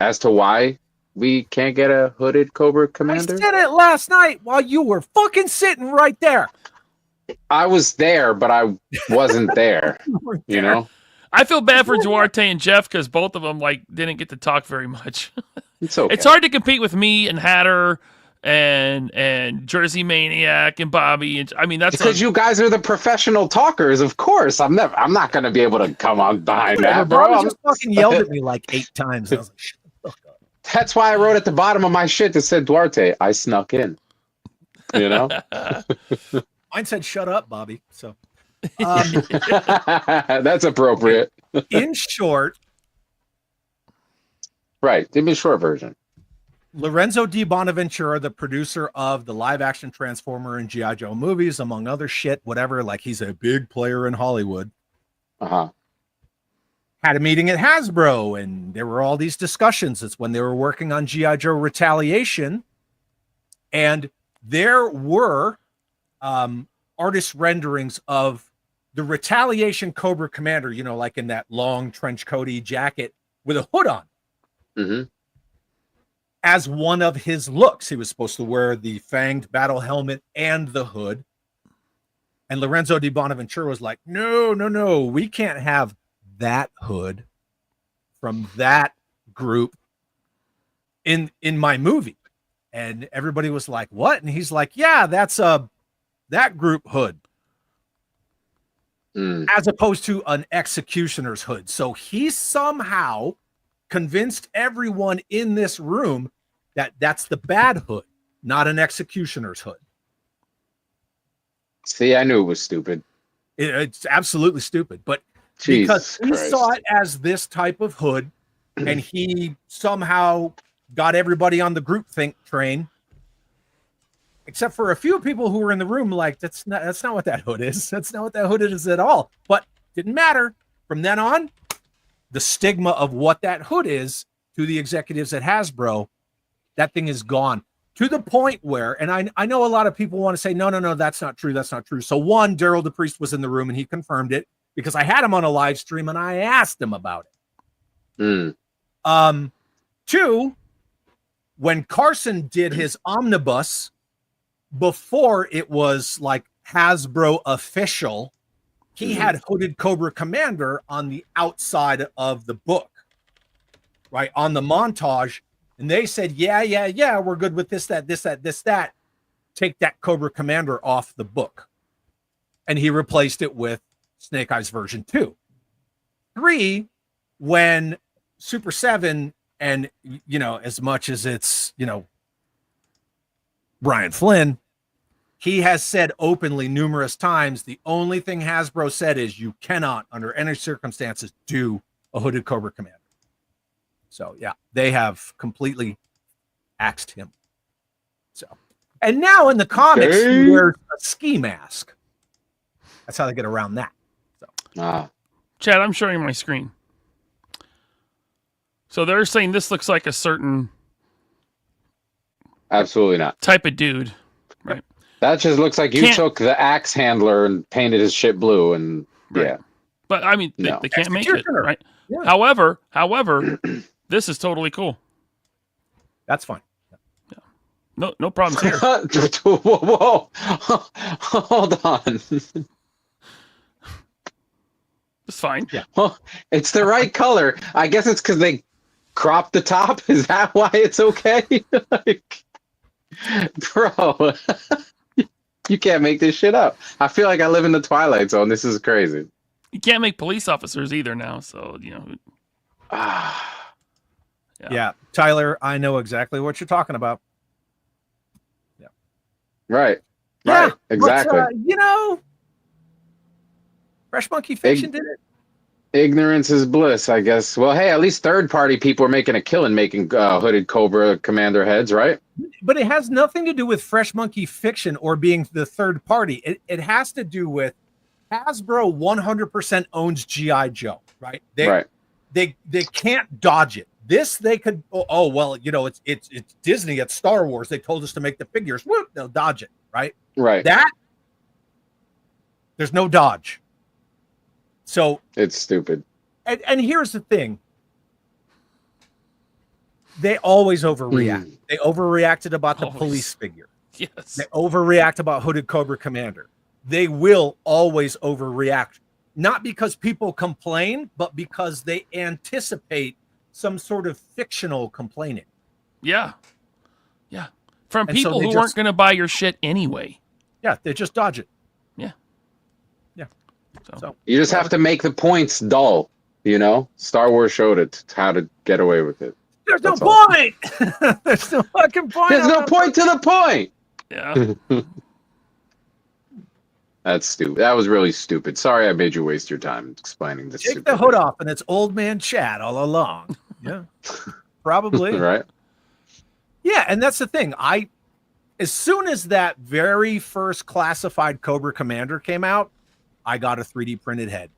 as to why we can't get a Hooded Cobra Commander. I said it last night while you were fucking sitting right there. I was there, but I wasn't there. You know, I feel bad for Duarte and Jeff because both of them like didn't get to talk very much. It's okay. It's hard to compete with me and Hatter and Jersey Maniac and Bobby. And I mean, that's because you guys are the professional talkers. Of course, I'm not going to be able to come on behind that, bro. Bobby just fucking yelled at me like 8 times. I was like, shut the fuck up. That's why I wrote at the bottom of my shit that said Duarte. I snuck in. You know. Mine said, shut up, Bobby. So that's appropriate. In short. Right. Give me a short version. Lorenzo Di Bonaventura, the producer of the live action Transformer and G.I. Joe movies, among other shit, whatever, like he's a big player in Hollywood. Uh-huh. Had a meeting at Hasbro, and there were all these discussions. It's when they were working on G.I. Joe Retaliation. And there were artist renderings of the Retaliation Cobra Commander, you know, like in that long trench coaty jacket with a hood on. Mm-hmm. As one of his looks. He was supposed to wear the fanged battle helmet and the hood. And Lorenzo Di Bonaventura was like, no, we can't have that hood from that group in my movie. And everybody was like, what? And he's like, yeah, that's that group hood. As opposed to an executioner's hood. So he somehow convinced everyone in this room that that's the bad hood, not an executioner's hood. See, I knew it was stupid. It's absolutely stupid, but Jesus because he Christ. saw it as this type of hood, and he somehow got everybody on the groupthink train, except for a few people who were in the room like, that's not what that hood is. That's not what that hood is at all. But didn't matter. From then on, the stigma of what that hood is to the executives at Hasbro, that thing is gone. To the point where, and I know a lot of people want to say, no, that's not true. That's not true. So one, Daryl DePriest was in the room and he confirmed it because I had him on a live stream and I asked him about it. 2, when Carson did his omnibus before it was like Hasbro official, he had Hooded Cobra Commander on the outside of the book, right? On the montage. And they said, yeah, we're good with this, that. Take that Cobra Commander off the book. And he replaced it with Snake Eyes version 2. 3, when Super 7, and, you know, as much as it's, you know, Brian Flynn, he has said openly numerous times, the only thing Hasbro said is you cannot, under any circumstances, do a Hooded Cobra Commander. So yeah, they have completely axed him. So, and now in the comics, he wears a ski mask. That's how they get around that. So, Chad, I'm showing my screen. So they're saying this looks like a certain Absolutely not. type of dude, right? That just looks like you took the axe handler and painted his shit blue, and yeah. But I mean, No. they can't make it, right? Yeah. However, this is totally cool. that's fine. No problems here. Whoa. Hold on. It's fine. Yeah. Well, it's the right color. I guess it's because they cropped the top. Is that why it's okay? Like, bro, you can't make this shit up. I feel like I live in the Twilight Zone. This is crazy. You can't make police officers either now, so you know. Yeah, Tyler, I know exactly what you're talking about. Right. Yeah, Right. Exactly. But, you know, Fresh Monkey Fiction did it. Ignorance is bliss, I guess. Well, hey, at least third-party people are making a killing making hooded Cobra commander heads, right? But it has nothing to do with Fresh Monkey Fiction or being the third party. It has to do with Hasbro 100% owns G.I. Joe, right? They can't dodge it. This they could. Oh well, you know it's Disney. It's Star Wars. They told us to make the figures. Whoop, they'll dodge it, right? Right. That there's no dodge. So It's stupid. and here's the thing. They always overreact. They overreacted about the police figure. Yes. They overreact about Hooded Cobra Commander. They will always overreact. Not because people complain, but because they anticipate some sort of fictional complaining. Yeah. From And so people they who just- weren't going to buy your shit anyway. Yeah, they just dodge it. Yeah. So You just have to make the points dull. You know, Star Wars showed it how to get away with it. there's no That's all. point. There's no fucking point. There's no point to the point. Yeah. That's stupid. That was really stupid. Sorry, I made you waste your time explaining this. Take the hood off, and it's old man Chad all along. Yeah, probably. Right. Yeah, and that's the thing. As soon as that very first classified Cobra Commander came out, I got a 3D printed head.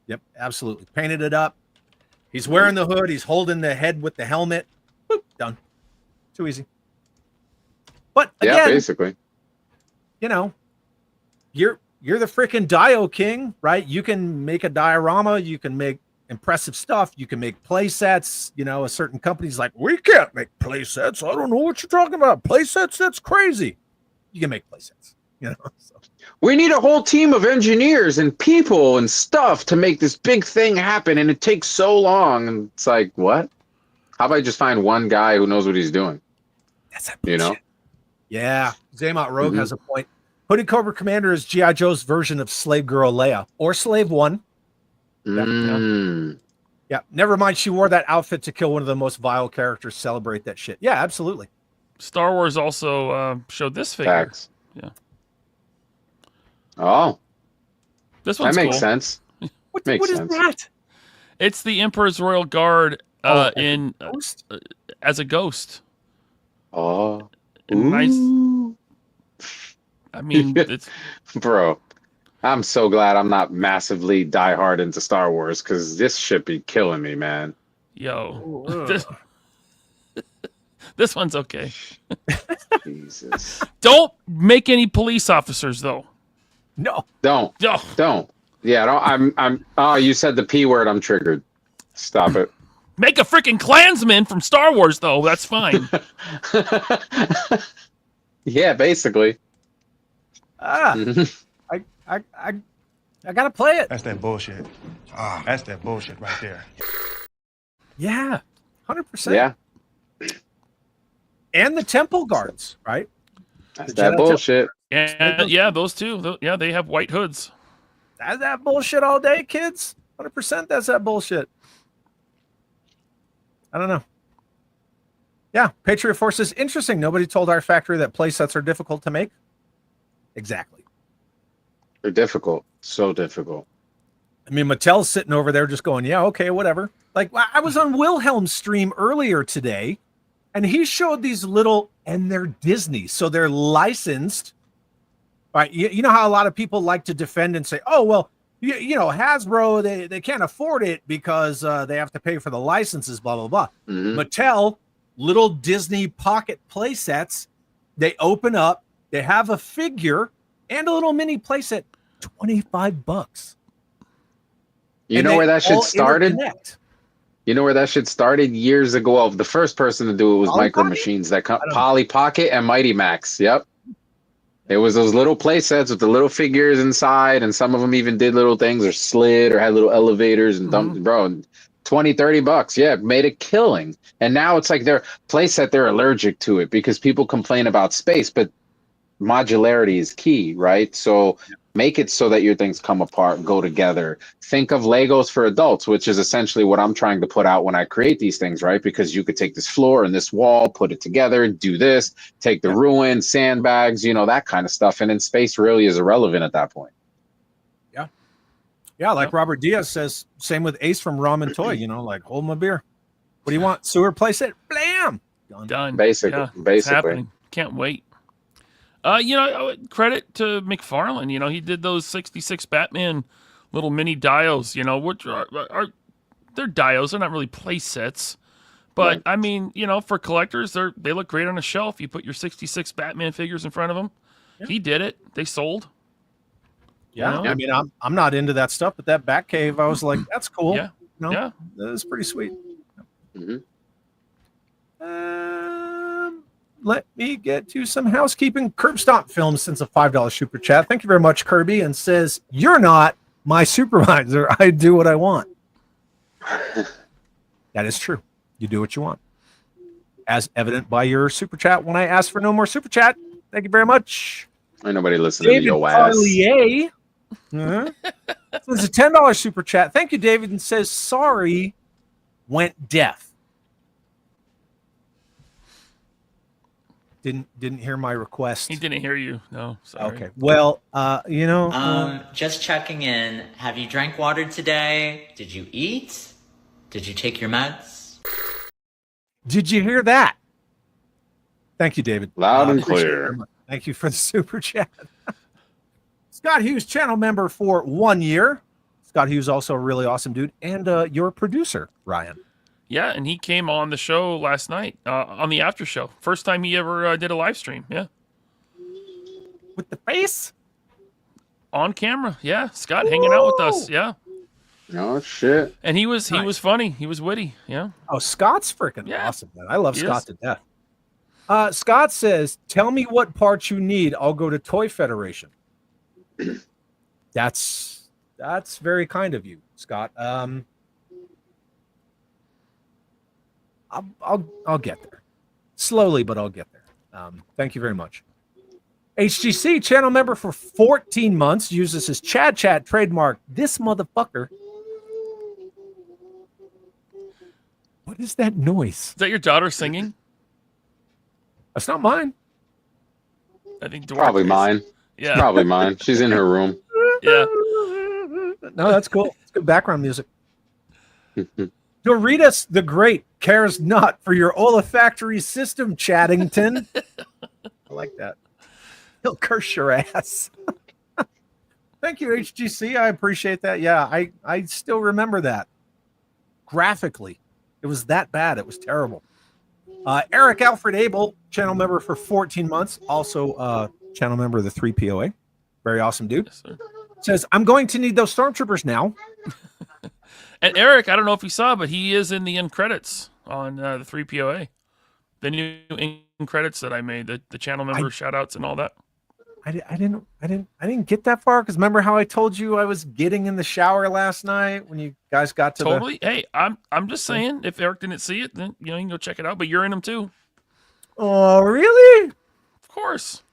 Yep, absolutely. Painted it up. He's wearing the hood. He's holding the head with the helmet. Boop, done. Too easy. But again, Yeah, basically. you know, you're the freaking Dio King, right? You can make a diorama. You can make impressive stuff. You can make play sets. You know, a certain company's like, we can't make play sets. I don't know what you're talking about. Play sets? That's crazy. You can make play sets. You know, so. We need a whole team of engineers and people and stuff to make this big thing happen, and it takes so long. And it's like, what? How about I just find one guy who knows what he's doing? That's that You know? bullshit. Yeah, Zaymot Rogue has a point. Hooded Cobra Commander is G.I. Joe's version of Slave Girl Leia or Slave One. Yeah, never mind. She wore that outfit to kill one of the most vile characters. Celebrate that shit. Yeah, absolutely. Star Wars also showed this figure. Facts. Yeah. Oh, This that one's makes cool. sense. What Makes is sense. that? It's the Emperor's Royal Guard in Ghost? as a ghost. Oh, Nice. ooh. I mean, it's Bro, I'm so glad I'm not massively diehard into Star Wars because this should be killing me, man. yo. This one's okay. Jesus. Don't make any police officers though. No. Don't. Yo. Don't. Yeah, I'm oh, you said the P word, I'm triggered. Stop it. Make a freaking Klansman from Star Wars though. That's fine. Yeah, basically. I gotta play it. That's that bullshit. That's that bullshit right there. Yeah, 100%. Yeah, And the temple guards, right? that's The that Jedi bullshit. And yeah, those two. Yeah, they have white hoods. That's that bullshit all day, kids. 100%. That's that bullshit. I don't know. Yeah, Patriot Forces. Interesting. Nobody told our factory that play sets are difficult to make. Exactly. They're difficult. So difficult. I mean, Mattel's sitting over there just going, yeah, okay, whatever. Like I was on Wilhelm's stream earlier today, and he showed these little, and they're Disney, so they're licensed. Right? You know how a lot of people like to defend and say, "Oh, well, you know, Hasbro they can't afford it because they have to pay for the licenses." Blah blah blah. Mattel, little Disney pocket play sets. They open up. They have a figure and a little mini playset, $25. You know where that shit started? You know where that shit started years ago? Well, the first person to do it was Micro Machines. That Polly Pocket and Mighty Max. Yep. It was those little play sets with the little figures inside, and some of them even did little things or slid or had little elevators and dumped, bro. $20-$30, yeah, made a killing. And now it's like their play set, they're allergic to it because people complain about space, but modularity is key, right? So make it so that your things come apart, go together. Think of Legos for adults, which is essentially what I'm trying to put out when I create these things, right? Because you could take this floor and this wall, put it together, do this, take the ruin, sandbags, you know, that kind of stuff. And then space really is irrelevant at that point. Yeah, like Robert Diaz says, same with Ace from Ramen Toy, you know, like, hold my beer. What do you want? Sewer playset? Blam! Done. Basically. Yeah, it's happening. Can't wait. You know, credit to McFarlane. You know, he did those 66 Batman little mini dios, you know, which are they're dios. They're not really play sets. But, I mean, you know, for collectors, they look great on a shelf. You put your 66 Batman figures in front of them. Yeah. He did it. They sold. Yeah, you know? I mean, I'm not into that stuff, but that Batcave, I was like, that's cool. Yeah, no, yeah, that's pretty sweet. Let me get to some housekeeping. Curb Stomp Films sends a $5 super chat. Thank you very much, Kirby, and says, "You're not my supervisor. I do what I want." That is true. You do what you want, as evident by your super chat when I asked for no more super chat. Thank you very much. Ain't nobody listening to your ass. Parlier. So it's a $10 super chat. Thank you, David, and says, "Sorry, went deaf." Didn't hear my request. He didn't hear you. No, sorry. Okay. Well, you know, just checking in. Have you drank water today? Did you eat? Did you take your meds? Did you hear that? Thank you, David. Loud and clear. Thank you for the super chat. Scott Hughes, channel member for 1 year. Scott Hughes, also a really awesome dude, and your producer, Ryan. Yeah, and he came on the show last night on the after show. First time he ever did a live stream. Yeah, with the face on camera. Yeah, Scott hanging out with us. Yeah. Oh shit! And he was funny. He was witty. Yeah. Oh, Scott's freaking awesome, man. I love Scott to death. Scott says, "Tell me what parts you need. I'll go to Toy Federation." That's very kind of you, Scott. I'll get there slowly, but I'll get there. Thank you very much. HGC channel member for 14 months uses his Chad Chat trademark. This motherfucker. What is that noise? Is that your daughter singing? That's not mine. I think Duarte probably mine. Yeah, it's probably mine. She's in her room. Yeah. No, that's cool. It's good background music. Doritas the Great cares not for your olfactory system, Chaddington. I like that. He'll curse your ass. Thank you, HGC. I appreciate that. Yeah, I still remember that. Graphically, it was that bad. It was terrible. Eric Alfred Abel, channel member for 14 months, also channel member of the 3POA. Very awesome dude. Yes, sir. Says, "I'm going to need those stormtroopers now." And Eric, I don't know if you saw, but he is in the end credits on the 3POA. The new end credits that I made, the channel member shout outs and all that. I didn't get that far because remember how I told you I was getting in the shower last night when you guys got to totally. Hey, I'm just saying, if Eric didn't see it, then you can go check it out. But you're in them too. Oh, really? Of course.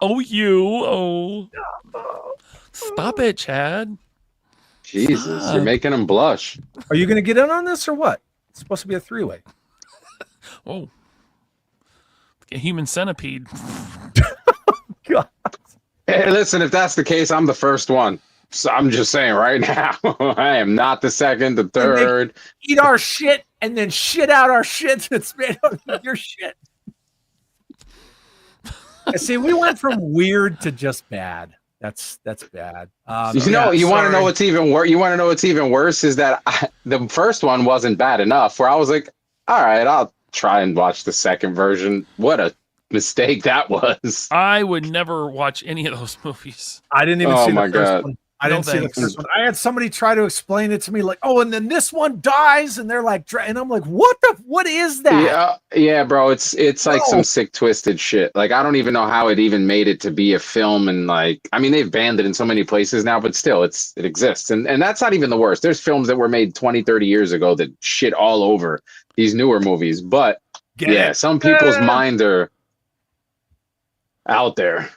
Oh, you. Oh. Stop it, Chad. Jesus, you're making him blush. Are you going to get in on this or what? It's supposed to be a three-way. Oh. A human centipede. God. Hey, listen, if that's the case, I'm the first one. So I'm just saying right now, I am not the second, the third. Eat our shit and then shit out our shit that's made out of your shit. See, we went from weird to just bad. That's bad. You want to know what's even worse? You want to know what's even worse is that the first one wasn't bad enough. Where I was like, all right, I'll try and watch the second version. What a mistake that was. I would never watch any of those movies. I didn't even see the first God. one. I didn't see the first one. I had somebody try to explain it to me, like, oh, and then this one dies, and they're like, and I'm like, what is that? Yeah, bro. It's like some sick, twisted shit. Like, I don't even know how it even made it to be a film, and like, I mean, they've banned it in so many places now, but still, it exists, and that's not even the worst. There's films that were made 20, 30 years ago that shit all over these newer movies, but some people's mind are out there.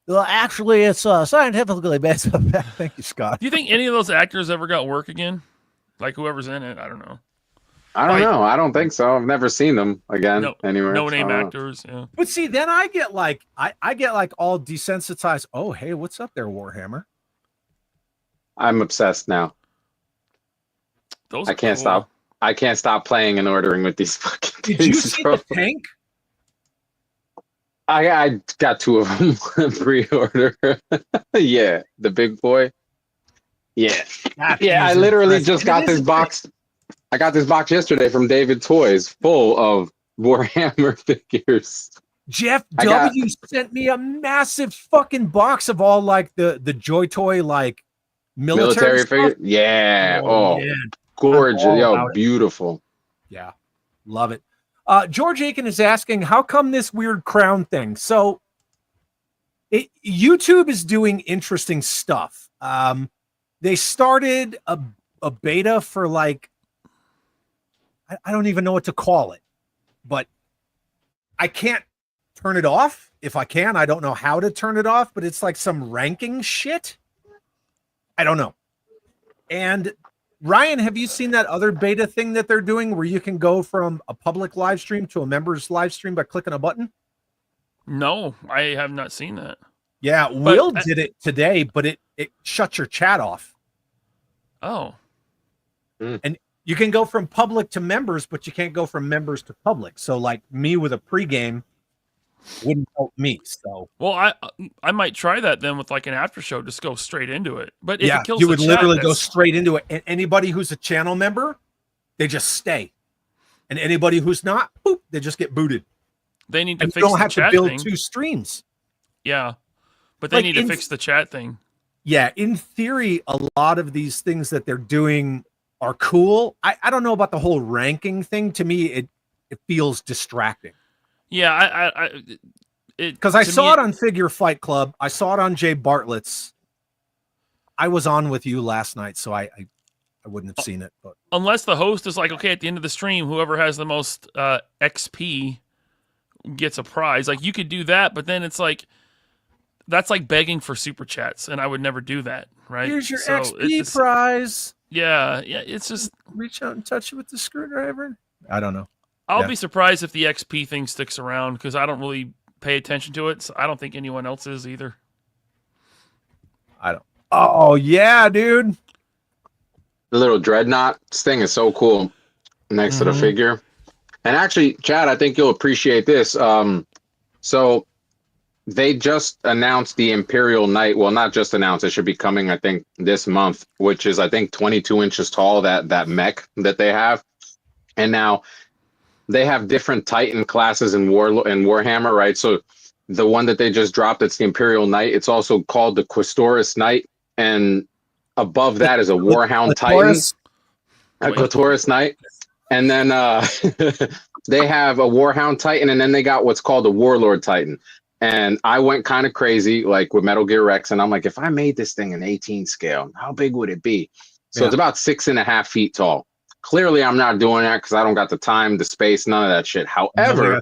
Well, actually, it's scientifically based on that. Thank you, Scott. Do you think any of those actors ever got work again? Like whoever's in it? I don't know. I don't know. I don't think so. I've never seen them again anywhere. No name actors. Yeah. But see, then I get like I get like all desensitized. Oh, hey, what's up there, Warhammer? I'm obsessed now. I can't stop. I can't stop playing and ordering with these fucking things. Did you see the tank? I got 2 of them pre-order. Yeah, the big boy. Yeah. I literally just got this box. I got this box yesterday from David Toys full of Warhammer figures. Jeff W sent me a massive fucking box of all like the Joy Toy like military figures. Yeah. Yeah. Gorgeous. Yo, beautiful. Yeah. Love it. George Aiken is asking, how come this weird crown thing? So YouTube is doing interesting stuff. They started a beta for like, I don't even know what to call it, but I can't turn it off. If I can, I don't know how to turn it off, but it's like some ranking shit. I don't know. And Ryan, have you seen that other beta thing that they're doing where you can go from a public live stream to a member's live stream by clicking a button? No, I have not seen that. Yeah, Will did it today, but it shuts your chat off. Oh. And you can go from public to members, but you can't go from members to public. So like me with a pregame wouldn't help me. So well, I might try that then with like an after show, just go straight into it. But if yeah, it kills you would the literally chat, go straight into it. And anybody who's a channel member, they just stay. And anybody who's not, boop, they just get booted. They need to and fix you don't the have chat to build thing. 2 streams. Yeah, but they Like need to fix the chat thing. Yeah, in theory, a lot of these things that they're doing are cool. I don't know about the whole ranking thing. To me, it feels distracting. Yeah, because I saw it on Figure Fight Club. I saw it on Jay Bartlett's. I was on with you last night, so I wouldn't have seen it. But unless the host is like, okay, at the end of the stream, whoever has the most XP gets a prize. Like you could do that, but then it's like that's like begging for super chats, and I would never do that. Right? Here's your XP prize. Yeah, it's just reach out and touch it with the screwdriver. I don't know. I'll be surprised if the XP thing sticks around because I don't really pay attention to it. So I don't think anyone else is either. I don't. Oh yeah, dude. The little dreadnought thing is so cool next to the figure. And actually, Chad, I think you'll appreciate this. So they just announced the Imperial Knight. Well, not just announced, it should be coming, I think, this month, which is, I think, 22 inches tall, that mech that they have. And now they have different Titan classes in Warhammer, right? So the one that they just dropped, it's the Imperial Knight. It's also called the Questoris Knight. And above that is a Warhound Titan. A Clitoris Knight. And then they have a Warhound Titan, and then they got what's called a Warlord Titan. And I went kind of crazy, like with Metal Gear Rex, and I'm like, if I made this thing in 18 scale, how big would it be? So it's about 6.5 feet tall. Clearly, I'm not doing that because I don't got the time, the space, none of that shit. However,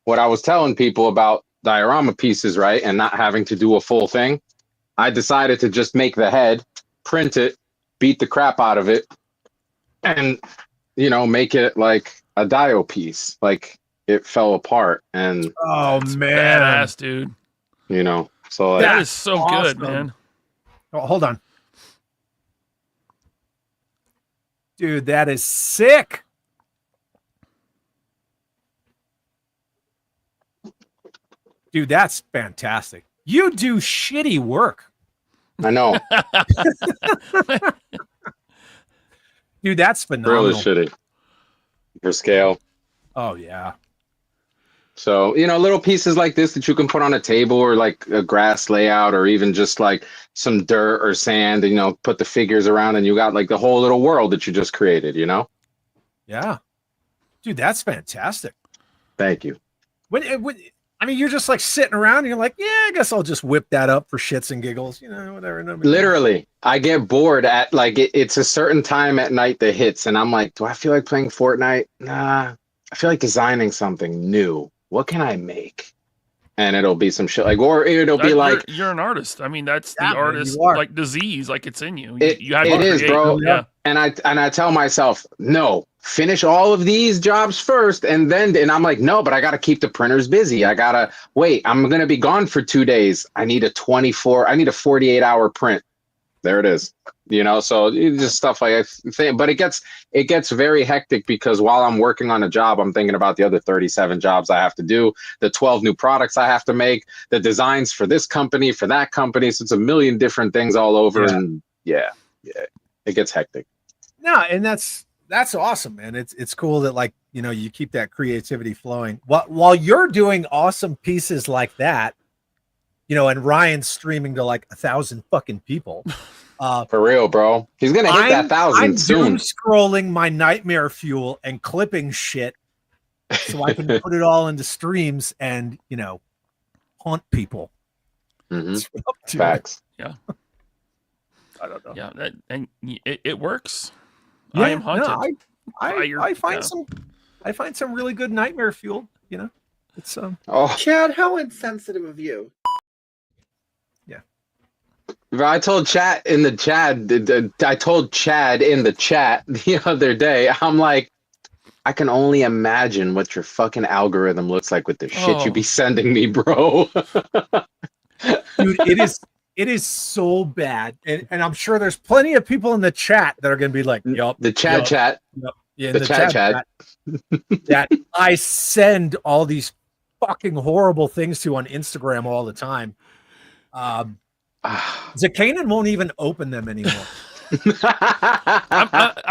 what I was telling people about diorama pieces, right, and not having to do a full thing, I decided to just make the head, print it, beat the crap out of it, and, you know, make it like a dio piece. Like, it fell apart. And oh, man. Badass, dude. You know, So like, That is so good, awesome. man. Oh, hold on. Dude, that is sick. Dude, that's fantastic. You do shitty work. I know, Dude, that's really phenomenal. shitty for scale. Oh, yeah. So, little pieces like this that you can put on a table or like a grass layout or even just like some dirt or sand and, put the figures around and you got like the whole little world that you just created, Yeah. Dude, that's fantastic. Thank you. I mean, you're just like sitting around and you're like, yeah, I guess I'll just whip that up for shits and giggles, whatever. Literally, I get bored at like it's a certain time at night that hits and I'm like, do I feel like playing Fortnite? Nah, I feel like designing something new. What can I make? And it'll be some shit like, or it'll be like, you're an artist. I mean, that's the Yeah, man, artist you are. like disease, like it's in you. it have to is, create. bro. Yeah. And I tell myself, no, finish all of these jobs first, and I'm like, no, but I got to keep the printers busy. I gotta wait. I'm gonna be gone for 2 days. I need a 48-hour print. There it is. So it's just stuff like that. But it gets very hectic because while I'm working on a job, I'm thinking about the other 37 jobs I have to do, the 12 new products I have to make, the designs for this company, for that company. So it's a million different things all over. Yeah. And yeah, it gets hectic. No, and that's awesome, man. It's cool that like, you keep that creativity flowing while you're doing awesome pieces like that, and Ryan's streaming to like 1,000 fucking people. For real, bro. He's gonna hit that 1,000 I'm soon. doom scrolling my nightmare fuel and clipping shit so I can put it all into streams and haunt people. Mhm. That's what I'm doing. Facts. Yeah. I don't know. Yeah. And it works. Yeah, I am haunted. no, Fire, I find yeah. I find some really good nightmare fuel. It's Oh, Chad, how insensitive of you. I told Chad in the chat the other day, I'm like, I can only imagine what your fucking algorithm looks like with the shit you be sending me, bro. dude, it is so bad, and I'm sure there's plenty of people in the chat that are going to be like, "Yup, The chat. Yep. Yeah, in The chat. that I send all these fucking horrible things to on Instagram all the time. Zakanan won't even open them anymore.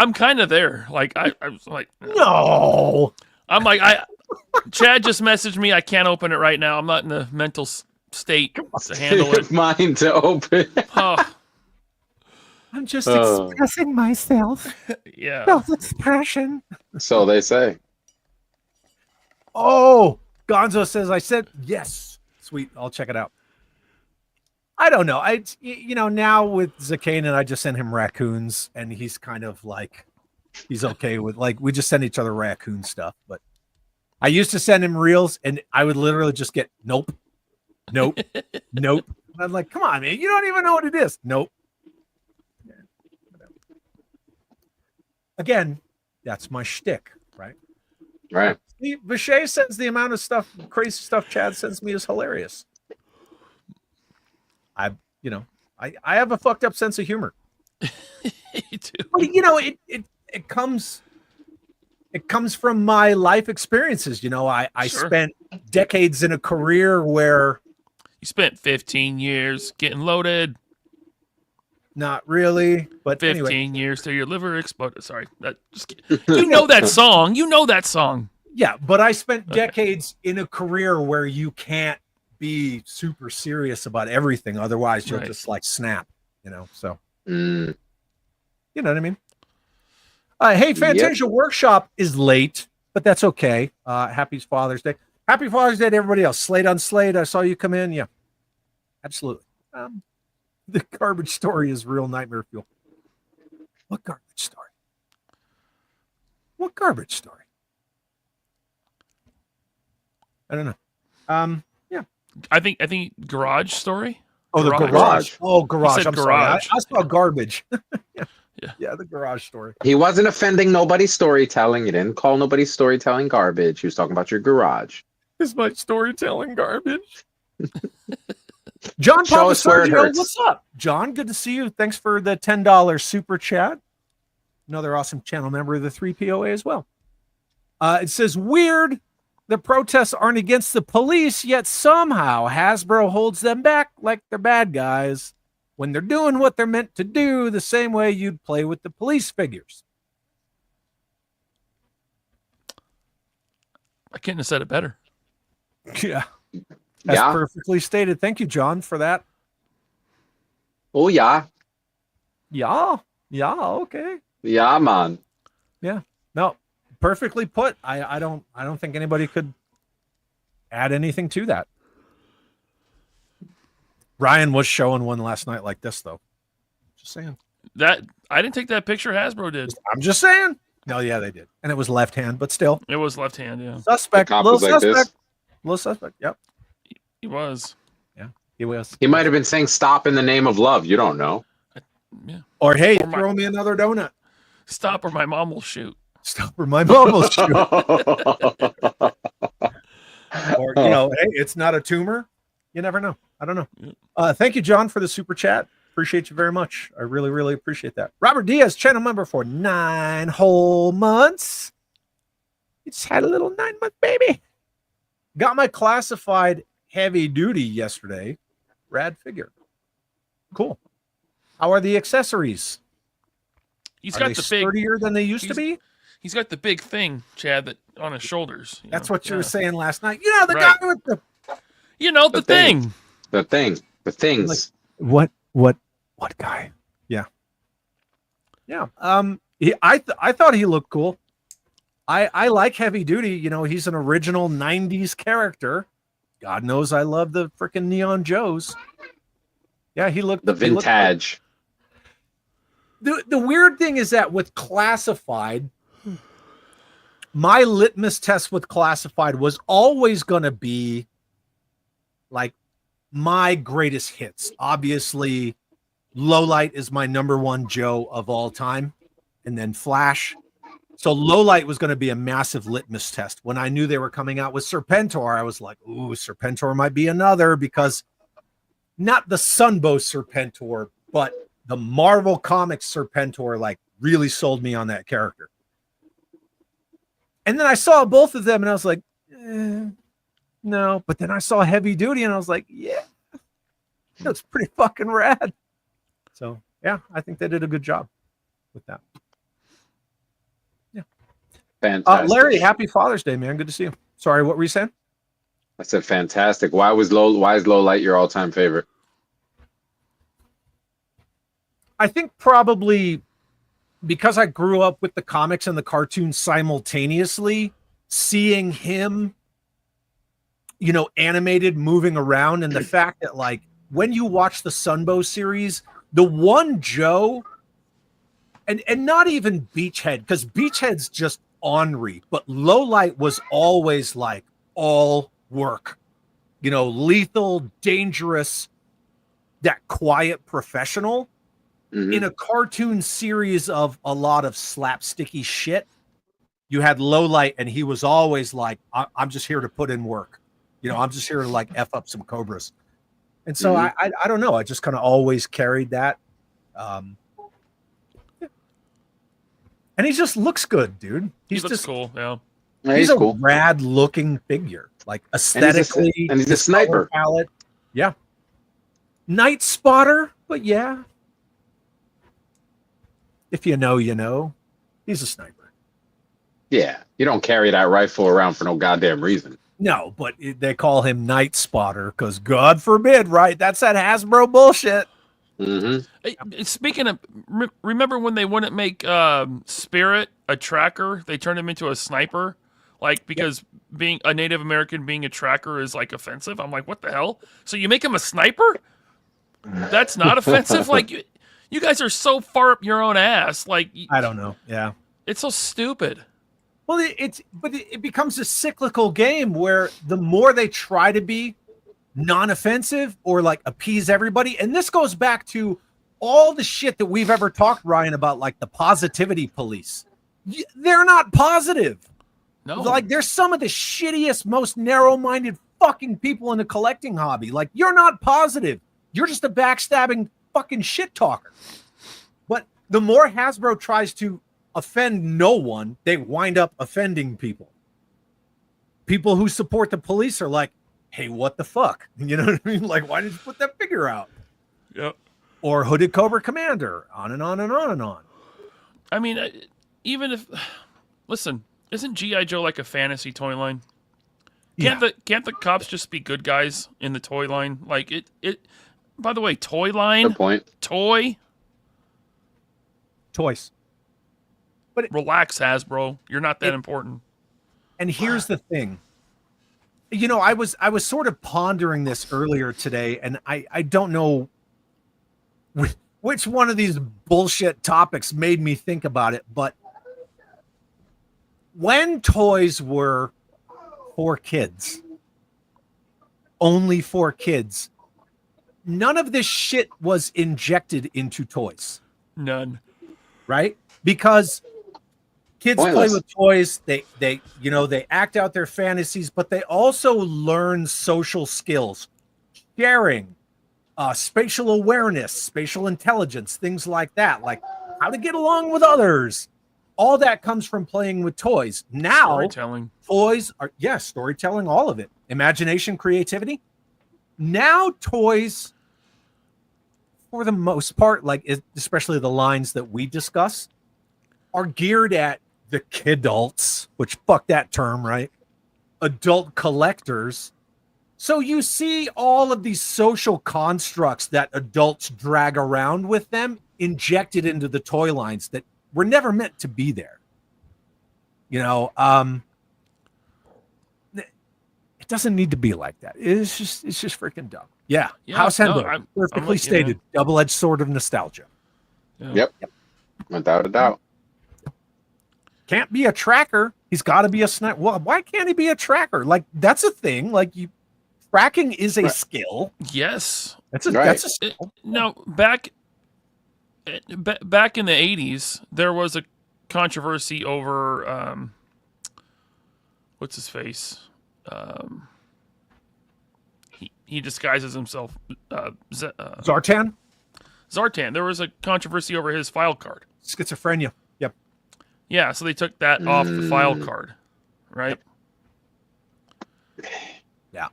I'm kind of there. Like I was like, No, I'm like Chad just messaged me. I can't open it right now. I'm not in the mental state to handle it. Mine to open. Oh, I'm just expressing myself. yeah. Self-expression. So they say. Oh, Gonzo says I said yes. Sweet, I'll check it out. I don't know. Now with Zakanan, I just send him raccoons, and he's kind of like, he's okay with like we just send each other raccoon stuff. But I used to send him reels, and I would literally just get nope. And I'm like, come on, man, you don't even know what it is. Nope. Yeah, again, that's my shtick, right? Right. Vishay says the amount of crazy stuff Chad sends me is hilarious. I have a fucked up sense of humor. You too. But it comes from my life experiences. I Sure. spent decades in a career where You spent 15 years getting loaded. not really, but 15 anyway, years till your liver exploded. Sorry, you know that song. You know that song. yeah. But I spent decades in a career where you can't be super serious about everything, otherwise you'll Right. just like snap. So Mm. you know what I mean. Hey, Fantasia Workshop is late, but that's okay. Happy Father's Day. Happy Father's Day to everybody else. Slade on Slade, I saw you come in. Yeah, absolutely. The garbage story is real nightmare fuel. What garbage story? What garbage story? I don't know. Yeah. I think Garage Story. Oh, the garage. Oh, garage. said I'm sorry. garage. I saw garbage. Yeah. Yeah, the garage story. He wasn't offending nobody's storytelling. He didn't call nobody's storytelling garbage. He was talking about your garage. Is my storytelling garbage? John Show us where it Papasorgio, hurts. what's up? John, good to see you. Thanks for the $10 super chat. Another awesome channel member of the 3POA as well. It says, weird. The protests aren't against the police, yet somehow Hasbro holds them back like they're bad guys when they're doing what they're meant to do, the same way you'd play with the police figures. I couldn't have said it better. Yeah. That's perfectly stated. Thank you, John, for that. Oh, yeah. Yeah. Yeah. Okay. Yeah, man. Yeah. No, perfectly put. I don't think anybody could add anything to that. Ryan was showing one last night like this, though. Just saying. That I didn't take that picture. Hasbro did. I'm just saying. No, yeah, they did. And it was left hand, but still. It was left hand, yeah. Suspect. The cop Little was like suspect. this. Little suspect. Yep. He was. Yeah, he was. He might have been saying stop in the name of love. You don't know. Yeah. Or, hey, Or throw me another donut. Stop or my mom will shoot. Stop or my mom will shoot. Or, hey, it's not a tumor. You never know. I don't know. Thank you, John, for the super chat. Appreciate you very much. I really, really appreciate that. Robert Diaz, channel member for 9 whole months. You just had a little 9-month baby. Got my classified heavy duty yesterday. Rad figure. Cool. How are the accessories? He's Are got they the big sturdier than they used to be? He's got the big thing, Chad, that on his shoulders. That's know? what you were Yeah. saying last night. The Right. guy with the The thing. The things. Like, what guy? Yeah. Yeah. I thought he looked cool. I like heavy duty. He's an original 90s character. God knows I love the freaking Neon Joes. Yeah, he looked The vintage. The weird thing is that with Classified, my litmus test with Classified was always going to be like my greatest hits. Obviously, Lowlight is my #1 Joe of all time, and then Flash. So Lowlight was going to be a massive litmus test. When I knew they were coming out with Serpentor, I was like, ooh, Serpentor might be another, because not the Sunbow Serpentor, but the Marvel Comics Serpentor like really sold me on that character. And then I saw both of them and I was like, no. But then I saw Heavy Duty and I was like, yeah, that's pretty fucking rad. So yeah, I think they did a good job with that. Yeah. Fantastic. Larry, happy Father's Day, man. Good to see you. Sorry, what were you saying? I said fantastic. Why is Lowlight your all-time favorite? I think probably because I grew up with the comics and the cartoons simultaneously, seeing him, animated, moving around, and the fact that, like, when you watch the Sunbow series, the one Joe, and not even Beachhead, because Beachhead's just ornery, but Lowlight was always like all work, lethal, dangerous, that quiet professional. In a cartoon series of a lot of slapsticky shit, you had Lowlight, and he was always like, I'm just here to put in work. I'm just here to like F up some Cobras. And so I don't know. I just kind of always carried that. And he just looks good, dude. He looks cool, yeah. He's a cool. rad looking figure, like aesthetically. And he's a sniper. Palette. Yeah. Night Spotter, but yeah. If you know, you know. He's a sniper. Yeah, you don't carry that rifle around for no goddamn reason. No, but they call him Night Spotter because God forbid, right? That's that Hasbro bullshit. Hey, speaking of, remember when they wouldn't make Spirit a tracker? They turned him into a sniper, because being a Native American being a tracker is like offensive. I'm like, what the hell? So you make him a sniper? That's not offensive. You guys are so far up your own ass. I don't know. Yeah, it's so stupid. Well, it becomes a cyclical game where the more they try to be non-offensive or like appease everybody, and this goes back to all the shit that we've ever talked, Ryan, about like the positivity police. They're not positive. No, they're some of the shittiest, most narrow-minded fucking people in the collecting hobby. Like, you're not positive. You're just a backstabbing fucking shit talker. But the more Hasbro tries to offend no one, they wind up offending people. People who support the police are like, hey, what the fuck? You know what I mean? Like, why did you put that figure out? Yep. Or Hooded Cobra Commander, on and on and on and on. I mean, even if, listen, isn't G.I. Joe like a fantasy toy line? Can't the cops just be good guys in the toy line? Like it. By the way, toy line. Good point. Toys. But relax, Hasbro. You're not that important. And here's the thing. You know, I was sort of pondering this earlier today, and I don't know which one of these bullshit topics made me think about it, but when toys were for kids, only for kids, none of this shit was injected into toys. None. Right? Because kids play with toys, they act out their fantasies, but they also learn social skills, sharing, spatial awareness, spatial intelligence, things like that, like how to get along with others. All that comes from playing with toys. Now, storytelling. Toys are, storytelling, all of it. Imagination, creativity. Now, toys, for the most part, like especially the lines that we discuss, are geared at the kidults, which fuck that term, right? Adult collectors. So you see all of these social constructs that adults drag around with them injected into the toy lines that were never meant to be there. You know, it doesn't need to be like that. It's just freaking dumb. Yeah. House Hendo, perfectly stated. Double-edged sword of nostalgia. Yep. Without a doubt. Can't be a tracker. He's got to be a sniper. Well, why can't he be a tracker? Like, that's a thing. Like, tracking is a skill. Yes. That's a skill. Now, back in the 80s, there was a controversy over what's his face? He disguises himself. Zartan? Zartan. There was a controversy over his file card. Schizophrenia. Yep. Yeah, so they took that off the file card, right? Yeah.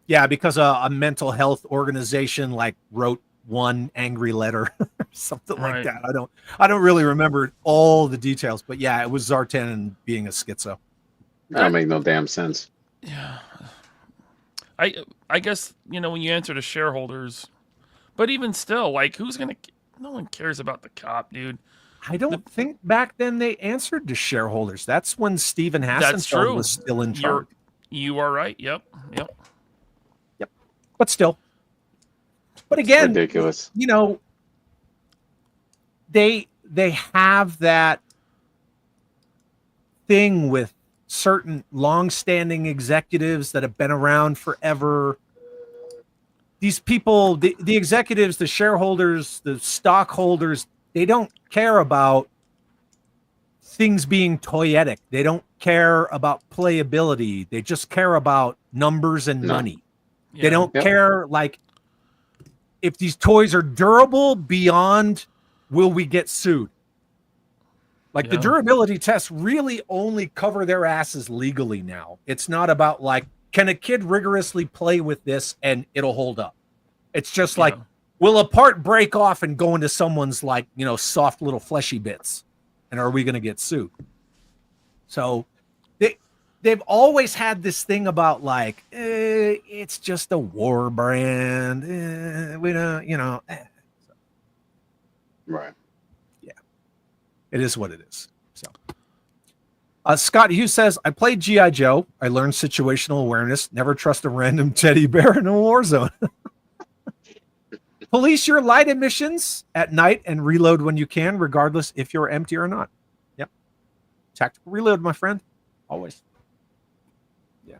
Yeah, because a mental health organization like wrote one angry letter or something like that. I don't really remember all the details, but yeah, it was Zartan being a schizo. That don't make no damn sense. Yeah. I guess, when you answer to shareholders, but even still, like, no one cares about the cop, dude. I don't think back then they answered to shareholders. That's when Stephen Hassenfeld was still in charge. You are right. Yep. But still. But again, ridiculous. They have that thing with certain long-standing executives that have been around forever. These people, the executives, the shareholders, the stockholders, they don't care about things being toyetic. They don't care about playability. They just care about numbers and money. Yeah. They don't care, like, if these toys are durable beyond will we get sued. Like, the durability tests really only cover their asses legally now. It's not about, like, can a kid rigorously play with this and it'll hold up? It's just like, will a part break off and go into someone's, like, soft little fleshy bits? And are we going to get sued? So they've always had this thing about, like, it's just a war brand. We don't, Right. Yeah. It is what it is. So, Scott Hughes says, I played G.I. Joe. I learned situational awareness. Never trust a random teddy bear in a war zone. Police your light emissions at night and reload when you can, regardless if you're empty or not. Yep. Tactical reload, my friend. Always. Yeah.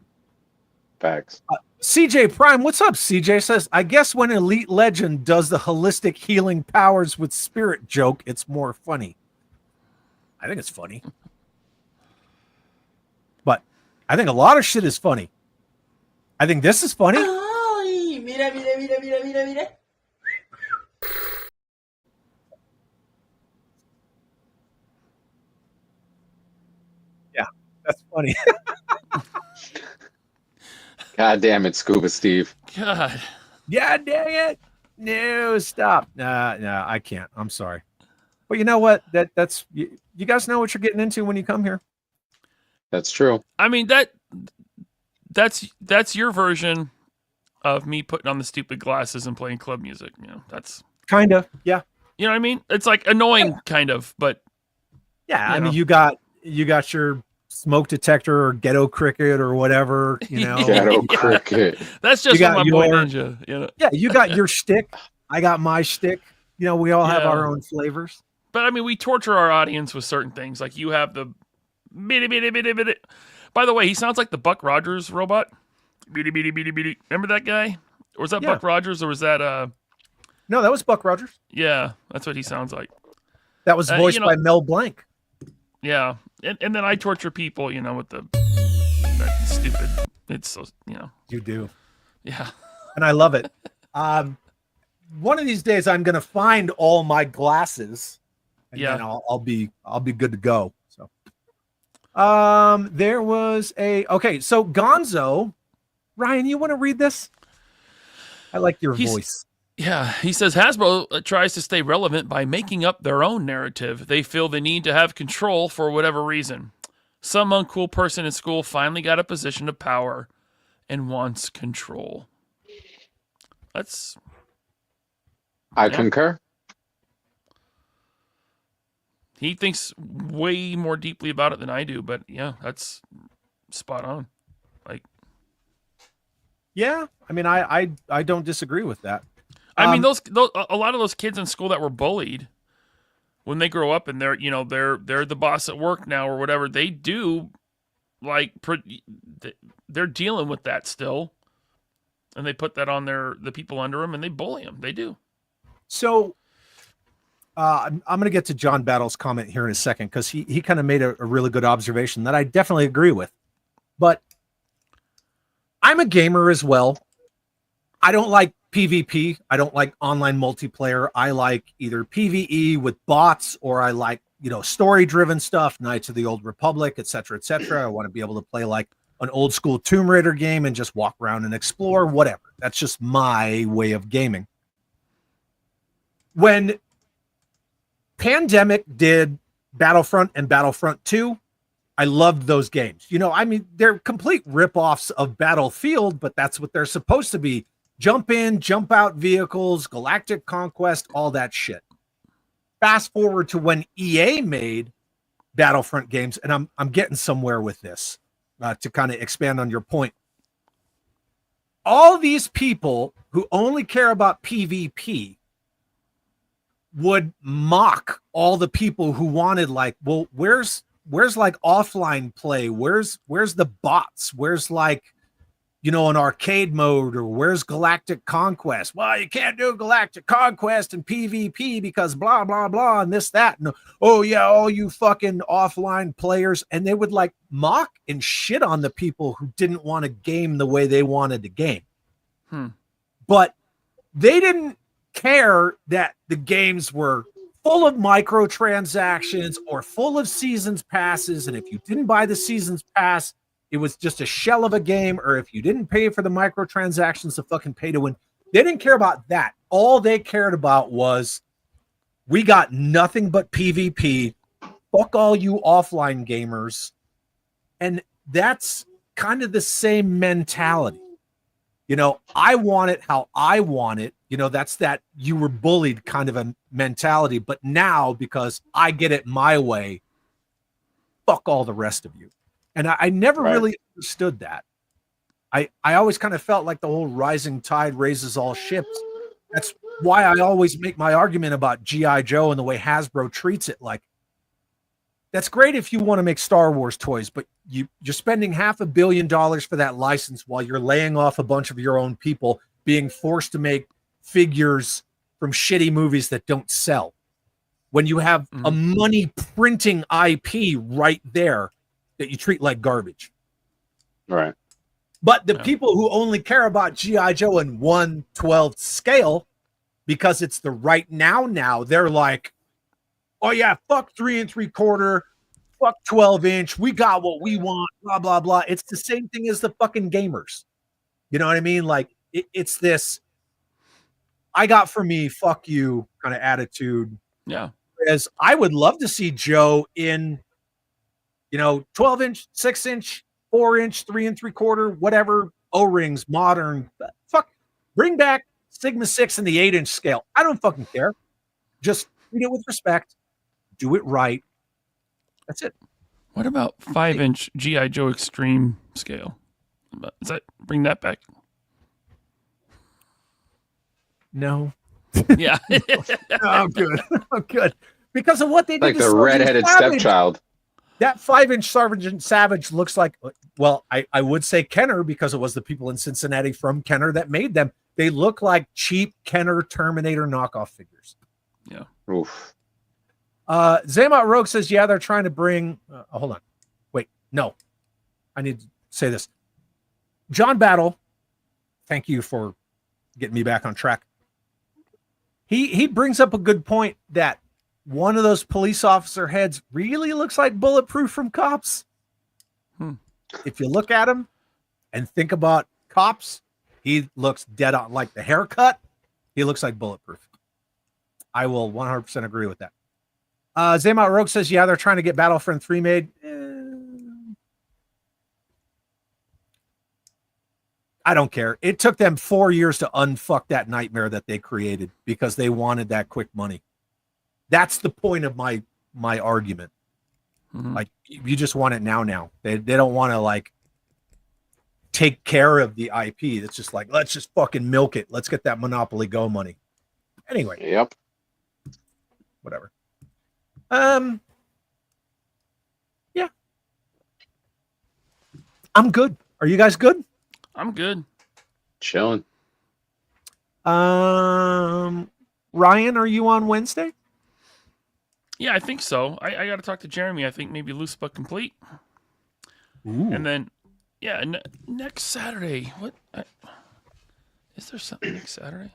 Facts. CJ Prime, what's up? CJ says, I guess when Elite Legend does the holistic healing powers with spirit joke, it's more funny. I think it's funny. But I think a lot of shit is funny. I think this is funny. Ay, mira, mira, mira, mira, mira, mira. Yeah, that's funny. God damn it, Scuba Steve. God. Yeah, dang it. No, stop. No, I can't. I'm sorry. But you know what? That's you guys know what you're getting into when you come here. That's true. I mean, that's your version of me putting on the stupid glasses and playing club music. You know, that's kind of, yeah. You know what I mean? It's like annoying, kind of, but yeah. I mean, you got your smoke detector or ghetto cricket or whatever. You know, ghetto cricket. That's just my boy Ninja. You know? Yeah, you got your shtick. I got my shtick. You know, we all have our own flavors. But I mean, we torture our audience with certain things. Like you have the bitty bitty bitty bitty. By the way, he sounds like the Buck Rogers robot. Bitty bitty bitty bitty. Remember that guy? Or was that Buck Rogers, or was that No, that was Buck Rogers. Yeah, that's what he sounds like. That was voiced by Mel Blanc. Yeah, and then I torture people, you know, with that stupid. It's so, you know. You do. Yeah, and I love it. One of these days, I'm gonna find all my glasses. And then I'll be good to go. So, there was so Gonzo, Ryan, you want to read this? I like your voice. Yeah, he says Hasbro tries to stay relevant by making up their own narrative. They feel the need to have control for whatever reason. Some uncool person in school finally got a position of power and wants control. I concur. He thinks way more deeply about it than I do, but yeah, that's spot on. Like, yeah, I mean, I don't disagree with that. I mean, those a lot of those kids in school that were bullied, when they grow up and they're the boss at work now or whatever, they do they're dealing with that still, and they put that on the people under them and they bully them. They do. So. I'm going to get to John Battle's comment here in a second because he kind of made a really good observation that I definitely agree with. But I'm a gamer as well. I don't like PvP. I don't like online multiplayer. I like either PvE with bots, or I like, story-driven stuff, Knights of the Old Republic, etc., etc. I want to be able to play like an old school Tomb Raider game and just walk around and explore, whatever. That's just my way of gaming. When Pandemic did Battlefront and Battlefront 2, I loved those games. I mean, they're complete ripoffs of Battlefield, but that's what they're supposed to be. Jump in, jump out vehicles, galactic conquest, all that shit. Fast forward to when EA made Battlefront games, and I'm getting somewhere with this to kind of expand on your point. All these people who only care about PvP would mock all the people who wanted where's like offline play? Where's the bots? Where's an arcade mode, or where's Galactic Conquest? Well, you can't do Galactic Conquest and PvP because blah, blah, blah, and this, that. And, oh yeah, all you fucking offline players. And they would mock and shit on the people who didn't want to game the way they wanted to game. But they didn't care that the games were full of microtransactions or full of seasons passes, and if you didn't buy the seasons pass, it was just a shell of a game, or if you didn't pay for the microtransactions to fucking pay to win. They didn't care about that. All they cared about was, we got nothing but PvP. Fuck all you offline gamers. And that's kind of the same mentality. I want it how I want it. That's that you were bullied kind of a mentality. But now, because I get it my way, fuck all the rest of you. And I never really understood that. I always kind of felt like the whole rising tide raises all ships. That's why I always make my argument about G.I. Joe and the way Hasbro treats it. That's great if you want to make Star Wars toys, but you're spending $500 million for that license while you're laying off a bunch of your own people, being forced to make figures from shitty movies that don't sell. When you have a money printing IP right there that you treat like garbage. Right. But the people who only care about G.I. Joe in 1/12 scale, because it's the right now, they're like, oh yeah, fuck 3 3/4, fuck 12-inch. We got what we want, blah, blah, blah. It's the same thing as the fucking gamers. You know what I mean? Like it's this, I got for me, fuck you kind of attitude. Yeah. Whereas I would love to see Joe in, 12-inch, 6-inch, 4-inch, 3 3/4, whatever, O-rings, modern. Fuck, bring back Sigma 6 and the 8-inch scale. I don't fucking care. Just treat it with respect. Do it right. That's it. What about 5-inch G.I. Joe Extreme scale? Does that bring that back? No. Yeah. Oh, good. Oh, good. Because of what they did. Like the redheaded stepchild. That 5-inch Sergeant Savage looks like, well, I would say Kenner, because it was the people in Cincinnati from Kenner that made them. They look like cheap Kenner Terminator knockoff figures. Yeah. Oof. Zaymot Rogue says, yeah, they're trying to bring, hold on. Wait, no. I need to say this. John Battle, thank you for getting me back on track. He brings up a good point that one of those police officer heads really looks like Bulletproof from Cops. If you look at him and think about Cops, he looks dead on. Like the haircut, he looks like Bulletproof. I will 100% agree with that. Zaymot Rogue says, yeah, they're trying to get Battlefront 3 made. I don't care. It took them 4 years to unfuck that nightmare that they created because they wanted that quick money. That's the point of my argument. Mm-hmm. Like, you just want it now. They don't want to like take care of the IP. It's just like, let's just fucking milk it. Let's get that Monopoly Go money. Anyway. Yep. Whatever. Yeah. I'm good. Are you guys good? I'm good. Chilling. Ryan, are you on Wednesday? Yeah, I think so. I got to talk to Jeremy. I think maybe Loose But Complete. Ooh. And then, yeah, next Saturday. What? Is there something next Saturday?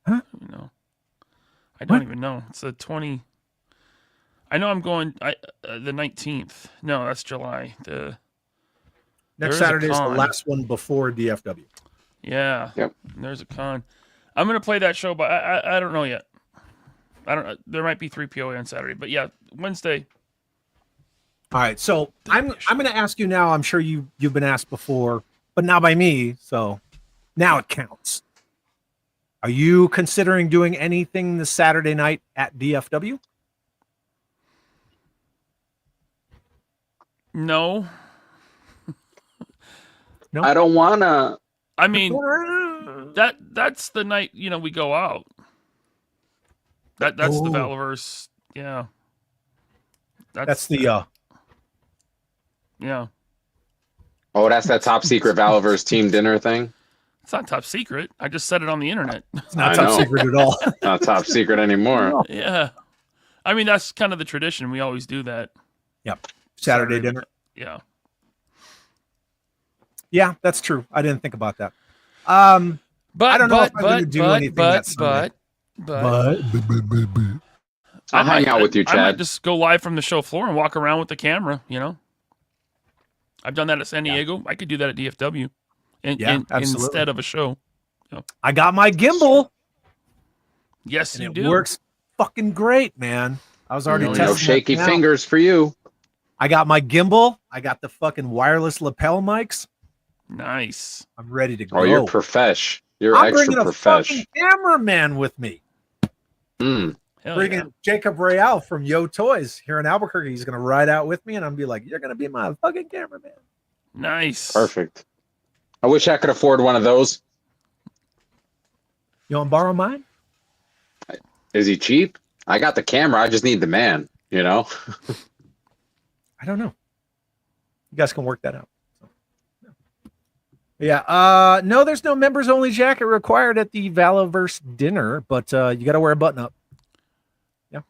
Huh? No. I don't even know. It's the 20. I know I'm going the 19th. No, that's July. Next Saturday is the last one before DFW. Yeah. Yep. There's a con. I'm gonna play that show, but I don't know yet. I don't. There might be 3 POA on Saturday, but yeah, Wednesday. All right, so I'm going to ask you now. I'm sure you've been asked before, but not by me. So now it counts. Are you considering doing anything this Saturday night at DFW? No. No. I don't wanna. I mean, that's the night we go out. That's the Valorverse. Yeah. That's the yeah. Oh, that's that top secret Valorverse team dinner thing. It's not top secret. I just said it on the internet. It's not top secret at all. Not top secret anymore. Yeah. I mean, that's kind of the tradition. We always do that. Yep. Saturday dinner. Yeah. Yeah, that's true. I didn't think about that. But I don't know if I'm going to do anything that Sunday. But I'll hang out with you, Chad. I might just go live from the show floor and walk around with the camera, I've done that at San Diego. I could do that at DFW instead of a show. I got my gimbal. Yes, and you it do. Works fucking great, man. I was already testing. No shaky fingers for you. I got my gimbal. I got the fucking wireless lapel mics. Nice. I'm ready to go. Oh, you're profesh. You're I'm extra bringing a profesh. fucking cameraman with me. Bringing Jacob Royale from Yo Toys here in Albuquerque. He's going to ride out with me, and I'm going to be like, you're going to be my fucking cameraman. Nice. Perfect. I wish I could afford one of those. You want to borrow mine? Is he cheap? I got the camera. I just need the man, I don't know. You guys can work that out. Yeah. No, there's no members only jacket required at the Valorverse dinner, but you got to wear a button up. Yeah.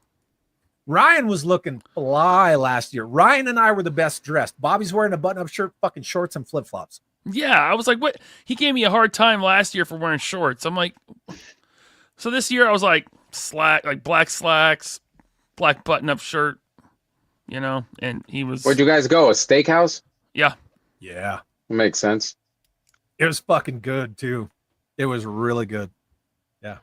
Ryan was looking fly last year. Ryan and I were the best dressed. Bobby's wearing a button up shirt, fucking shorts, and flip flops. Yeah, I was like, what? He gave me a hard time last year for wearing shorts. I'm like, so this year I was like black slacks, black button-up shirt, and he was. Where'd you guys go? A steakhouse? Yeah. Yeah. Makes sense. It was fucking good too. It was really good. Yeah.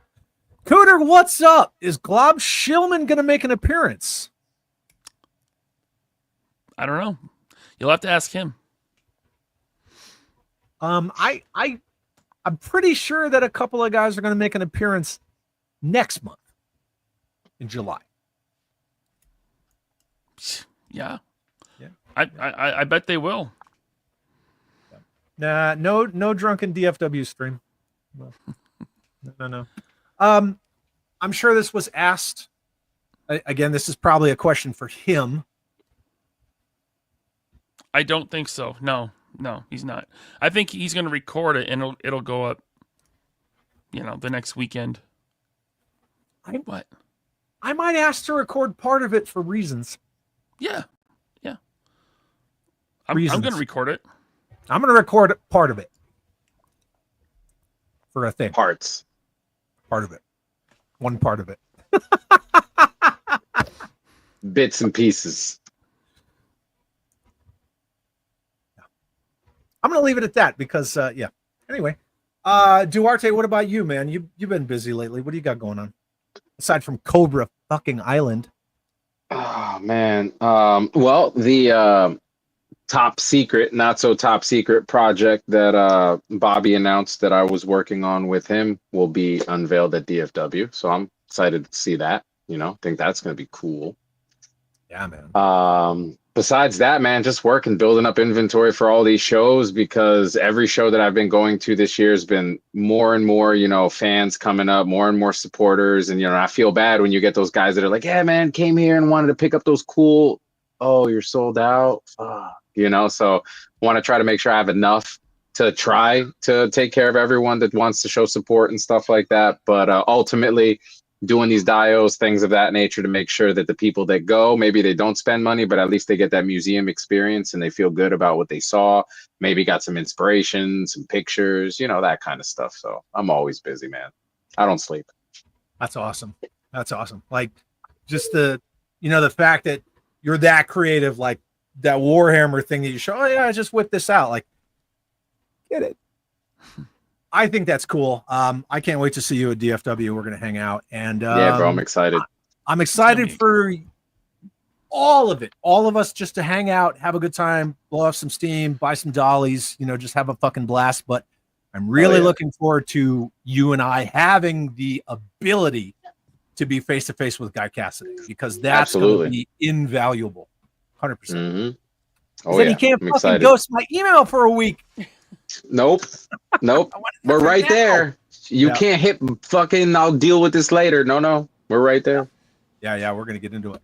Cooter, what's up? Is Glob Shillman going to make an appearance? I don't know. You'll have to ask him. I'm pretty sure that a couple of guys are going to make an appearance next month in July. Yeah. Yeah. I bet they will. Nah, no drunken DFW stream. No. I'm sure this was asked. Again, this is probably a question for him. I don't think so. No, he's not. I think he's going to record it and it'll go up, the next weekend. What? I might ask to record part of it for reasons. Yeah. I'm going to record it. I'm going to record part of it for a thing. Part of it. One part of it. Bits and pieces. I'm going to leave it at that because, yeah. Anyway, Duarte, what about you, man? You've been busy lately. What do you got going on? Aside from Cobra fucking Island. Oh, man. Well, the top secret, not so top secret project that Bobby announced that I was working on with him will be unveiled at DFW. So I'm excited to see that. Think that's going to be cool. Yeah, man. Besides that, man, just working, building up inventory for all these shows, because every show that I've been going to this year has been more and more, fans coming up, more and more supporters. And, I feel bad when you get those guys that are like, yeah, man, came here and wanted to pick up those cool. Oh, you're sold out. So want to try to make sure I have enough to try to take care of everyone that wants to show support and stuff like that. But ultimately, doing these dios, things of that nature, to make sure that the people that go, maybe they don't spend money, but at least they get that museum experience and they feel good about what they saw, maybe got some inspiration, some pictures, that kind of stuff. So I'm always busy, man. I don't sleep. That's awesome. Like, just the fact that you're that creative, like that Warhammer thing that you show, oh yeah, I just whipped this out. Like, get it. I think that's cool. I can't wait to see you at DFW. We're going to hang out. And yeah, bro, I'm excited. I'm excited for all of it. All of us just to hang out, have a good time, blow off some steam, buy some dollies, just have a fucking blast. But I'm really looking forward to you and I having the ability to be face to face with Guy Cassidy, because that's going to be invaluable. 100%. Mm-hmm. Oh, then you can't fucking ghost my email for a week. Nope. We're right there. You can't hit fucking, I'll deal with this later. No. We're right there. Yeah, we're going to get into it.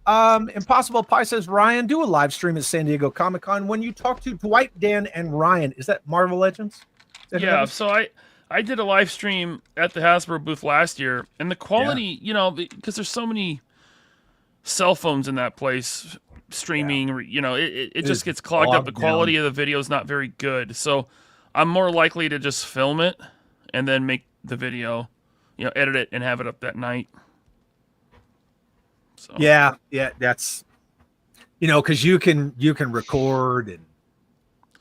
Impossible Pie says, Ryan, do a live stream at San Diego Comic-Con when you talk to Dwight, Dan, and Ryan. Is that Marvel Legends? Yeah, so I did a live stream at the Hasbro booth last year, and the quality, because there's so many cell phones in that place streaming, it just gets clogged up. The quality of the video is not very good. So I'm more likely to just film it and then make the video, edit it and have it up that night. So. Yeah, that's, because you can record and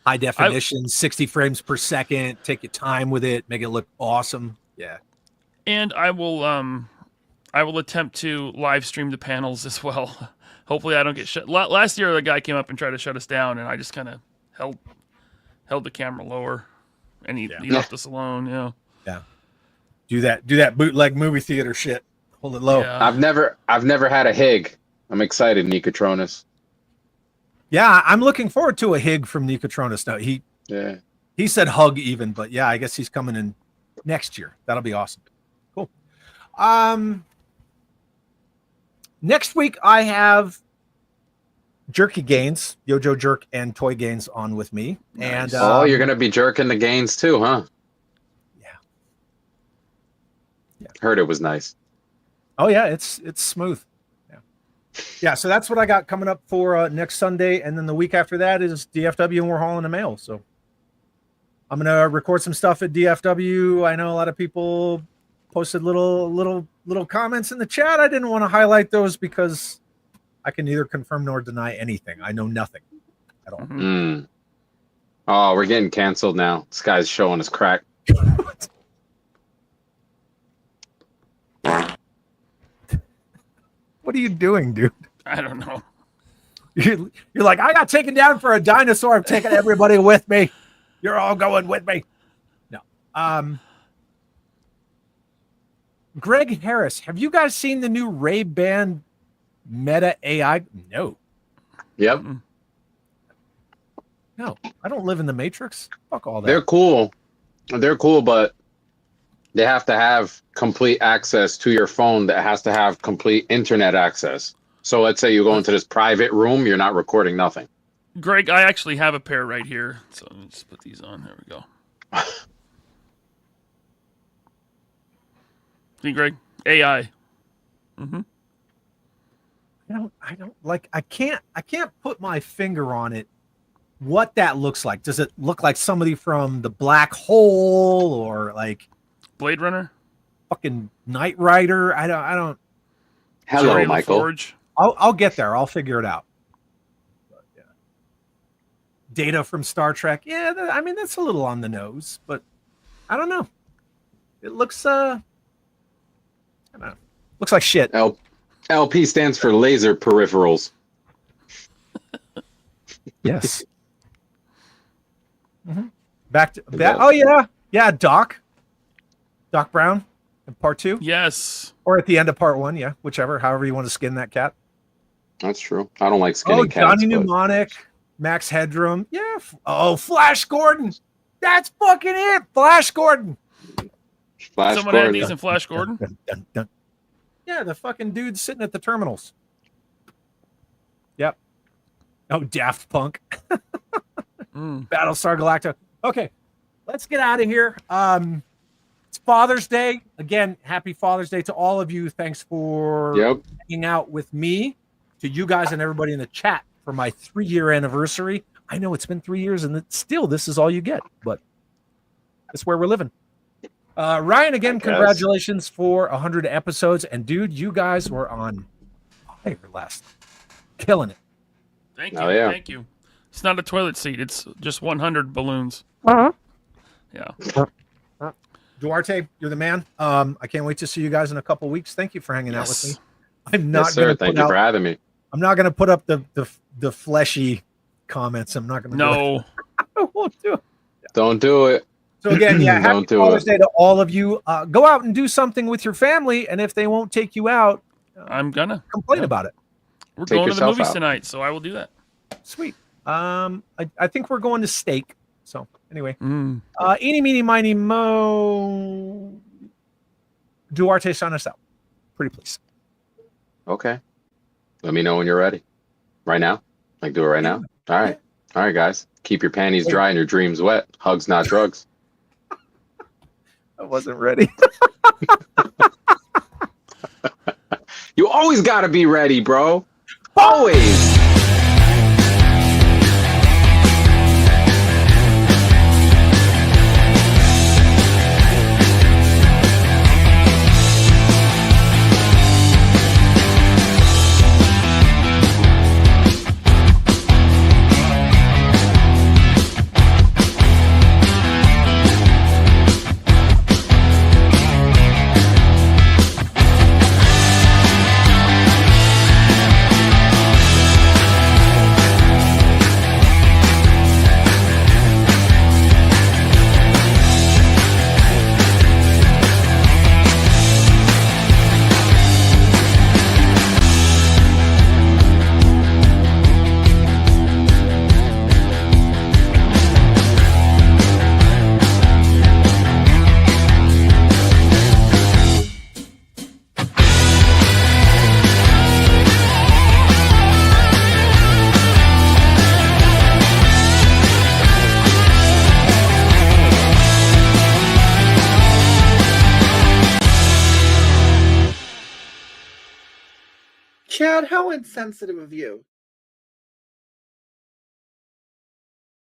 high definition, 60 frames per second, take your time with it, make it look awesome. Yeah. And I will attempt to live stream the panels as well. Hopefully I don't get shut. Last year, the guy came up and tried to shut us down, and I just kind of held the camera lower, and he left us alone. Yeah. Do that bootleg movie theater shit. Hold it low. Yeah. I've never had a Hig. I'm excited, Nicotronis. Yeah, I'm looking forward to a Hig from Nicotronis. Now he said hug even, but yeah, I guess he's coming in next year. That'll be awesome. Cool. Next week I have Jerky Gaines, Yojo Jerk, and Toy Gaines on with me. Nice. And you're gonna be jerking the Gaines too, huh? Yeah. Heard it was nice. Oh yeah, it's smooth. Yeah. So that's what I got coming up for next Sunday, and then the week after that is DFW, and we're hauling the mail. So I'm gonna record some stuff at DFW. I know a lot of people posted little comments in the chat. I didn't want to highlight those because I can neither confirm nor deny anything. I know nothing at all. Oh, we're getting canceled now. This guy's showing his crack. What are you doing, dude? I don't know. You're like, I got taken down for a dinosaur. I'm taking everybody with me. You're all going with me. No. Greg Harris, have you guys seen the new Ray-Ban Meta AI? No. Yep. No, I don't live in the Matrix. Fuck all that. They're cool. They're cool, but they have to have complete access to your phone that has to have complete internet access. So let's say you go into this private room, you're not recording nothing. Greg, I actually have a pair right here. So let me just put these on. There we go. See, Greg? AI. I don't like, I can't put my finger on it. What that looks like. Does it look like somebody from the Black Hole or like Blade Runner? Fucking Knight Rider? I don't. Hello, Jerry Michael. LaForge? I'll get there. I'll figure it out. But, yeah. Data from Star Trek. Yeah, I mean that's a little on the nose, but I don't know. It looks I don't know. Looks like shit. LP stands for laser peripherals. Yes. Back to that. Oh yeah, Doc Brown in part 2. Yes. Or at the end of part 1. Yeah, whichever. However you want to skin that cat. That's true. I don't like skinny cats. Johnny Mnemonic, Max Headroom. Yeah. Flash Gordon. That's fucking it. Flash Gordon. Someone had these in Flash Gordon? Dun. Yeah, the fucking dude sitting at the terminals. Yep. Oh, Daft Punk. Battlestar Galactica. Okay, let's get out of here. It's Father's Day. Again, happy Father's Day to all of you. Thanks for hanging out with me, to you guys and everybody in the chat for my 3-year anniversary. I know it's been 3 years and still this is all you get, but that's where we're living. Ryan, again, congratulations for 100 episodes. And dude, you guys were on fire last. Killing it. Thank you. Thank you. It's not a toilet seat. It's just 100 balloons. Yeah. Duarte, you're the man. I can't wait to see you guys in a couple weeks. Thank you for hanging out with me. I'm not Thank you for having me. I'm not going to put up the fleshy comments. I'm not going to. No. I won't do it. Don't do it. So again, yeah, happy Father's Day to all of you. Go out and do something with your family, and if they won't take you out, I'm gonna complain about it. We're going to the movies tonight, so I will do that. Sweet. I think we're going to steak. So anyway, eeny, meeny, miny, mo. Duarte, sign us out. Pretty please. Okay. Let me know when you're ready. Right now? Like do it right now? All right. All right, guys. Keep your panties dry and your dreams wet. Hugs, not drugs. I wasn't ready. You always got to be ready, bro. Always. Chad, how insensitive of you.